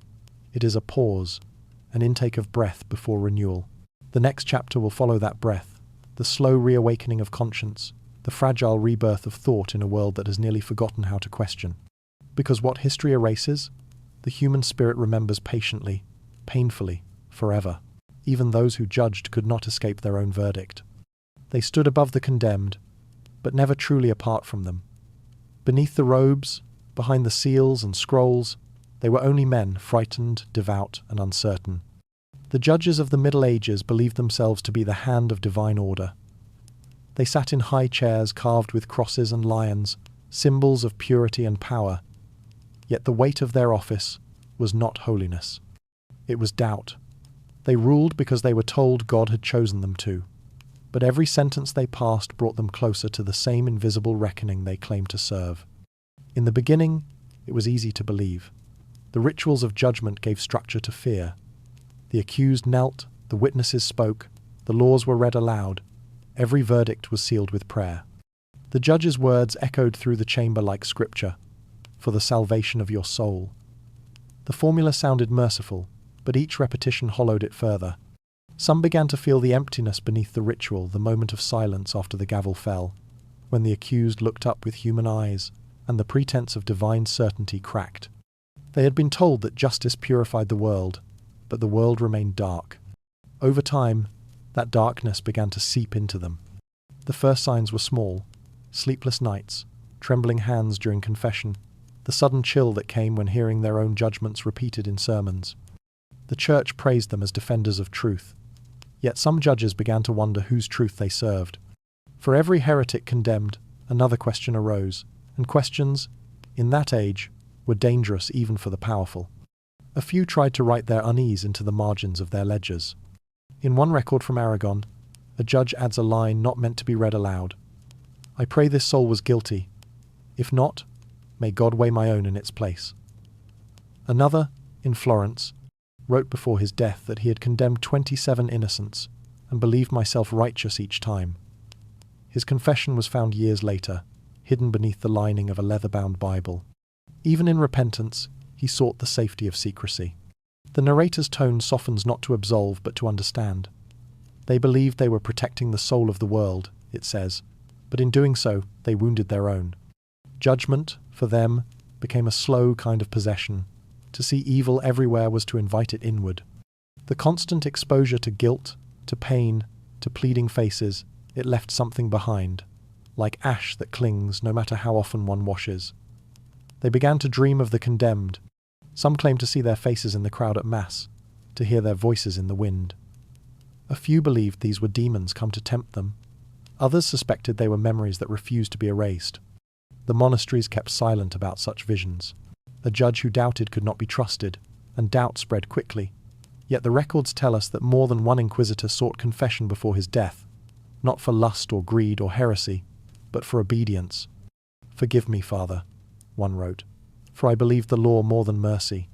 Speaker 1: It is a pause, an intake of breath before renewal. The next chapter will follow that breath, the slow reawakening of conscience, the fragile rebirth of thought in a world that has nearly forgotten how to question. Because what history erases, the human spirit remembers patiently, painfully, forever. Even those who judged could not escape their own verdict. They stood above the condemned, but never truly apart from them. Beneath the robes, behind the seals and scrolls, they were only men, frightened, devout, and uncertain. The judges of the Middle Ages believed themselves to be the hand of divine order. They sat in high chairs carved with crosses and lions, symbols of purity and power. Yet the weight of their office was not holiness. It was doubt. They ruled because they were told God had chosen them to. But every sentence they passed brought them closer to the same invisible reckoning they claimed to serve. In the beginning, it was easy to believe. The rituals of judgment gave structure to fear. The accused knelt, the witnesses spoke, the laws were read aloud. Every verdict was sealed with prayer. The judge's words echoed through the chamber like scripture, for the salvation of your soul. The formula sounded merciful, but each repetition hollowed it further. Some began to feel the emptiness beneath the ritual, the moment of silence after the gavel fell, when the accused looked up with human eyes, and the pretense of divine certainty cracked. They had been told that justice purified the world, but the world remained dark. Over time, that darkness began to seep into them. The first signs were small: sleepless nights, trembling hands during confession, the sudden chill that came when hearing their own judgments repeated in sermons. The church praised them as defenders of truth, yet some judges began to wonder whose truth they served. For every heretic condemned, another question arose, and questions, in that age, were dangerous even for the powerful. A few tried to write their unease into the margins of their ledgers. In one record from Aragon, a judge adds a line not meant to be read aloud: "I pray this soul was guilty. If not, may God weigh my own in its place." Another, in Florence, wrote before his death that he had condemned 27 innocents and believed myself righteous each time. His confession was found years later, hidden beneath the lining of a leather-bound Bible. Even in repentance, he sought the safety of secrecy. The narrator's tone softens not to absolve but to understand. They believed they were protecting the soul of the world, it says, but in doing so, they wounded their own. Judgment, for them, became a slow kind of possession. To see evil everywhere was to invite it inward. The constant exposure to guilt, to pain, to pleading faces, it left something behind, like ash that clings no matter how often one washes. They began to dream of the condemned. Some claimed to see their faces in the crowd at Mass, to hear their voices in the wind. A few believed these were demons come to tempt them. Others suspected they were memories that refused to be erased. The monasteries kept silent about such visions. A judge who doubted could not be trusted, and doubt spread quickly. Yet the records tell us that more than one inquisitor sought confession before his death, not for lust or greed or heresy, but for obedience. "Forgive me, Father," one wrote, "for I believed the law more than mercy."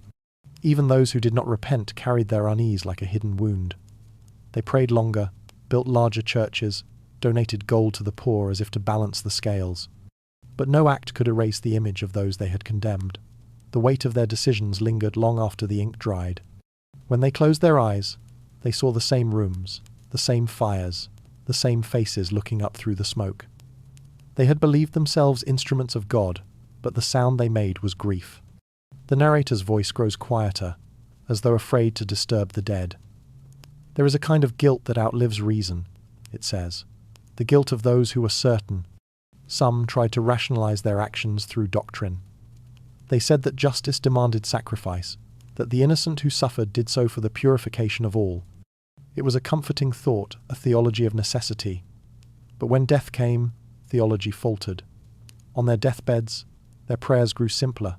Speaker 1: Even those who did not repent carried their unease like a hidden wound. They prayed longer, built larger churches, donated gold to the poor as if to balance the scales. But no act could erase the image of those they had condemned. The weight of their decisions lingered long after the ink dried. When they closed their eyes, they saw the same rooms, the same fires, the same faces looking up through the smoke. They had believed themselves instruments of God, but the sound they made was grief. The narrator's voice grows quieter, as though afraid to disturb the dead. There is a kind of guilt that outlives reason, it says, the guilt of those who were certain. Some tried to rationalize their actions through doctrine. They said that justice demanded sacrifice, that the innocent who suffered did so for the purification of all. It was a comforting thought, a theology of necessity. But when death came, theology faltered. On their deathbeds, their prayers grew simpler.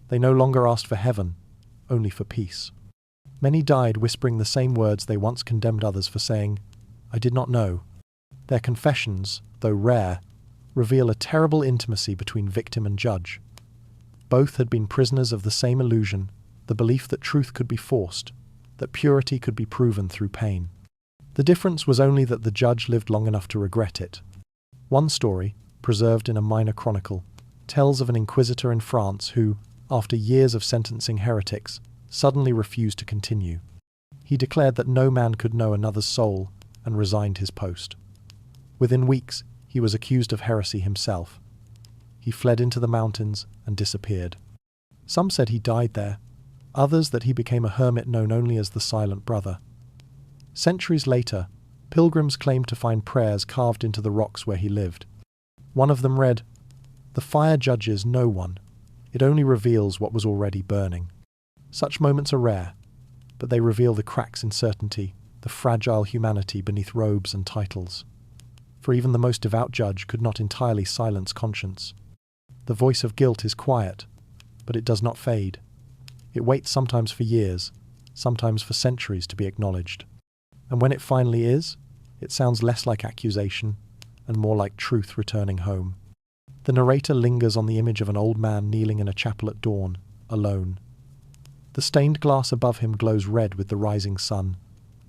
Speaker 1: They no longer asked for heaven, only for peace. Many died whispering the same words they once condemned others for saying, "I did not know." Their confessions, though rare, reveal a terrible intimacy between victim and judge. Both had been prisoners of the same illusion, the belief that truth could be forced, that purity could be proven through pain. The difference was only that the judge lived long enough to regret it. One story, preserved in a minor chronicle, tells of an inquisitor in France who, after years of sentencing heretics, suddenly refused to continue. He declared that no man could know another's soul and resigned his post. Within weeks, he was accused of heresy himself. He fled into the mountains and disappeared. Some said he died there. others that he became a hermit known only as the Silent Brother. Centuries later, pilgrims claimed to find prayers carved into the rocks where he lived. One of them read, "The fire judges no one. It only reveals what was already burning." Such moments are rare, but they reveal the cracks in certainty, the fragile humanity beneath robes and titles. For even the most devout judge could not entirely silence conscience. The voice of guilt is quiet, but it does not fade. It waits sometimes for years, sometimes for centuries to be acknowledged. And when it finally is, it sounds less like accusation and more like truth returning home. The narrator lingers on the image of an old man kneeling in a chapel at dawn, alone. The stained glass above him glows red with the rising sun,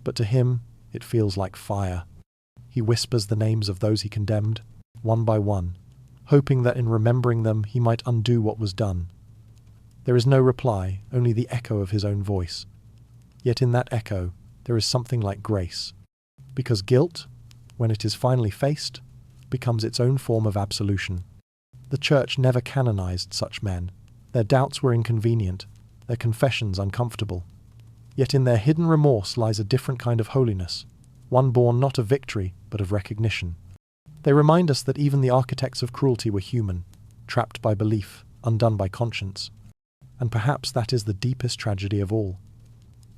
Speaker 1: but to him it feels like fire. He whispers the names of those he condemned, one by one, hoping that in remembering them he might undo what was done. There is no reply, only the echo of his own voice. Yet in that echo there is something like grace, because guilt, when it is finally faced, becomes its own form of absolution. The Church never canonized such men. Their doubts were inconvenient, their confessions uncomfortable. Yet in their hidden remorse lies a different kind of holiness, one born not of victory, but of recognition. They remind us that even the architects of cruelty were human, trapped by belief, undone by conscience. And perhaps that is the deepest tragedy of all.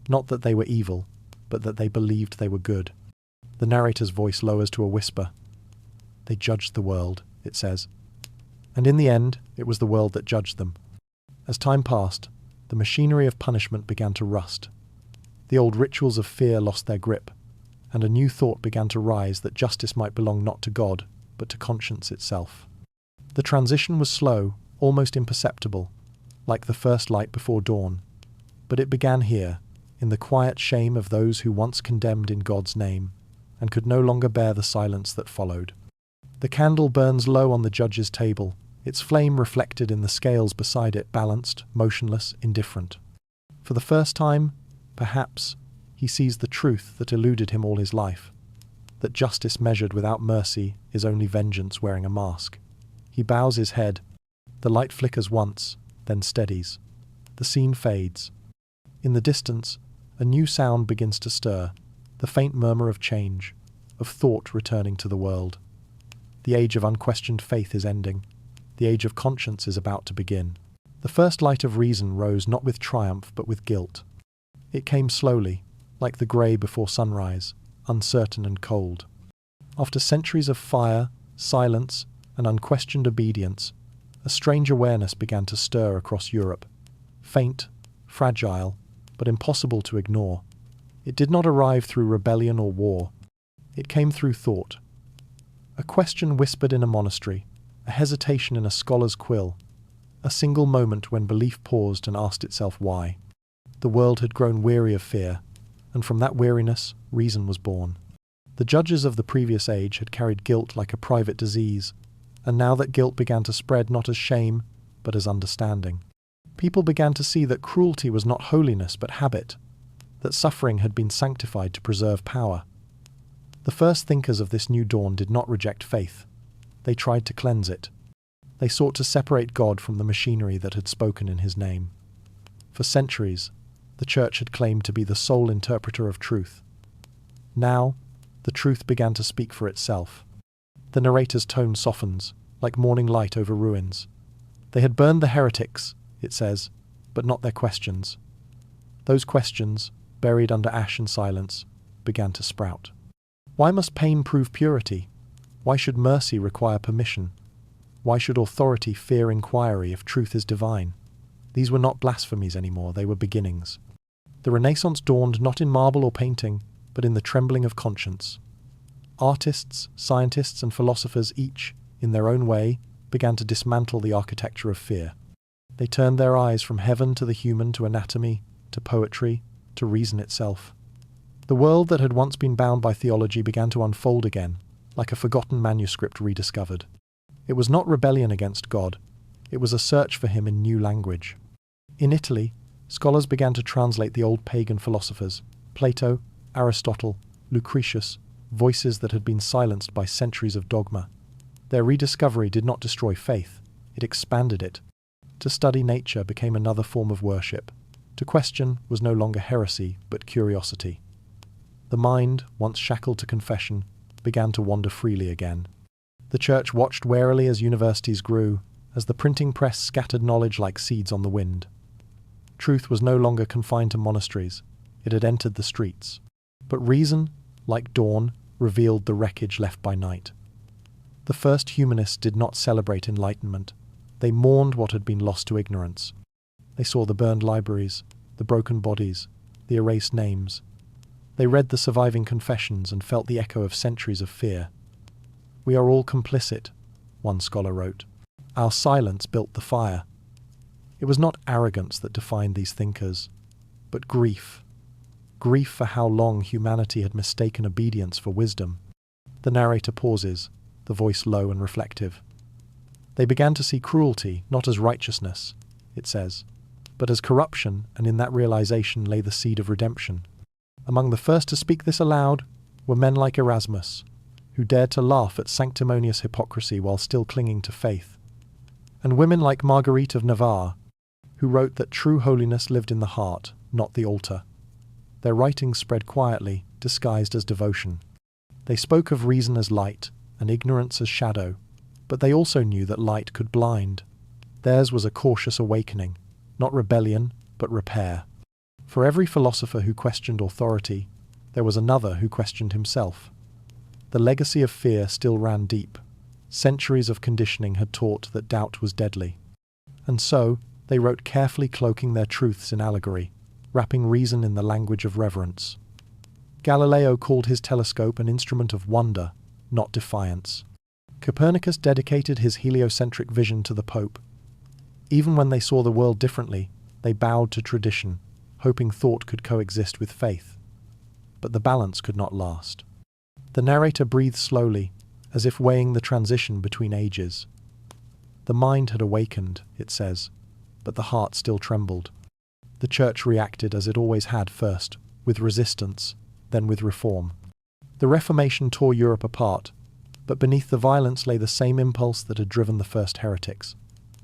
Speaker 1: Not that they were evil, but that they believed they were good. The narrator's voice lowers to a whisper. They judged the world, it says. And in the end, it was the world that judged them. As time passed, the machinery of punishment began to rust. The old rituals of fear lost their grip, and a new thought began to rise that justice might belong not to God, but to conscience itself. The transition was slow, almost imperceptible, like the first light before dawn. But it began here, in the quiet shame of those who once condemned in God's name, and could no longer bear the silence that followed. The candle burns low on the judge's table, its flame reflected in the scales beside it, balanced, motionless, indifferent. For the first time, perhaps, he sees the truth that eluded him all his life, that justice measured without mercy is only vengeance wearing a mask. He bows his head. The light flickers once, then steadies. The scene fades. In the distance, a new sound begins to stir, the faint murmur of change, of thought returning to the world. The age of unquestioned faith is ending. The age of conscience is about to begin. The first light of reason rose not with triumph but with guilt. It came slowly, like the grey before sunrise, uncertain and cold. After centuries of fire, silence, and unquestioned obedience, a strange awareness began to stir across Europe. Faint, fragile, but impossible to ignore. It did not arrive through rebellion or war. It came through thought. A question whispered in a monastery, a hesitation in a scholar's quill, a single moment when belief paused and asked itself why. The world had grown weary of fear, and from that weariness, reason was born. The judges of the previous age had carried guilt like a private disease, and now that guilt began to spread not as shame, but as understanding. People began to see that cruelty was not holiness but habit, that suffering had been sanctified to preserve power. The first thinkers of this new dawn did not reject faith. They tried to cleanse it. They sought to separate God from the machinery that had spoken in his name. For centuries, the Church had claimed to be the sole interpreter of truth. Now, the truth began to speak for itself. The narrator's tone softens, like morning light over ruins. They had burned the heretics, it says, but not their questions. Those questions, buried under ash and silence, began to sprout. Why must pain prove purity? Why should mercy require permission? Why should authority fear inquiry if truth is divine? These were not blasphemies anymore, they were beginnings. The Renaissance dawned not in marble or painting, but in the trembling of conscience. Artists, scientists, and philosophers each, in their own way, began to dismantle the architecture of fear. They turned their eyes from heaven to the human, to anatomy, to poetry, to reason itself. The world that had once been bound by theology began to unfold again, like a forgotten manuscript rediscovered. It was not rebellion against God. It was a search for him in new language. In Italy, scholars began to translate the old pagan philosophers, Plato, Aristotle, Lucretius, voices that had been silenced by centuries of dogma. Their rediscovery did not destroy faith, it expanded it. To study nature became another form of worship. To question was no longer heresy, but curiosity. The mind, once shackled to confession, began to wander freely again. The church watched warily as universities grew, as the printing press scattered knowledge like seeds on the wind. Truth was no longer confined to monasteries, it had entered the streets. But reason, like dawn, revealed the wreckage left by night. The first humanists did not celebrate enlightenment. They mourned what had been lost to ignorance. They saw the burned libraries, the broken bodies, the erased names. They read the surviving confessions and felt the echo of centuries of fear. "We are all complicit," one scholar wrote. "Our silence built the fire." It was not arrogance that defined these thinkers, but grief. Grief for how long humanity had mistaken obedience for wisdom. The narrator pauses, the voice low and reflective. "They began to see cruelty not as righteousness," it says, "but as corruption, and in that realization lay the seed of redemption. Among the first to speak this aloud were men like Erasmus, who dared to laugh at sanctimonious hypocrisy while still clinging to faith, and women like Marguerite of Navarre, who wrote that true holiness lived in the heart, not the altar. Their writings spread quietly, disguised as devotion. They spoke of reason as light and ignorance as shadow, but they also knew that light could blind. Theirs was a cautious awakening, not rebellion, but repair. For every philosopher who questioned authority, there was another who questioned himself. The legacy of fear still ran deep. Centuries of conditioning had taught that doubt was deadly. And so, they wrote carefully cloaking their truths in allegory, wrapping reason in the language of reverence. Galileo called his telescope an instrument of wonder, not defiance. Copernicus dedicated his heliocentric vision to the Pope. Even when they saw the world differently, they bowed to tradition, hoping thought could coexist with faith. But the balance could not last. The narrator breathed slowly, as if weighing the transition between ages. The mind had awakened, it says, but the heart still trembled. The church reacted as it always had first, with resistance, then with reform. The Reformation tore Europe apart, but beneath the violence lay the same impulse that had driven the first heretics,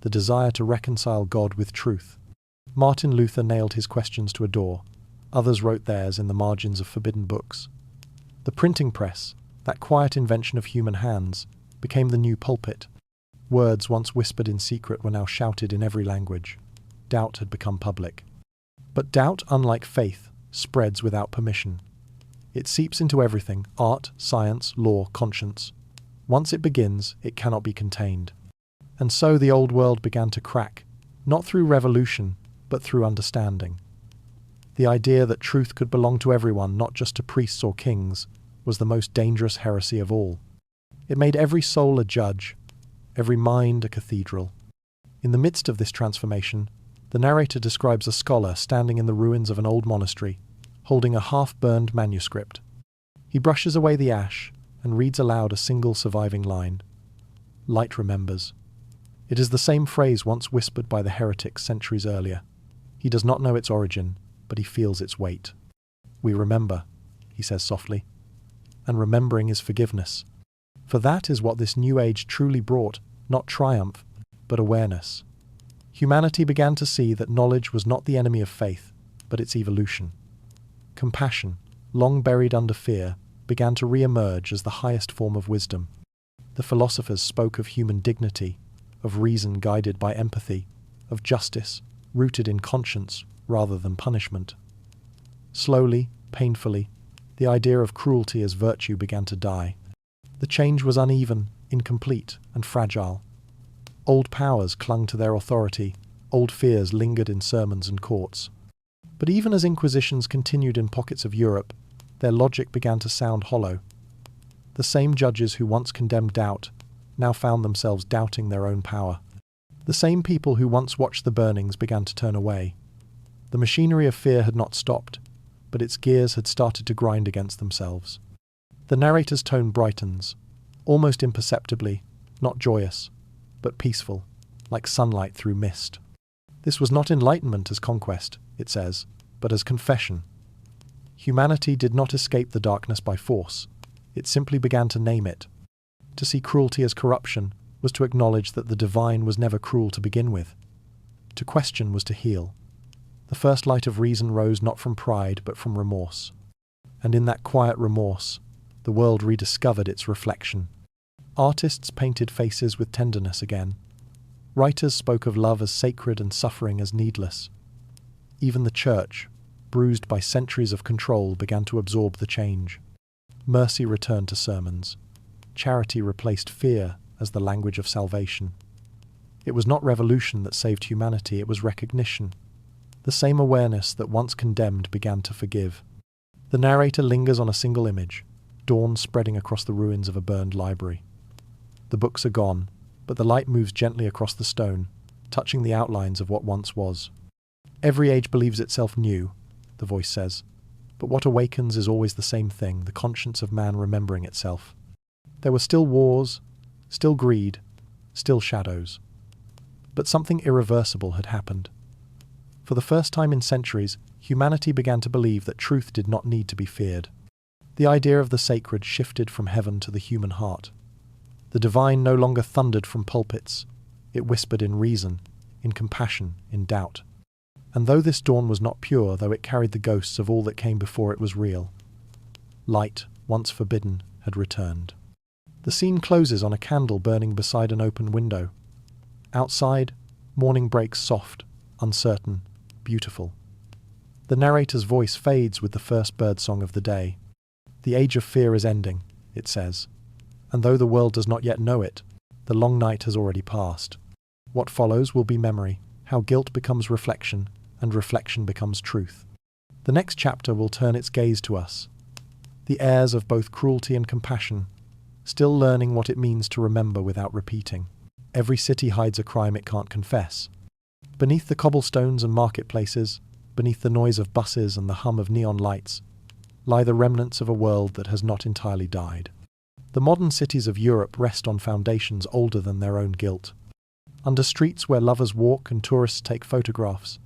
Speaker 1: the desire to reconcile God with truth. Martin Luther nailed his questions to a door. Others wrote theirs in the margins of forbidden books. The printing press, that quiet invention of human hands, became the new pulpit. Words once whispered in secret were now shouted in every language. Doubt had become public. But doubt, unlike faith, spreads without permission. It seeps into everything: art, science, law, conscience. Once it begins, it cannot be contained. And so the old world began to crack, not through revolution, but through understanding. The idea that truth could belong to everyone, not just to priests or kings, was the most dangerous heresy of all. It made every soul a judge, every mind a cathedral. In the midst of this transformation, the narrator describes a scholar standing in the ruins of an old monastery, holding a half-burned manuscript. He brushes away the ash and reads aloud a single surviving line. "Light remembers." It is the same phrase once whispered by the heretics centuries earlier. He does not know its origin, but he feels its weight. "We remember," he says softly, "and remembering is forgiveness." For that is what this new age truly brought, not triumph, but awareness. Humanity began to see that knowledge was not the enemy of faith, but its evolution. Compassion, long buried under fear, began to re-emerge as the highest form of wisdom. The philosophers spoke of human dignity, of reason guided by empathy, of justice rooted in conscience rather than punishment. Slowly, painfully, the idea of cruelty as virtue began to die. The change was uneven, incomplete, and fragile. Old powers clung to their authority, old fears lingered in sermons and courts. But even as inquisitions continued in pockets of Europe, their logic began to sound hollow. The same judges who once condemned doubt now found themselves doubting their own power. The same people who once watched the burnings began to turn away. The machinery of fear had not stopped, but its gears had started to grind against themselves. The narrator's tone brightens, almost imperceptibly, not joyous, but peaceful, like sunlight through mist. This was not enlightenment as conquest, it says, but as confession. Humanity did not escape the darkness by force, it simply began to name it. To see cruelty as corruption was to acknowledge that the divine was never cruel to begin with. To question was to heal. The first light of reason rose not from pride, but from remorse. And in that quiet remorse, the world rediscovered its reflection. Artists painted faces with tenderness again. Writers spoke of love as sacred and suffering as needless. Even the church, bruised by centuries of control, began to absorb the change. Mercy returned to sermons. Charity replaced fear as the language of salvation. It was not revolution that saved humanity, it was recognition. The same awareness that once condemned began to forgive. The narrator lingers on a single image, dawn spreading across the ruins of a burned library. The books are gone, but the light moves gently across the stone, touching the outlines of what once was. Every age believes itself new, the voice says, but what awakens is always the same thing, the conscience of man remembering itself. There were still wars, still greed, still shadows. But something irreversible had happened. For the first time in centuries, humanity began to believe that truth did not need to be feared. The idea of the sacred shifted from heaven to the human heart. The divine no longer thundered from pulpits. It whispered in reason, in compassion, in doubt. And though this dawn was not pure, though it carried the ghosts of all that came before it was real, light, once forbidden, had returned. The scene closes on a candle burning beside an open window. Outside, morning breaks soft, uncertain, beautiful. The narrator's voice fades with the first birdsong of the day. The age of fear is ending, it says. And though the world does not yet know it, the long night has already passed. What follows will be memory, how guilt becomes reflection, and reflection becomes truth. The next chapter will turn its gaze to us, the heirs of both cruelty and compassion, still learning what it means to remember without repeating. Every city hides a crime it can't confess. Beneath the cobblestones and marketplaces, beneath the noise of buses and the hum of neon lights, lie the remnants of a world that has not entirely died. The modern cities of Europe rest on foundations older than their own guilt. Under streets where lovers walk and tourists take photographs,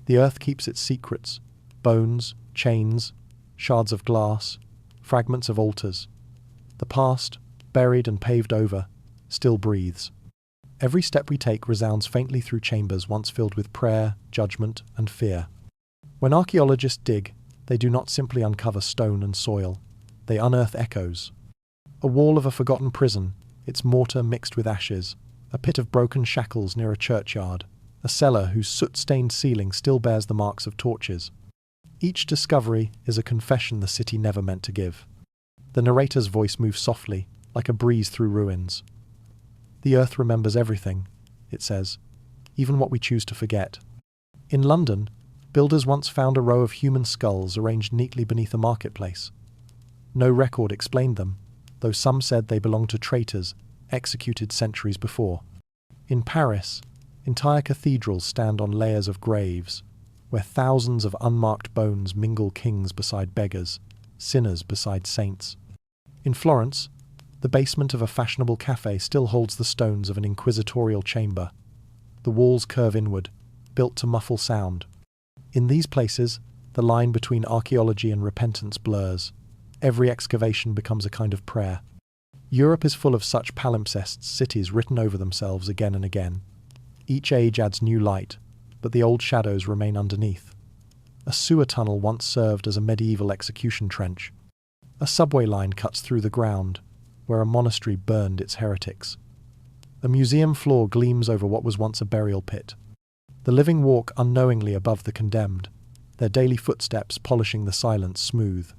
Speaker 1: the earth keeps its secrets: bones, chains, shards of glass, fragments of altars. The past, buried and paved over, still breathes. Every step we take resounds faintly through chambers once filled with prayer, judgment, and fear. When archaeologists dig, they do not simply uncover stone and soil. They unearth echoes. A wall of a forgotten prison, its mortar mixed with ashes, a pit of broken shackles near a churchyard, a cellar whose soot-stained ceiling still bears the marks of torches. Each discovery is a confession the city never meant to give. The narrator's voice moves softly, like a breeze through ruins. The earth remembers everything, it says, even what we choose to forget. In London, builders once found a row of human skulls arranged neatly beneath a marketplace. No record explained them, though some said they belonged to traitors executed centuries before. In Paris, entire cathedrals stand on layers of graves, where thousands of unmarked bones mingle kings beside beggars, sinners beside saints. In Florence, the basement of a fashionable cafe still holds the stones of an inquisitorial chamber. The walls curve inward, built to muffle sound. In these places, the line between archaeology and repentance blurs. Every excavation becomes a kind of prayer. Europe is full of such palimpsests, cities written over themselves again and again. Each age adds new light, but the old shadows remain underneath. A sewer tunnel once served as a medieval execution trench. A subway line cuts through the ground, where a monastery burned its heretics. A museum floor gleams over what was once a burial pit. The living walk unknowingly above the condemned, their daily footsteps polishing the silence smooth.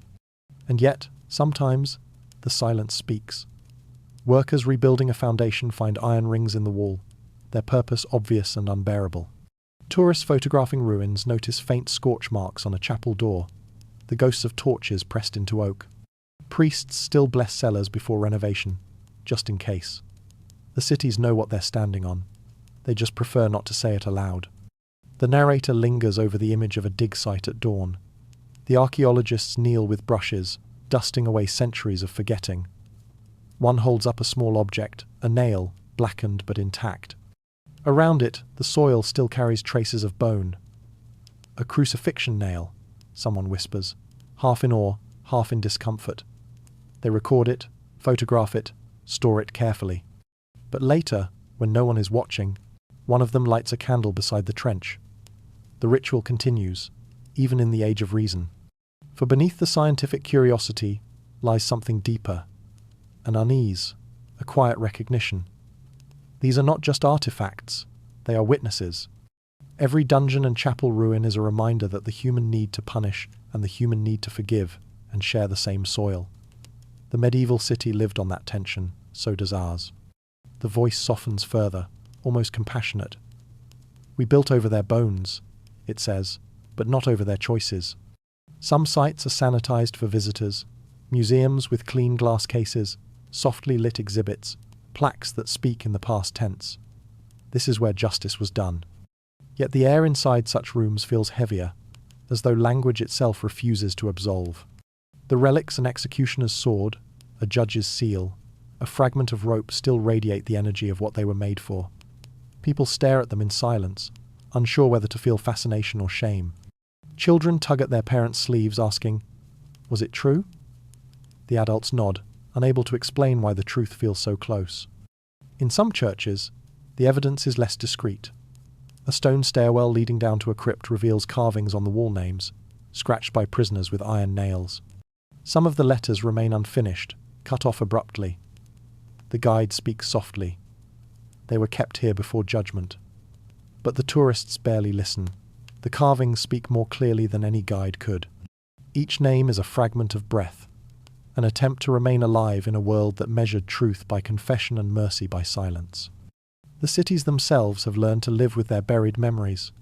Speaker 1: And yet, sometimes, the silence speaks. Workers rebuilding a foundation find iron rings in the wall, their purpose obvious and unbearable. Tourists photographing ruins notice faint scorch marks on a chapel door, the ghosts of torches pressed into oak. Priests still bless cellars before renovation, just in case. The cities know what they're standing on. They just prefer not to say it aloud. The narrator lingers over the image of a dig site at dawn. The archaeologists kneel with brushes, dusting away centuries of forgetting. One holds up a small object, a nail, blackened but intact. Around it, the soil still carries traces of bone. A crucifixion nail, someone whispers, half in awe, half in discomfort. They record it, photograph it, store it carefully. But later, when no one is watching, one of them lights a candle beside the trench. The ritual continues, even in the age of reason. For beneath the scientific curiosity lies something deeper, an unease, a quiet recognition. These are not just artifacts, they are witnesses. Every dungeon and chapel ruin is a reminder that the human need to punish and the human need to forgive and share the same soil. The medieval city lived on that tension, so does ours. The voice softens further, almost compassionate. We built over their bones, it says, but not over their choices. Some sites are sanitized for visitors, museums with clean glass cases, softly lit exhibits, plaques that speak in the past tense. This is where justice was done. Yet the air inside such rooms feels heavier, as though language itself refuses to absolve. The relics an executioner's sword, a judge's seal, a fragment of rope still radiate the energy of what they were made for. People stare at them in silence, unsure whether to feel fascination or shame. Children tug at their parents' sleeves, asking, "Was it true?" The adults nod, unable to explain why the truth feels so close. In some churches, the evidence is less discreet. A stone stairwell leading down to a crypt reveals carvings on the wall names, scratched by prisoners with iron nails. Some of the letters remain unfinished, cut off abruptly. The guide speaks softly. They were kept here before judgment. But the tourists barely listen. The carvings speak more clearly than any guide could. Each name is a fragment of breath, an attempt to remain alive in a world that measured truth by confession and mercy by silence. The cities themselves have learned to live with their buried memories.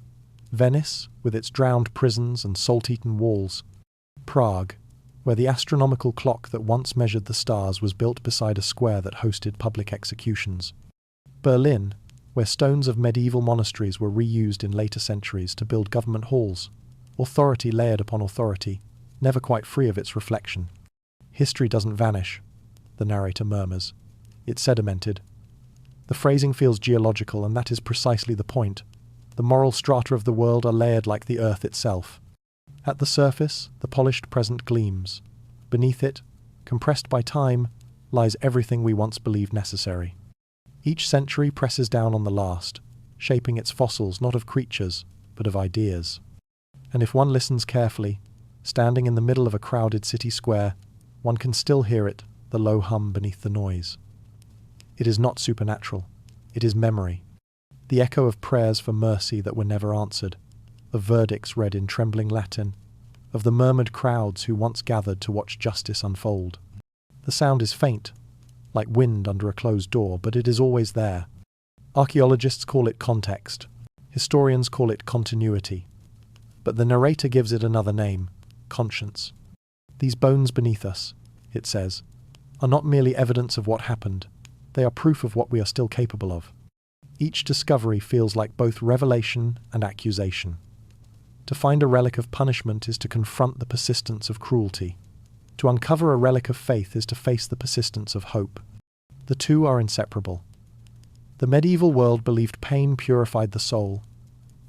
Speaker 1: Venice, with its drowned prisons and salt-eaten walls. Prague, where the astronomical clock that once measured the stars was built beside a square that hosted public executions. Berlin, where stones of medieval monasteries were reused in later centuries to build government halls, authority layered upon authority, never quite free of its reflection. History doesn't vanish, the narrator murmurs. It's sedimented. The phrasing feels geological, and that is precisely the point. The moral strata of the world are layered like the earth itself. At the surface, the polished present gleams. Beneath it, compressed by time, lies everything we once believed necessary. Each century presses down on the last, shaping its fossils not of creatures, but of ideas. And if one listens carefully, standing in the middle of a crowded city square, one can still hear it, the low hum beneath the noise. It is not supernatural. It is memory. The echo of prayers for mercy that were never answered, of verdicts read in trembling Latin, of the murmured crowds who once gathered to watch justice unfold. The sound is faint, like wind under a closed door, but it is always there. Archaeologists call it context. Historians call it continuity. But the narrator gives it another name, conscience. These bones beneath us, it says, are not merely evidence of what happened. They are proof of what we are still capable of. Each discovery feels like both revelation and accusation. To find a relic of punishment is to confront the persistence of cruelty. To uncover a relic of faith is to face the persistence of hope. The two are inseparable. The medieval world believed pain purified the soul.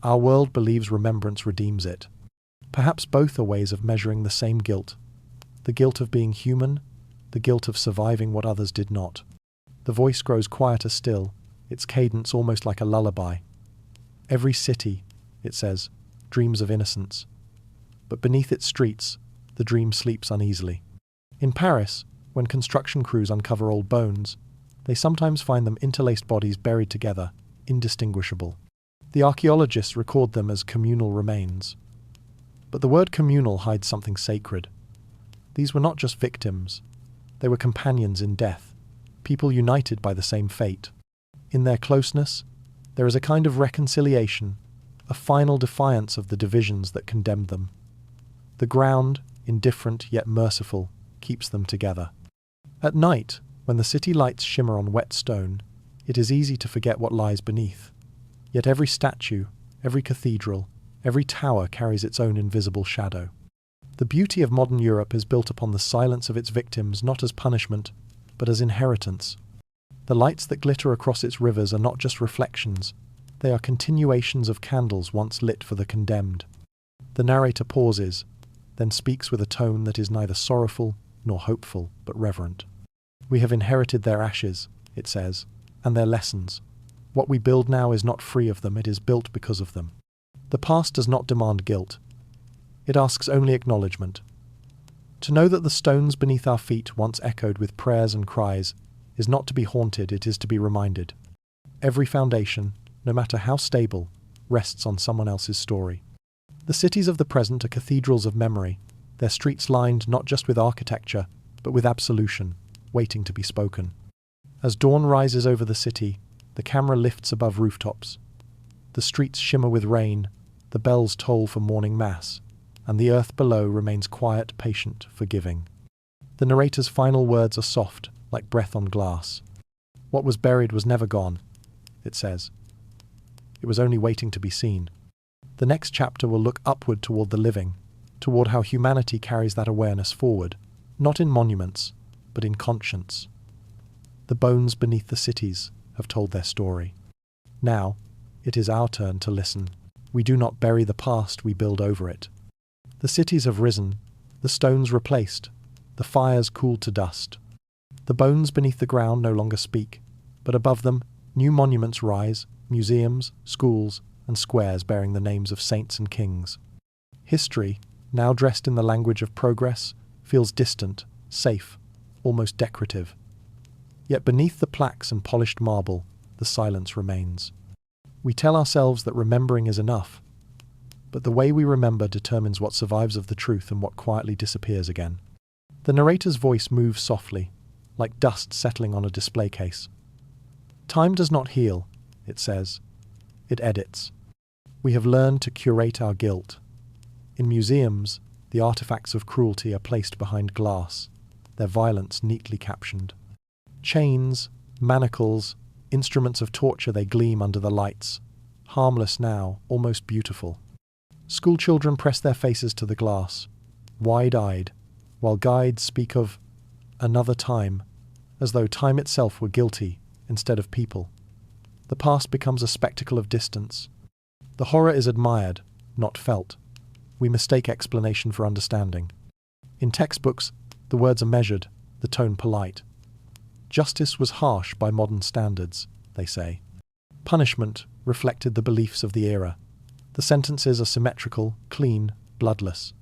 Speaker 1: Our world believes remembrance redeems it. Perhaps both are ways of measuring the same guilt. The guilt of being human, the guilt of surviving what others did not. The voice grows quieter still, its cadence almost like a lullaby. Every city, it says, dreams of innocence. But beneath its streets, the dream sleeps uneasily. In Paris, when construction crews uncover old bones, they sometimes find them interlaced bodies buried together, indistinguishable. The archaeologists record them as communal remains. But the word communal hides something sacred. These were not just victims. They were companions in death, people united by the same fate. In their closeness, there is a kind of reconciliation, a final defiance of the divisions that condemned them. The ground, indifferent yet merciful, keeps them together. At night, when the city lights shimmer on wet stone, it is easy to forget what lies beneath. Yet every statue, every cathedral, every tower carries its own invisible shadow. The beauty of modern Europe is built upon the silence of its victims not as punishment, but as inheritance. The lights that glitter across its rivers are not just reflections, they are continuations of candles once lit for the condemned. The narrator pauses, then speaks with a tone that is neither sorrowful nor hopeful, but reverent. We have inherited their ashes, it says, and their lessons. What we build now is not free of them, it is built because of them. The past does not demand guilt. It asks only acknowledgement. To know that the stones beneath our feet once echoed with prayers and cries is not to be haunted, it is to be reminded. Every foundation, no matter how stable, rests on someone else's story. The cities of the present are cathedrals of memory, their streets lined not just with architecture, but with absolution, waiting to be spoken. As dawn rises over the city, the camera lifts above rooftops. The streets shimmer with rain, the bells toll for morning mass, and the earth below remains quiet, patient, forgiving. The narrator's final words are soft, like breath on glass. What was buried was never gone, it says. It was only waiting to be seen. The next chapter will look upward toward the living, toward how humanity carries that awareness forward, not in monuments, but in conscience. The bones beneath the cities have told their story. Now, it is our turn to listen. We do not bury the past, we build over it. The cities have risen, the stones replaced, the fires cooled to dust. The bones beneath the ground no longer speak, but above them, new monuments rise, museums, schools, and squares bearing the names of saints and kings. History, now dressed in the language of progress, feels distant, safe, almost decorative. Yet beneath the plaques and polished marble, the silence remains. We tell ourselves that remembering is enough, but the way we remember determines what survives of the truth and what quietly disappears again. The narrator's voice moves softly, like dust settling on a display case. Time does not heal, it says. It edits. We have learned to curate our guilt. In museums, the artifacts of cruelty are placed behind glass, their violence neatly captioned. Chains, manacles, instruments of torture, they gleam under the lights, harmless now, almost beautiful. Schoolchildren press their faces to the glass, wide-eyed, while guides speak of another time, as though time itself were guilty instead of people. The past becomes a spectacle of distance. The horror is admired, not felt. We mistake explanation for understanding. In textbooks, the words are measured, the tone polite. Justice was harsh by modern standards, they say. Punishment reflected the beliefs of the era. The sentences are symmetrical, clean, bloodless.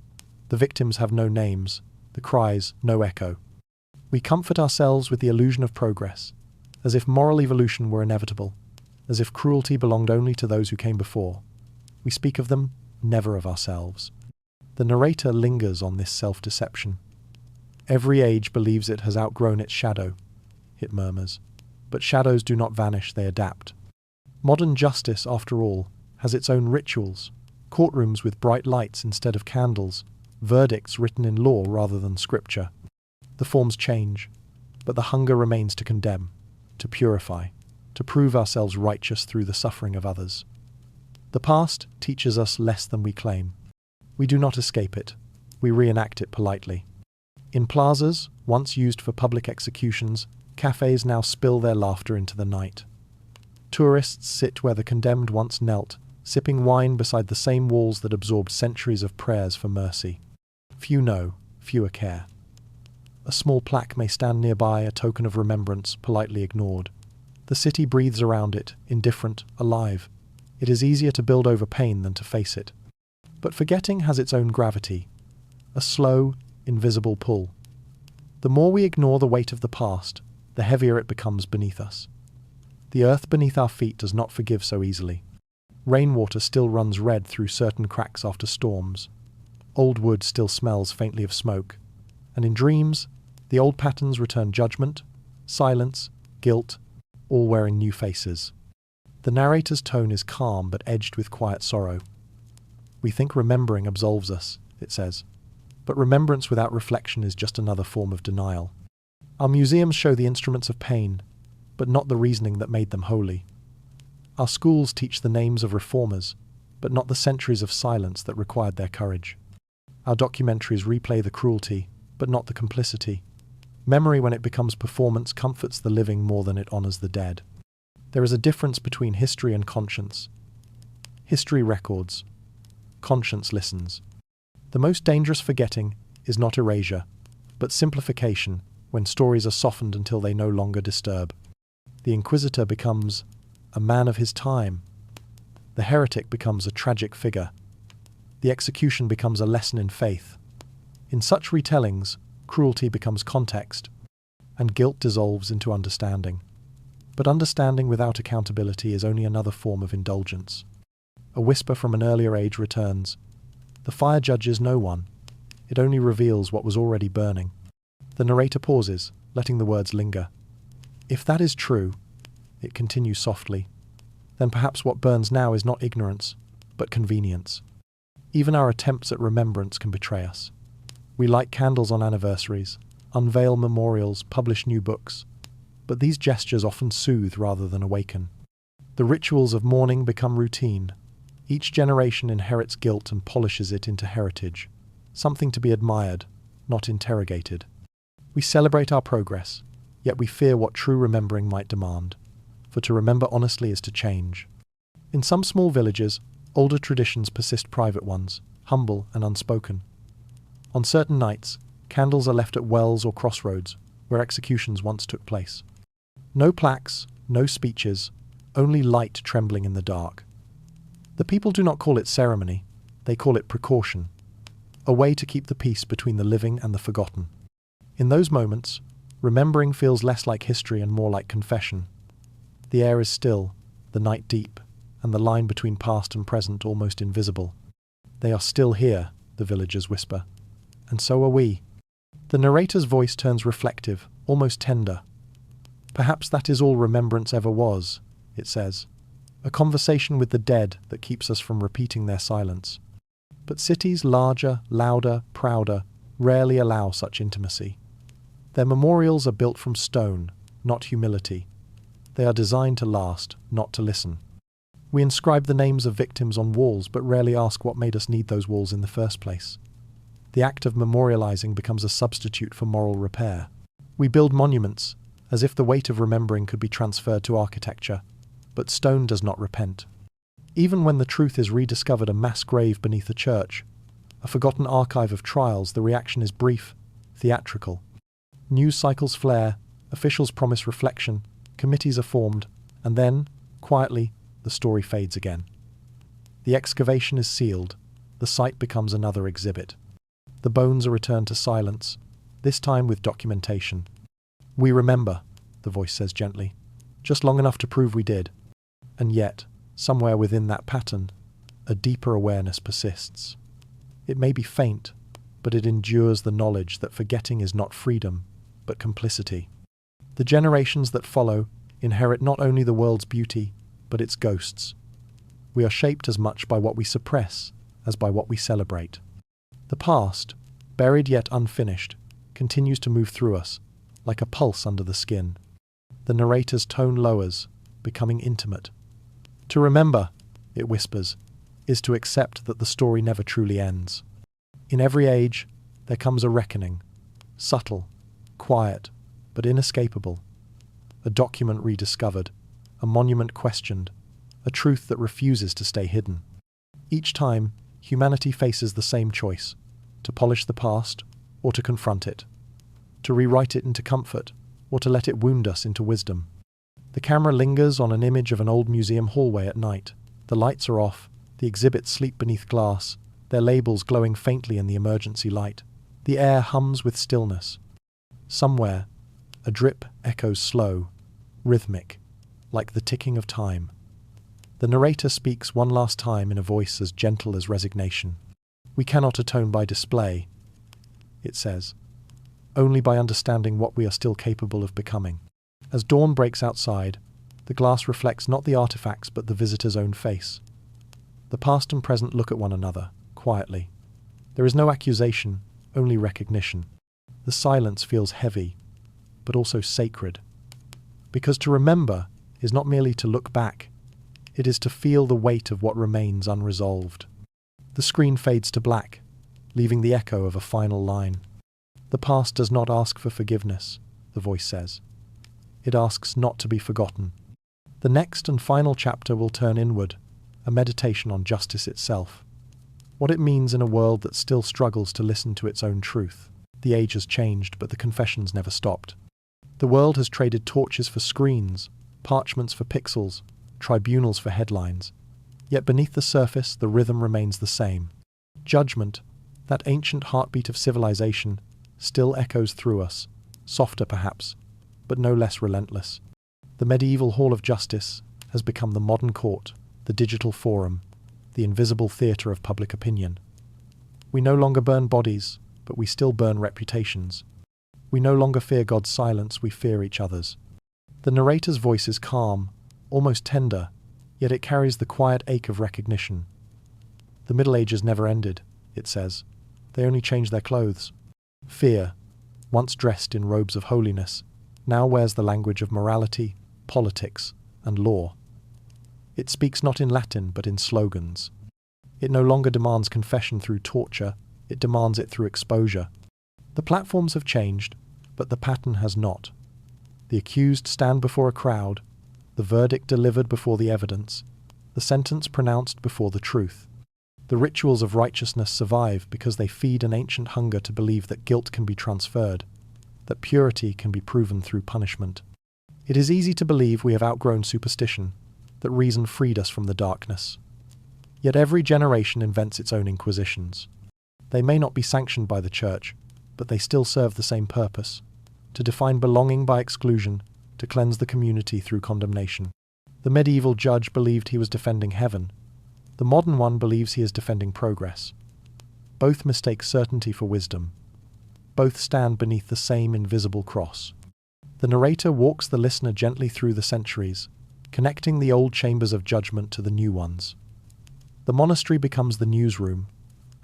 Speaker 1: The victims have no names, the cries no echo. We comfort ourselves with the illusion of progress, as if moral evolution were inevitable, as if cruelty belonged only to those who came before. We speak of them, never of ourselves. The narrator lingers on this self-deception. Every age believes it has outgrown its shadow, it murmurs. But shadows do not vanish, they adapt. Modern justice, after all, has its own rituals, courtrooms with bright lights instead of candles, verdicts written in law rather than scripture. The forms change, but the hunger remains to condemn, to purify, to prove ourselves righteous through the suffering of others. The past teaches us less than we claim. We do not escape it, we reenact it politely. In plazas, once used for public executions, cafes now spill their laughter into the night. Tourists sit where the condemned once knelt, sipping wine beside the same walls that absorbed centuries of prayers for mercy. Few know, fewer care. A small plaque may stand nearby, a token of remembrance, politely ignored. The city breathes around it, indifferent, alive. It is easier to build over pain than to face it. But forgetting has its own gravity, a slow, invisible pull. The more we ignore the weight of the past, the heavier it becomes beneath us. The earth beneath our feet does not forgive so easily. Rainwater still runs red through certain cracks after storms. Old wood still smells faintly of smoke. And in dreams, the old patterns return judgment, silence, guilt, all wearing new faces. The narrator's tone is calm but edged with quiet sorrow. We think remembering absolves us, it says. But remembrance without reflection is just another form of denial. Our museums show the instruments of pain, but not the reasoning that made them holy. Our schools teach the names of reformers, but not the centuries of silence that required their courage. Our documentaries replay the cruelty, but not the complicity. Memory, when it becomes performance, comforts the living more than it honors the dead. There is a difference between history and conscience. History records. Conscience listens. The most dangerous forgetting is not erasure, but simplification, when stories are softened until they no longer disturb. The Inquisitor becomes a man of his time. The The heretic becomes a tragic figure. The execution becomes a lesson in faith. In such retellings, cruelty becomes context, and guilt dissolves into understanding. But understanding without accountability is only another form of indulgence. A whisper from an earlier age returns. The fire judges no one. It only reveals what was already burning. The narrator pauses, letting the words linger. If that is true, it continues softly, then perhaps what burns now is not ignorance, but convenience. Even our attempts at remembrance can betray us. We light candles on anniversaries, unveil memorials, publish new books, but these gestures often soothe rather than awaken. The rituals of mourning become routine. Each generation inherits guilt and polishes it into heritage, something to be admired, not interrogated. We celebrate our progress, yet we fear what true remembering might demand, for to remember honestly is to change. In some small villages, older traditions persist, private ones, humble and unspoken. On certain nights, candles are left at wells or crossroads, where executions once took place. No plaques, no speeches, only light trembling in the dark. The people do not call it ceremony, they call it precaution, a way to keep the peace between the living and the forgotten. In those moments, remembering feels less like history and more like confession. The air is still, the night deep, and the line between past and present almost invisible. They are still here, the villagers whisper, and so are we. The narrator's voice turns reflective, almost tender. Perhaps that is all remembrance ever was, it says, a conversation with the dead that keeps us from repeating their silence. But cities larger, louder, prouder, rarely allow such intimacy. Their memorials are built from stone, not humility. They are designed to last, not to listen. We inscribe the names of victims on walls, but rarely ask what made us need those walls in the first place. The act of memorializing becomes a substitute for moral repair. We build monuments, as if the weight of remembering could be transferred to architecture, but stone does not repent. Even when the truth is rediscovered, a mass grave beneath a church, a forgotten archive of trials, the reaction is brief, theatrical. News cycles flare, officials promise reflection, committees are formed, and then, quietly, the story fades again. The excavation is sealed, the site becomes another exhibit. The bones are returned to silence, this time with documentation. We remember, the voice says gently, just long enough to prove we did. And yet, somewhere within that pattern, a deeper awareness persists. It may be faint, but it endures the knowledge that forgetting is not freedom, but complicity. The generations that follow inherit not only the world's beauty, but its ghosts. We are shaped as much by what we suppress as by what we celebrate. The past, buried yet unfinished, continues to move through us, like a pulse under the skin. The narrator's tone lowers, becoming intimate. To remember, it whispers, is to accept that the story never truly ends. In every age, there comes a reckoning, subtle, quiet, but inescapable. A document rediscovered, a monument questioned, a truth that refuses to stay hidden. Each time, humanity faces the same choice, to polish the past or to confront it, to rewrite it into comfort or to let it wound us into wisdom. The camera lingers on an image of an old museum hallway at night. The lights are off, the exhibits sleep beneath glass, their labels glowing faintly in the emergency light. The air hums with stillness. Somewhere, a drip echoes slow, rhythmic, like the ticking of time. The narrator speaks one last time in a voice as gentle as resignation. We cannot atone by display, it says, only by understanding what we are still capable of becoming. As dawn breaks outside, the glass reflects not the artifacts but the visitor's own face. The past and present look at one another, quietly. There is no accusation, only recognition. The silence feels heavy, but also sacred. Because to remember is not merely to look back, it is to feel the weight of what remains unresolved. The screen fades to black, leaving the echo of a final line. The past does not ask for forgiveness, the voice says. It asks not to be forgotten. The next and final chapter will turn inward, a meditation on justice itself. What it means in a world that still struggles to listen to its own truth. The age has changed, but the confessions never stopped. The world has traded torches for screens, parchments for pixels, tribunals for headlines. Yet beneath the surface, the rhythm remains the same. Judgment, that ancient heartbeat of civilization, still echoes through us, softer perhaps, but no less relentless. The medieval Hall of Justice has become the modern court, the digital forum, the invisible theatre of public opinion. We no longer burn bodies, but we still burn reputations. We no longer fear God's silence, we fear each other's. The narrator's voice is calm, almost tender, yet it carries the quiet ache of recognition. The Middle Ages never ended, it says. They only changed their clothes. Fear, once dressed in robes of holiness, now wears the language of morality, politics, and law. It speaks not in Latin, but in slogans. It no longer demands confession through torture, it demands it through exposure. The platforms have changed, but the pattern has not. The accused stand before a crowd, the verdict delivered before the evidence, the sentence pronounced before the truth. The rituals of righteousness survive because they feed an ancient hunger to believe that guilt can be transferred, that purity can be proven through punishment. It is easy to believe we have outgrown superstition, that reason freed us from the darkness. Yet every generation invents its own inquisitions. They may not be sanctioned by the church, but they still serve the same purpose: to define belonging by exclusion, to cleanse the community through condemnation. The medieval judge believed he was defending heaven. The modern one believes he is defending progress. Both mistake certainty for wisdom. Both stand beneath the same invisible cross. The narrator walks the listener gently through the centuries, connecting the old chambers of judgment to the new ones. The monastery becomes the newsroom.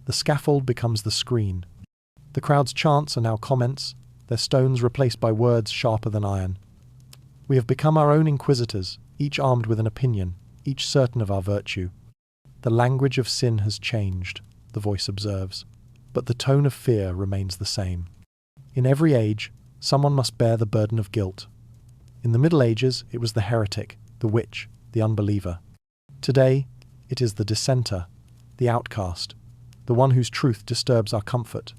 Speaker 1: The scaffold becomes the screen. The crowd's chants are now comments, their stones replaced by words sharper than iron. We have become our own inquisitors, each armed with an opinion, each certain of our virtue. The language of sin has changed, the voice observes, but the tone of fear remains the same. In every age, someone must bear the burden of guilt. In the Middle Ages, it was the heretic, the witch, the unbeliever. Today, it is the dissenter, the outcast, the one whose truth disturbs our comfort.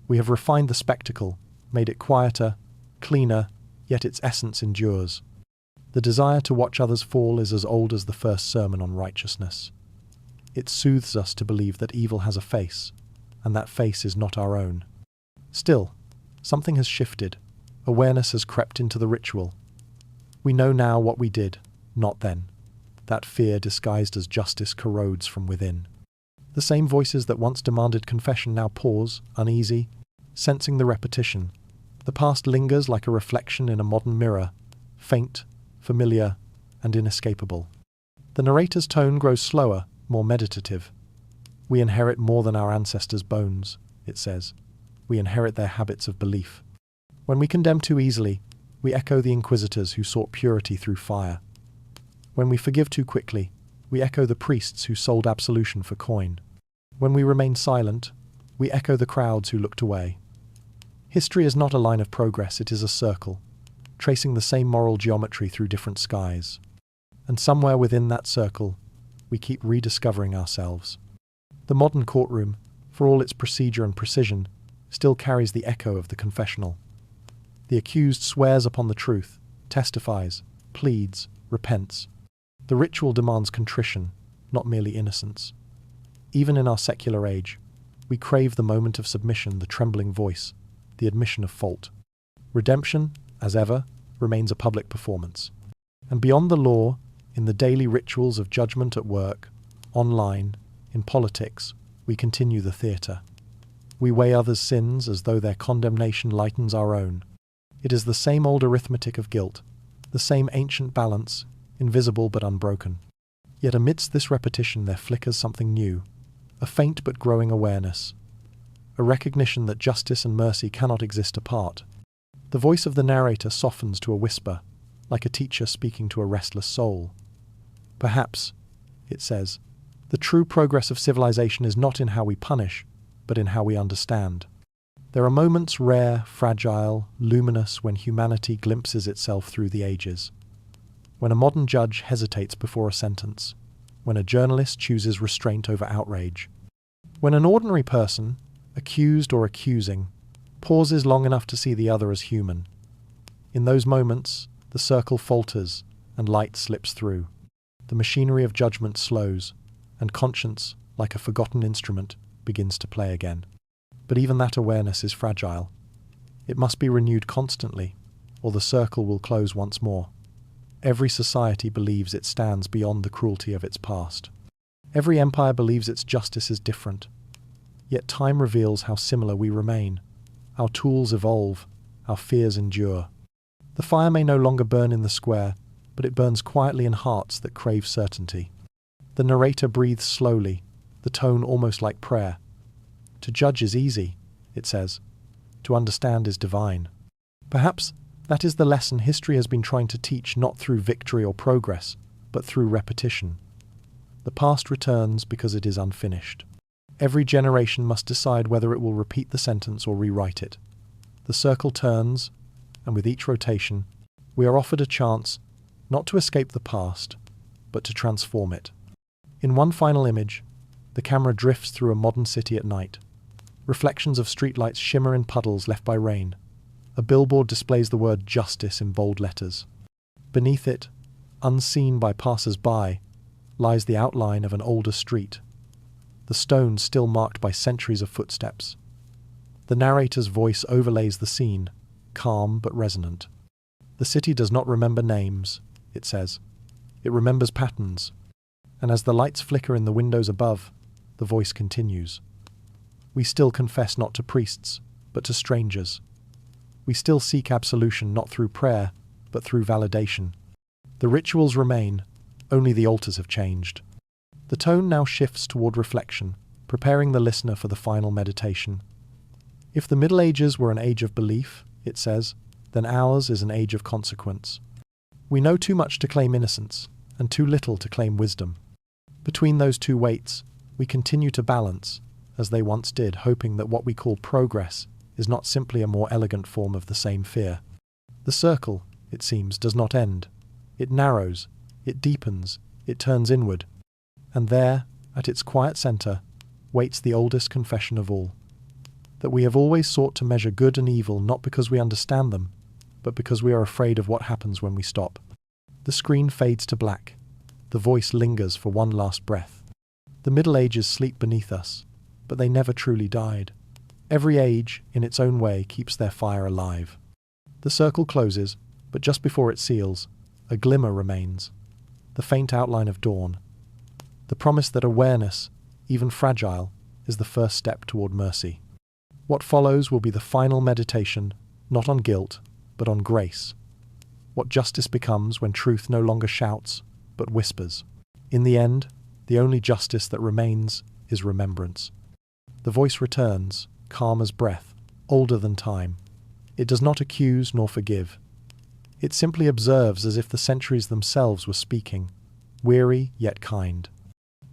Speaker 1: We have refined the spectacle, made it quieter, cleaner, yet its essence endures. The desire to watch others fall is as old as the first sermon on righteousness. It soothes us to believe that evil has a face, and that face is not our own. Still, something has shifted. Awareness has crept into the ritual. We know now what we did, not then. That fear disguised as justice corrodes from within. The same voices that once demanded confession now pause, uneasy, sensing the repetition. The past lingers like a reflection in a modern mirror, faint, familiar, and inescapable. The narrator's tone grows slower, more meditative. We inherit more than our ancestors' bones, it says. We inherit their habits of belief. When we condemn too easily, we echo the inquisitors who sought purity through fire. When we forgive too quickly, we echo the priests who sold absolution for coin. When we remain silent, we echo the crowds who looked away. History is not a line of progress, it is a circle, tracing the same moral geometry through different skies. And somewhere within that circle, we keep rediscovering ourselves. The modern courtroom, for all its procedure and precision, still carries the echo of the confessional. The accused swears upon the truth, testifies, pleads, repents. The ritual demands contrition, not merely innocence. Even in our secular age, we crave the moment of submission, the trembling voice, the admission of fault. Redemption, as ever, remains a public performance. And beyond the law, in the daily rituals of judgment at work, online, in politics, we continue the theatre. We weigh others' sins as though their condemnation lightens our own. It is the same old arithmetic of guilt, the same ancient balance, invisible but unbroken. Yet amidst this repetition there flickers something new, a faint but growing awareness, a recognition that justice and mercy cannot exist apart. The voice of the narrator softens to a whisper, like a teacher speaking to a restless soul. Perhaps, it says, the true progress of civilization is not in how we punish, but in how we understand. There are moments rare, fragile, luminous when humanity glimpses itself through the ages. When a modern judge hesitates before a sentence. When a journalist chooses restraint over outrage. When an ordinary person, accused or accusing, pauses long enough to see the other as human. In those moments, the circle falters and light slips through. The machinery of judgment slows, and conscience, like a forgotten instrument, begins to play again. But even that awareness is fragile. It must be renewed constantly, or the circle will close once more. Every society believes it stands beyond the cruelty of its past. Every empire believes its justice is different. Yet time reveals how similar we remain. Our tools evolve, our fears endure. The fire may no longer burn in the square, but it burns quietly in hearts that crave certainty. The narrator breathes slowly, the tone almost like prayer. To judge is easy, it says. To understand is divine. Perhaps that is the lesson history has been trying to teach, not through victory or progress, but through repetition. The past returns because it is unfinished. Every generation must decide whether it will repeat the sentence or rewrite it. The circle turns, and with each rotation, we are offered a chance not to escape the past, but to transform it. In one final image, the camera drifts through a modern city at night. Reflections of streetlights shimmer in puddles left by rain. A billboard displays the word justice in bold letters. Beneath it, unseen by passers-by, lies the outline of an older street, the stones still marked by centuries of footsteps. The narrator's voice overlays the scene, calm but resonant. The city does not remember names, it says. It remembers patterns. And as the lights flicker in the windows above, the voice continues. We still confess not to priests, but to strangers. We still seek absolution not through prayer, but through validation. The rituals remain, only the altars have changed. The tone now shifts toward reflection, preparing the listener for the final meditation. If the Middle Ages were an age of belief, it says, then ours is an age of consequence. We know too much to claim innocence, and too little to claim wisdom. Between those two weights, we continue to balance, as they once did, hoping that what we call progress is not simply a more elegant form of the same fear. The circle, it seems, does not end. It narrows, it deepens, it turns inward. And there, at its quiet centre, waits the oldest confession of all. That we have always sought to measure good and evil not because we understand them, but because we are afraid of what happens when we stop. The screen fades to black. The voice lingers for one last breath. The Middle Ages sleep beneath us, but they never truly died. Every age, in its own way, keeps their fire alive. The circle closes, but just before it seals, a glimmer remains, the faint outline of dawn, the promise that awareness, even fragile, is the first step toward mercy. What follows will be the final meditation, not on guilt, but on grace. What justice becomes when truth no longer shouts, but whispers. In the end, the only justice that remains is remembrance. The voice returns, calm as breath, older than time. It does not accuse nor forgive. It simply observes as if the centuries themselves were speaking, weary yet kind.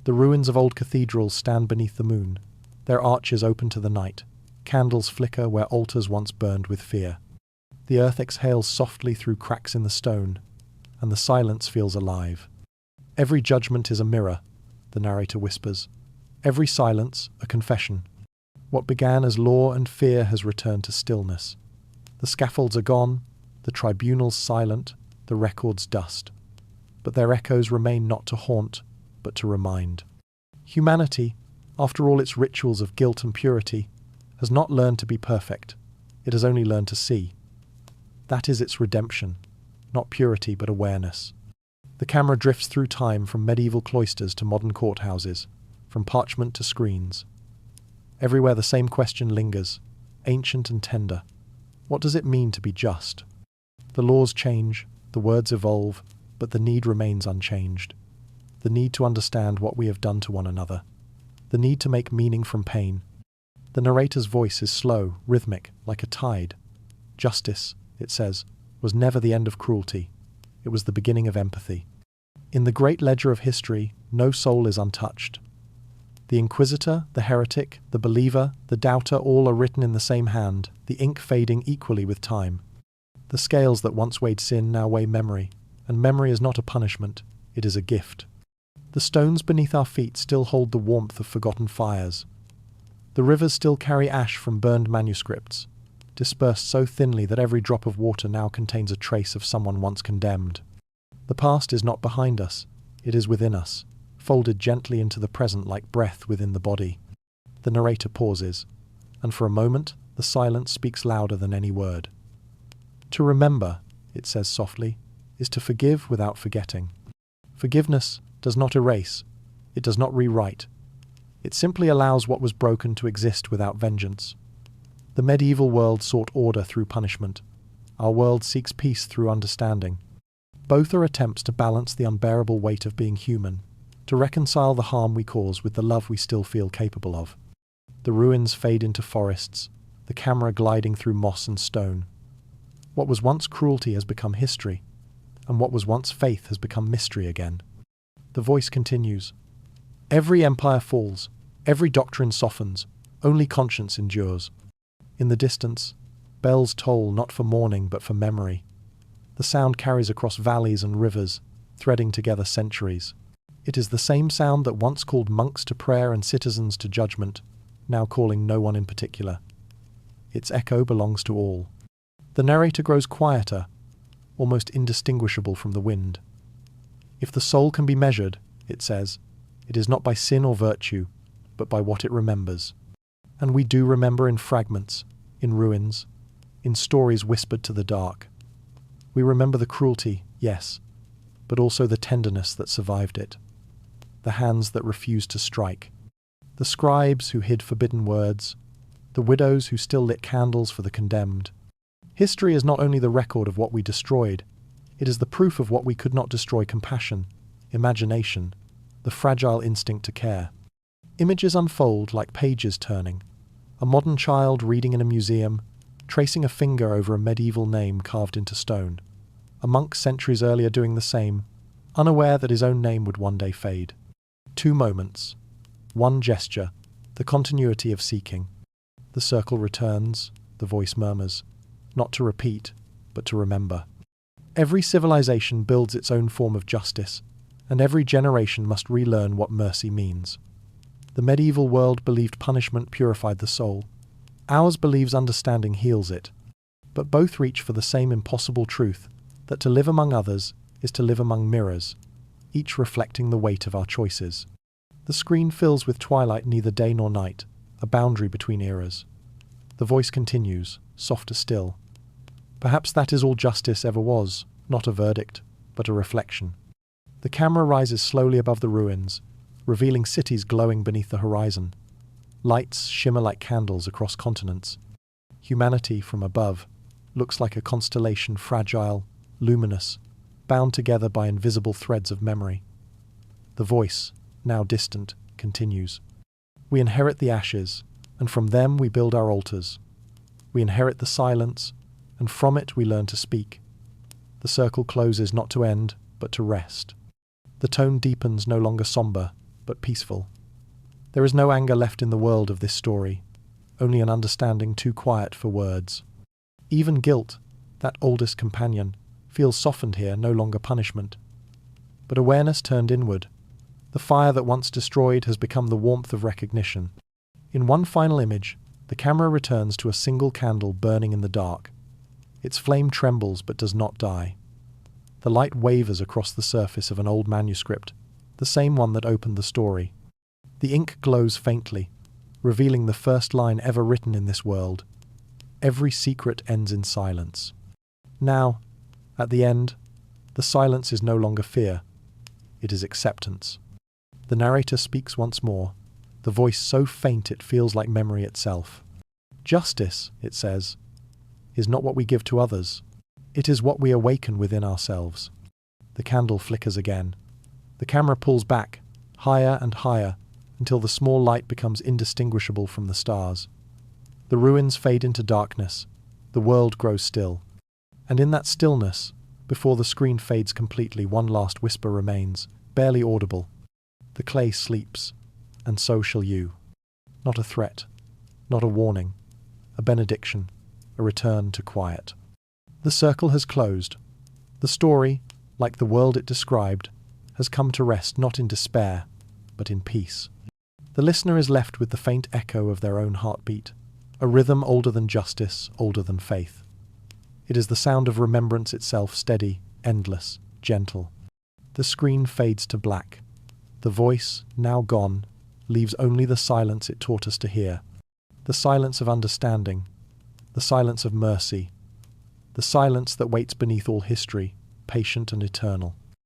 Speaker 1: The ruins of old cathedrals stand beneath the moon, their arches open to the night. Candles flicker where altars once burned with fear. The earth exhales softly through cracks in the stone, and the silence feels alive. Every judgment is a mirror, the narrator whispers. Every silence, a confession. What began as law and fear has returned to stillness. The scaffolds are gone, the tribunals silent, the records dust. But their echoes remain not to haunt, but to remind. Humanity, after all its rituals of guilt and purity, has not learned to be perfect. It has only learned to see. That is its redemption, not purity but awareness. The camera drifts through time from medieval cloisters to modern courthouses, from parchment to screens. Everywhere the same question lingers, ancient and tender. What does it mean to be just? The laws change, the words evolve, but the need remains unchanged. The need to understand what we have done to one another. The need to make meaning from pain. The narrator's voice is slow, rhythmic, like a tide. Justice, it says, was never the end of cruelty. It was the beginning of empathy. In the great ledger of history, no soul is untouched. The inquisitor, the heretic, the believer, the doubter, all are written in the same hand, the ink fading equally with time. The scales that once weighed sin now weigh memory, and memory is not a punishment, it is a gift. The stones beneath our feet still hold the warmth of forgotten fires. The rivers still carry ash from burned manuscripts, dispersed so thinly that every drop of water now contains a trace of someone once condemned. The past is not behind us, it is within us, folded gently into the present like breath within the body. The narrator pauses, and for a moment the silence speaks louder than any word. To remember, it says softly, is to forgive without forgetting. Forgiveness does not erase, it does not rewrite. It simply allows what was broken to exist without vengeance. The medieval world sought order through punishment. Our world seeks peace through understanding. Both are attempts to balance the unbearable weight of being human, to reconcile the harm we cause with the love we still feel capable of. The ruins fade into forests, the camera gliding through moss and stone. What was once cruelty has become history, and what was once faith has become mystery again. The voice continues. Every empire falls, every doctrine softens, only conscience endures. In the distance, bells toll not for mourning but for memory. The sound carries across valleys and rivers, threading together centuries. It is the same sound that once called monks to prayer and citizens to judgment, now calling no one in particular. Its echo belongs to all. The narrator grows quieter, almost indistinguishable from the wind. If the soul can be measured, it says, it is not by sin or virtue, but by what it remembers. And we do remember in fragments, in ruins, in stories whispered to the dark. We remember the cruelty, yes, but also the tenderness that survived it. The hands that refused to strike. The scribes who hid forbidden words. The widows who still lit candles for the condemned. History is not only the record of what we destroyed, it is the proof of what we could not destroy: compassion, imagination, the fragile instinct to care. Images unfold like pages turning. A modern child reading in a museum, tracing a finger over a medieval name carved into stone. A monk centuries earlier doing the same, unaware that his own name would one day fade. 2 moments. One gesture, the continuity of seeking. The circle returns, the voice murmurs, not to repeat, but to remember. Every civilization builds its own form of justice, and every generation must relearn what mercy means. The medieval world believed punishment purified the soul. Ours believes understanding heals it. But both reach for the same impossible truth, that to live among others is to live among mirrors, each reflecting the weight of our choices. The screen fills with twilight, neither day nor night, a boundary between eras. The voice continues, softer still. Perhaps that is all justice ever was, not a verdict, but a reflection. The camera rises slowly above the ruins, revealing cities glowing beneath the horizon. Lights shimmer like candles across continents. Humanity, from above, looks like a constellation, fragile, luminous, bound together by invisible threads of memory. The voice, now distant, continues. We inherit the ashes, and from them we build our altars. We inherit the silence, and from it we learn to speak. The circle closes not to end, but to rest. The tone deepens, no longer somber, but peaceful. There is no anger left in the world of this story, only an understanding too quiet for words. Even guilt, that oldest companion, feels softened here, no longer punishment, but awareness turned inward. The fire that once destroyed has become the warmth of recognition. In one final image, the camera returns to a single candle burning in the dark. Its flame trembles but does not die. The light wavers across the surface of an old manuscript, the same one that opened the story. The ink glows faintly, revealing the first line ever written in this world. Every secret ends in silence. Now, at the end, the silence is no longer fear. It is acceptance. The narrator speaks once more, the voice so faint it feels like memory itself. Justice, it says, is not what we give to others. It is what we awaken within ourselves. The candle flickers again. The camera pulls back, higher and higher, until the small light becomes indistinguishable from the stars. The ruins fade into darkness. The world grows still. And in that stillness, before the screen fades completely, one last whisper remains, barely audible. The clay sleeps, and so shall you. Not a threat, not a warning, a benediction, a return to quiet. The circle has closed. The story, like the world it described, has come to rest not in despair, but in peace. The listener is left with the faint echo of their own heartbeat, a rhythm older than justice, older than faith. It is the sound of remembrance itself, steady, endless, gentle. The screen fades to black. The voice, now gone, leaves only the silence it taught us to hear. The silence of understanding, the silence of mercy, the silence that waits beneath all history, patient and eternal.